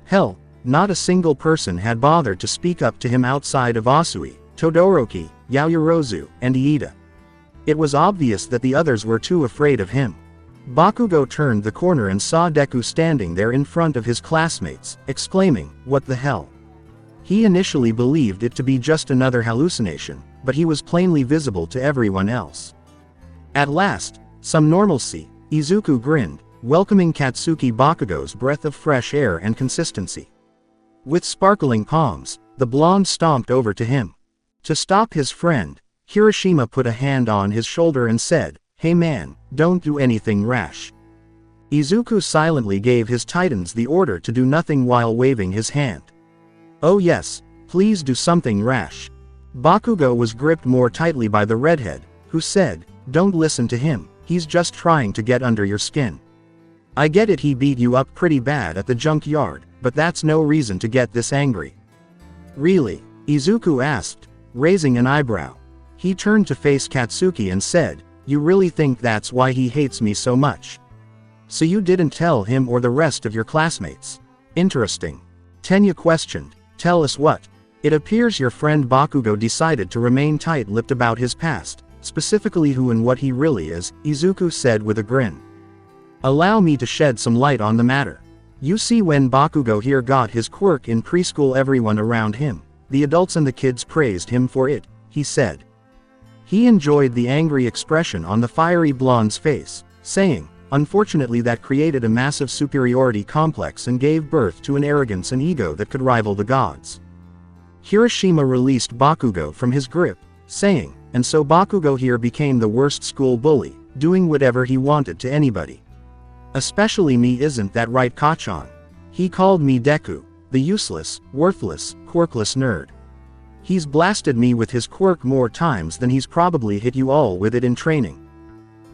Hell, not a single person had bothered to speak up to him outside of Asui, Todoroki, Yaoyorozu, and Iida. It was obvious that the others were too afraid of him. Bakugo turned the corner and saw Deku standing there in front of his classmates, exclaiming, "What the hell?" He initially believed it to be just another hallucination, but he was plainly visible to everyone else. At last, some normalcy, Izuku grinned, welcoming Katsuki Bakugo's breath of fresh air and consistency. With sparkling palms, the blonde stomped over to him. To stop his friend, Kirishima put a hand on his shoulder and said, "Hey man, don't do anything rash." Izuku silently gave his titans the order to do nothing while waving his hand. "Oh yes, please do something rash." Bakugo was gripped more tightly by the redhead, who said, "Don't listen to him, he's just trying to get under your skin. I get it, he beat you up pretty bad at the junkyard, but that's no reason to get this angry." "Really?" Izuku asked, raising an eyebrow. He turned to face Katsuki and said, "You really think that's why he hates me so much? So you didn't tell him or the rest of your classmates? Interesting." Tenya questioned, "Tell us what?" "It appears your friend Bakugo decided to remain tight-lipped about his past, specifically who and what he really is," Izuku said with a grin. "Allow me to shed some light on the matter. You see, when Bakugo here got his quirk in preschool, everyone around him, the adults and the kids, praised him for it," he said. He enjoyed the angry expression on the fiery blonde's face, saying, "Unfortunately that created a massive superiority complex and gave birth to an arrogance and ego that could rival the gods." Kirishima released Bakugo from his grip, saying, "And so Bakugo here became the worst school bully, doing whatever he wanted to anybody. Especially me, isn't that right, Kachan? He called me Deku, the useless, worthless, quirkless nerd. He's blasted me with his quirk more times than he's probably hit you all with it in training."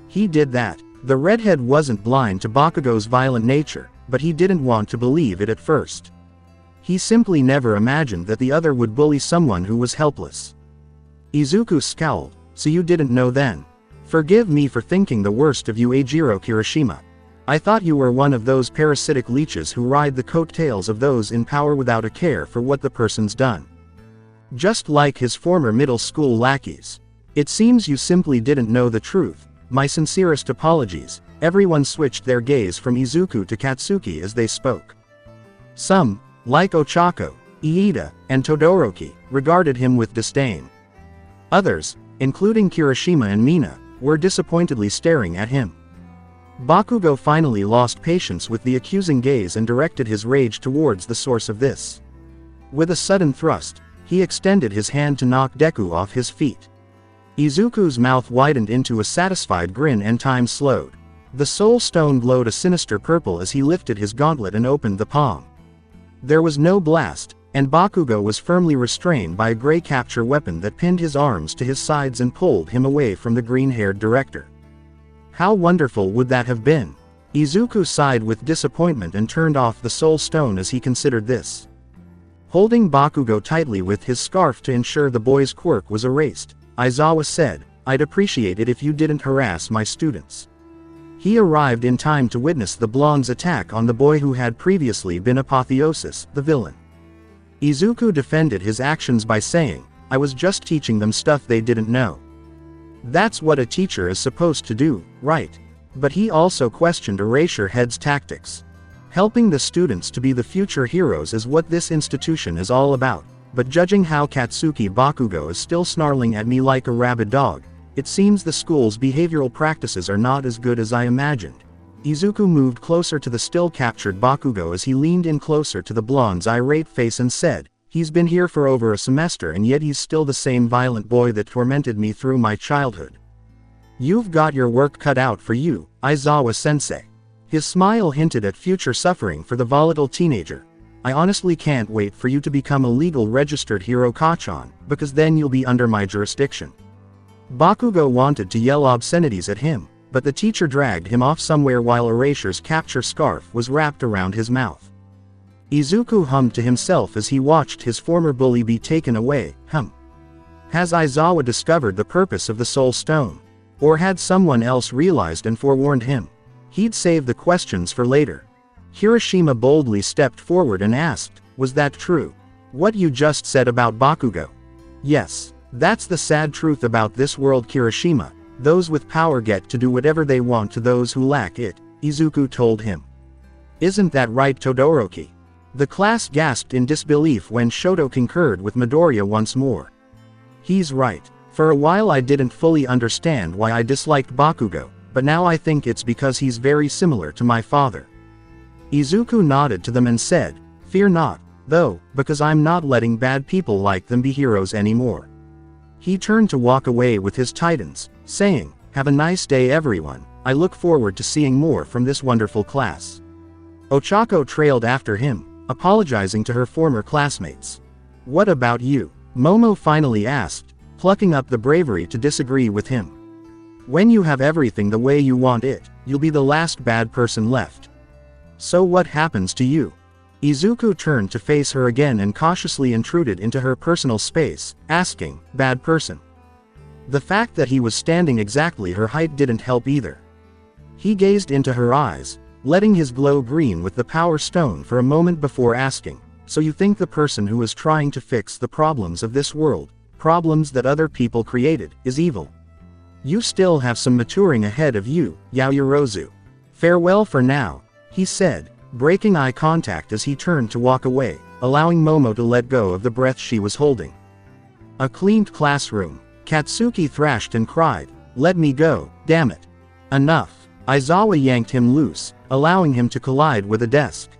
He did that. The redhead wasn't blind to Bakugo's violent nature, but he didn't want to believe it at first. He simply never imagined that the other would bully someone who was helpless. Izuku scowled, "So you didn't know then? Forgive me for thinking the worst of you, Eijiro Kirishima. I thought you were one of those parasitic leeches who ride the coattails of those in power without a care for what the person's done. Just like his former middle school lackeys. It seems you simply didn't know the truth. My sincerest apologies." Everyone switched their gaze from Izuku to Katsuki as they spoke. Some, like Ochako, Iida, and Todoroki, regarded him with disdain. Others, including Kirishima and Mina, were disappointedly staring at him. Bakugo finally lost patience with the accusing gaze and directed his rage towards the source of this. With a sudden thrust, he extended his hand to knock Deku off his feet. Izuku's mouth widened into a satisfied grin and time slowed. The soul stone glowed a sinister purple as he lifted his gauntlet and opened the palm. There was no blast, and Bakugo was firmly restrained by a gray capture weapon that pinned his arms to his sides and pulled him away from the green-haired director. How wonderful would that have been? Izuku sighed with disappointment and turned off the soul stone as he considered this. Holding Bakugo tightly with his scarf to ensure the boy's quirk was erased, Aizawa said, "I'd appreciate it if you didn't harass my students." He arrived in time to witness the blonde's attack on the boy who had previously been Apotheosis, the villain. Izuku defended his actions by saying, "I was just teaching them stuff they didn't know." That's what a teacher is supposed to do, right? But he also questioned Erasure Head's tactics. Helping the students to be the future heroes is what this institution is all about, but judging how Katsuki Bakugo is still snarling at me like a rabid dog, it seems the school's behavioral practices are not as good as I imagined. Izuku moved closer to the still captured Bakugo as he leaned in closer to the blonde's irate face and said, "He's been here for over a semester and yet he's still the same violent boy that tormented me through my childhood. You've got your work cut out for you, Aizawa-sensei." His smile hinted at future suffering for the volatile teenager. "I honestly can't wait for you to become a legal registered hero Kachan, because then you'll be under my jurisdiction." Bakugo wanted to yell obscenities at him, but the teacher dragged him off somewhere while Erasure's capture scarf was wrapped around his mouth. Izuku hummed to himself as he watched his former bully be taken away. Has Aizawa discovered the purpose of the Soul Stone? Or had someone else realized and forewarned him? He'd save the questions for later. Kirishima boldly stepped forward and asked, "Was that true? What you just said about Bakugo?" "Yes. That's the sad truth about this world, Kirishima. Those with power get to do whatever they want to those who lack it," Izuku told him. "Isn't that right, Todoroki?" The class gasped in disbelief when Shoto concurred with Midoriya once more. "He's right. For a while I didn't fully understand why I disliked Bakugo, but now I think it's because he's very similar to my father." Izuku nodded to them and said, "Fear not, though, because I'm not letting bad people like them be heroes anymore." He turned to walk away with his titans, saying, "Have a nice day everyone, I look forward to seeing more from this wonderful class." Ochako trailed after him, apologizing to her former classmates. "What about you?" Momo finally asked, plucking up the bravery to disagree with him. "When you have everything the way you want it, you'll be the last bad person left. So what happens to you?" Izuku turned to face her again and cautiously intruded into her personal space, asking, "Bad person?" The fact that he was standing exactly her height didn't help either. He gazed into her eyes, letting his glow green with the power stone for a moment before asking, "So you think the person who is trying to fix the problems of this world, problems that other people created, is evil? You still have some maturing ahead of you, Yaoyorozu. Farewell for now," he said, breaking eye contact as he turned to walk away, allowing Momo to let go of the breath she was holding. A cleaned classroom. Katsuki thrashed and cried, "Let me go, damn it. Enough." Aizawa yanked him loose, allowing him to collide with a desk.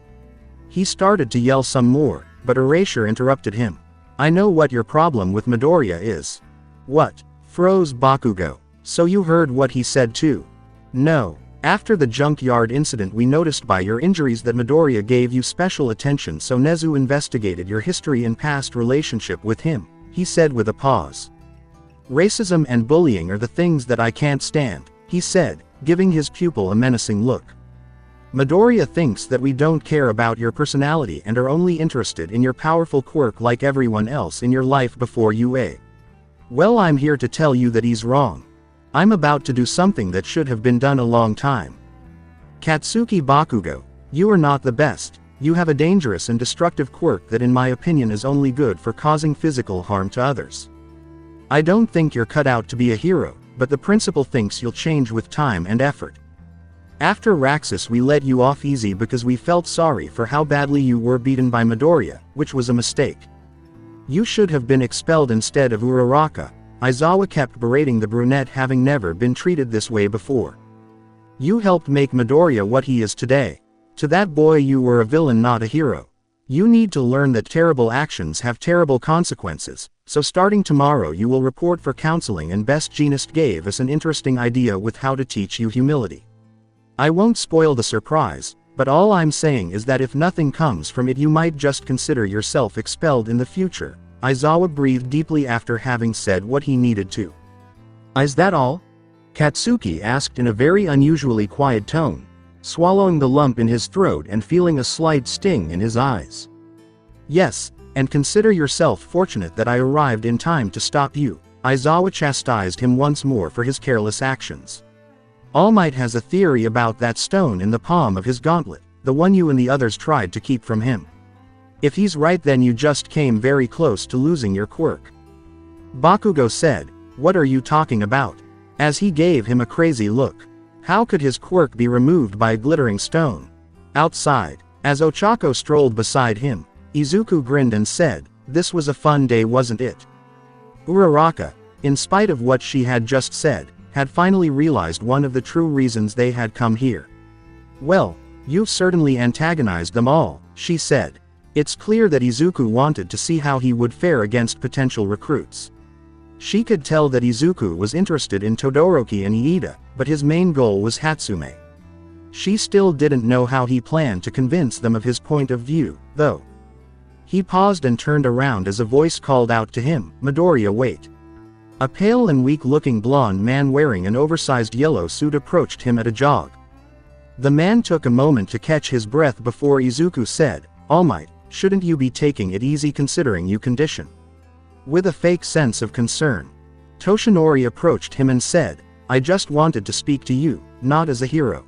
He started to yell some more, but Erasure interrupted him. "I know what your problem with Midoriya is." "What?" froze Bakugo. "So you heard what he said too?" "No. After the junkyard incident we noticed by your injuries that Midoriya gave you special attention, so Nezu investigated your history and past relationship with him," he said with a pause. "Racism and bullying are the things that I can't stand," he said, giving his pupil a menacing look. "Midoriya thinks that we don't care about your personality and are only interested in your powerful quirk like everyone else in your life before you. Well, I'm here to tell you that he's wrong. I'm about to do something that should have been done a long time. Katsuki Bakugo, you are not the best. You have a dangerous and destructive quirk that in my opinion is only good for causing physical harm to others. I don't think you're cut out to be a hero, but the principal thinks you'll change with time and effort. After Raxus we let you off easy because we felt sorry for how badly you were beaten by Midoriya, which was a mistake. You should have been expelled instead of Uraraka, Aizawa kept berating the brunette, having never been treated this way before. You helped make Midoriya what he is today. To that boy you were a villain, not a hero. You need to learn that terrible actions have terrible consequences, so starting tomorrow you will report for counseling, and Best Jeanist gave us an interesting idea with how to teach you humility. I won't spoil the surprise, but all I'm saying is that if nothing comes from it you might just consider yourself expelled in the future. Aizawa breathed deeply after having said what he needed to. Is that all? Katsuki asked in a very unusually quiet tone, swallowing the lump in his throat and feeling a slight sting in his eyes. Yes, and consider yourself fortunate that I arrived in time to stop you. Aizawa chastised him once more for his careless actions. All Might has a theory about that stone in the palm of his gauntlet, the one you and the others tried to keep from him. If he's right, then you just came very close to losing your quirk. Bakugo said, "What are you talking about?" as he gave him a crazy look. How could his quirk be removed by a glittering stone? Outside, as Ochako strolled beside him, Izuku grinned and said, "This was a fun day, wasn't it?" Uraraka, in spite of what she had just said, had finally realized one of the true reasons they had come here. "Well, you've certainly antagonized them all," she said. It's clear that Izuku wanted to see how he would fare against potential recruits. She could tell that Izuku was interested in Todoroki and Iida, but his main goal was Hatsume. She still didn't know how he planned to convince them of his point of view, though. He paused and turned around as a voice called out to him, "Midoriya, wait." A pale and weak-looking blonde man wearing an oversized yellow suit approached him at a jog. The man took a moment to catch his breath before Izuku said, "All Might, shouldn't you be taking it easy considering you condition?" With a fake sense of concern, Toshinori approached him and said, "I just wanted to speak to you, not as a hero."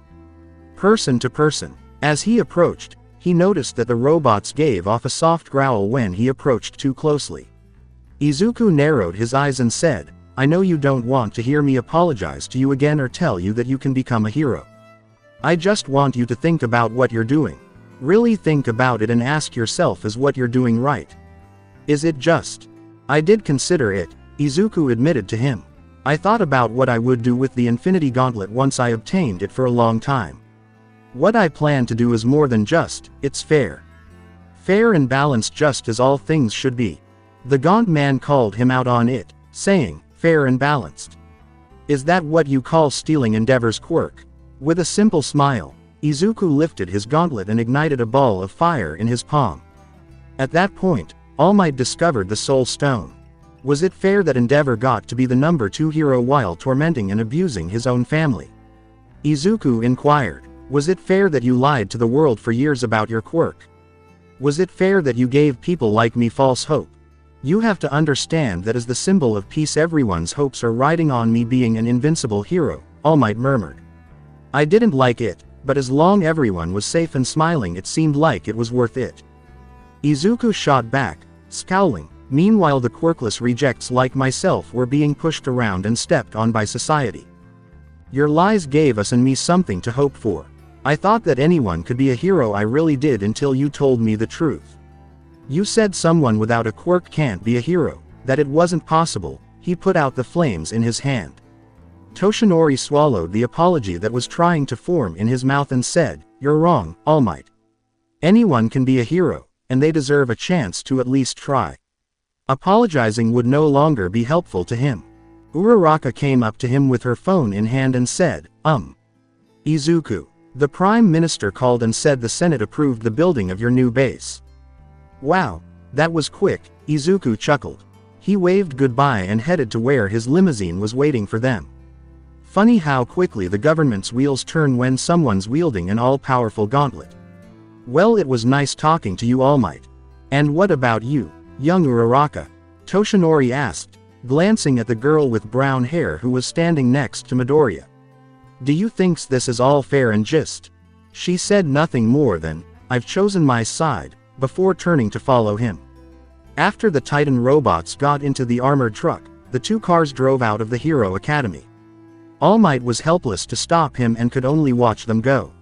Person to person. As he approached, he noticed that the robots gave off a soft growl when he approached too closely. Izuku narrowed his eyes and said, "I know you don't want to hear me apologize to you again or tell you that you can become a hero. I just want you to think about what you're doing. Really think about it and ask yourself, is what you're doing right? Is it just?" "I did consider it," Izuku admitted to him. "I thought about what I would do with the Infinity Gauntlet once I obtained it for a long time. What I plan to do is more than just, it's fair. Fair and balanced, just as all things should be." The gaunt man called him out on it, saying, "Fair and balanced? Is that what you call stealing Endeavor's quirk?" With a simple smile, Izuku lifted his gauntlet and ignited a ball of fire in his palm. At that point, All Might discovered the Soul Stone. Was it fair that Endeavor got to be the number 2 hero while tormenting and abusing his own family? Izuku inquired. Was it fair that you lied to the world for years about your quirk? Was it fair that you gave people like me false hope? You have to understand that as the symbol of peace everyone's hopes are riding on me being an invincible hero, All Might murmured. I didn't like it, but as long as everyone was safe and smiling it seemed like it was worth it. Izuku shot back, scowling. Meanwhile the quirkless rejects like myself were being pushed around and stepped on by society. Your lies gave us and me something to hope for. I thought that anyone could be a hero, I really did, until you told me the truth. You said someone without a quirk can't be a hero, that it wasn't possible. He put out the flames in his hand. Toshinori swallowed the apology that was trying to form in his mouth and said, You're wrong, All Might. Anyone can be a hero, and they deserve a chance to at least try. Apologizing would no longer be helpful to him. Uraraka came up to him with her phone in hand and said, Izuku. The Prime Minister called and said the Senate approved the building of your new base. Wow, that was quick, Izuku chuckled. He waved goodbye and headed to where his limousine was waiting for them. Funny how quickly the government's wheels turn when someone's wielding an all-powerful gauntlet. Well, it was nice talking to you, All Might. And what about you, young Uraraka? Toshinori asked, glancing at the girl with brown hair who was standing next to Midoriya. Do you think this is all fair and just? She said nothing more than, I've chosen my side, before turning to follow him. After the Titan robots got into the armored truck, the two cars drove out of the Hero Academy. All Might was helpless to stop him and could only watch them go.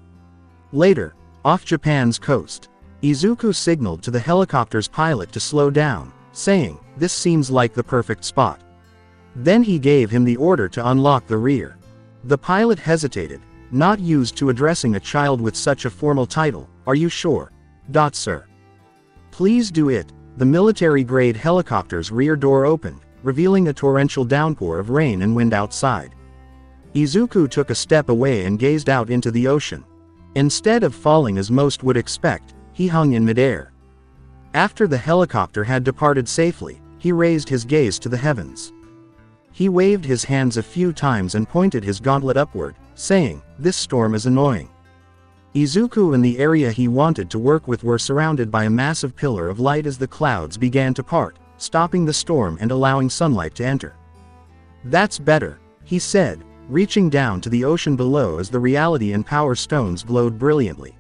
Later, off Japan's coast, Izuku signaled to the helicopter's pilot to slow down, saying, This seems like the perfect spot. Then he gave him the order to unlock the rear. The pilot hesitated, not used to addressing a child with such a formal title. Are you sure? Sir. Please do it. The military-grade helicopter's rear door opened, revealing a torrential downpour of rain and wind outside. Izuku took a step away and gazed out into the ocean. Instead of falling as most would expect, he hung in midair. After the helicopter had departed safely, he raised his gaze to the heavens. He waved his hands a few times and pointed his gauntlet upward, saying, "This storm is annoying." Izuku and the area he wanted to work with were surrounded by a massive pillar of light as the clouds began to part, stopping the storm and allowing sunlight to enter. "That's better," he said, reaching down to the ocean below as the reality and power stones glowed brilliantly.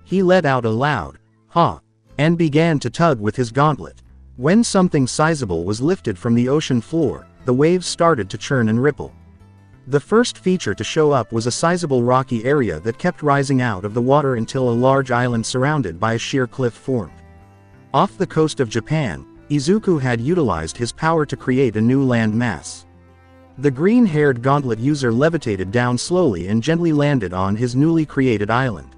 He let out a loud, "Ha!" and began to tug with his gauntlet. When something sizable was lifted from the ocean floor, the waves started to churn and ripple. The first feature to show up was a sizable rocky area that kept rising out of the water until a large island surrounded by a sheer cliff formed. Off the coast of Japan, Izuku had utilized his power to create a new land mass. The green-haired gauntlet user levitated down slowly and gently landed on his newly created island.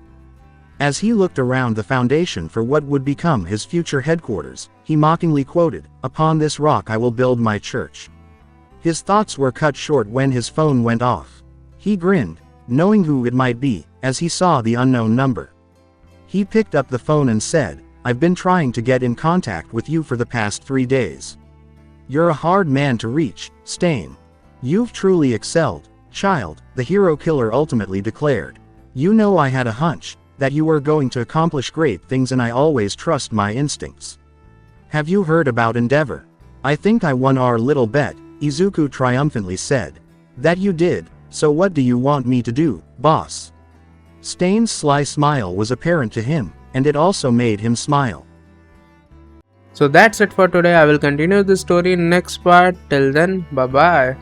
As he looked around the foundation for what would become his future headquarters, he mockingly quoted, "Upon this rock I will build my church." His thoughts were cut short when his phone went off. He grinned, knowing who it might be, as he saw the unknown number. He picked up the phone and said, "I've been trying to get in contact with you for the past 3 days. You're a hard man to reach, Stain. You've truly excelled, child," the hero killer ultimately declared. "You know I had a hunch that you were going to accomplish great things and I always trust my instincts. Have you heard about Endeavor? I think I won our little bet," Izuku triumphantly said. "That you did, so what do you want me to do, boss?" Stain's sly smile was apparent to him, and it also made him smile. So that's it for today. I will continue this story in next part. Till then, bye bye.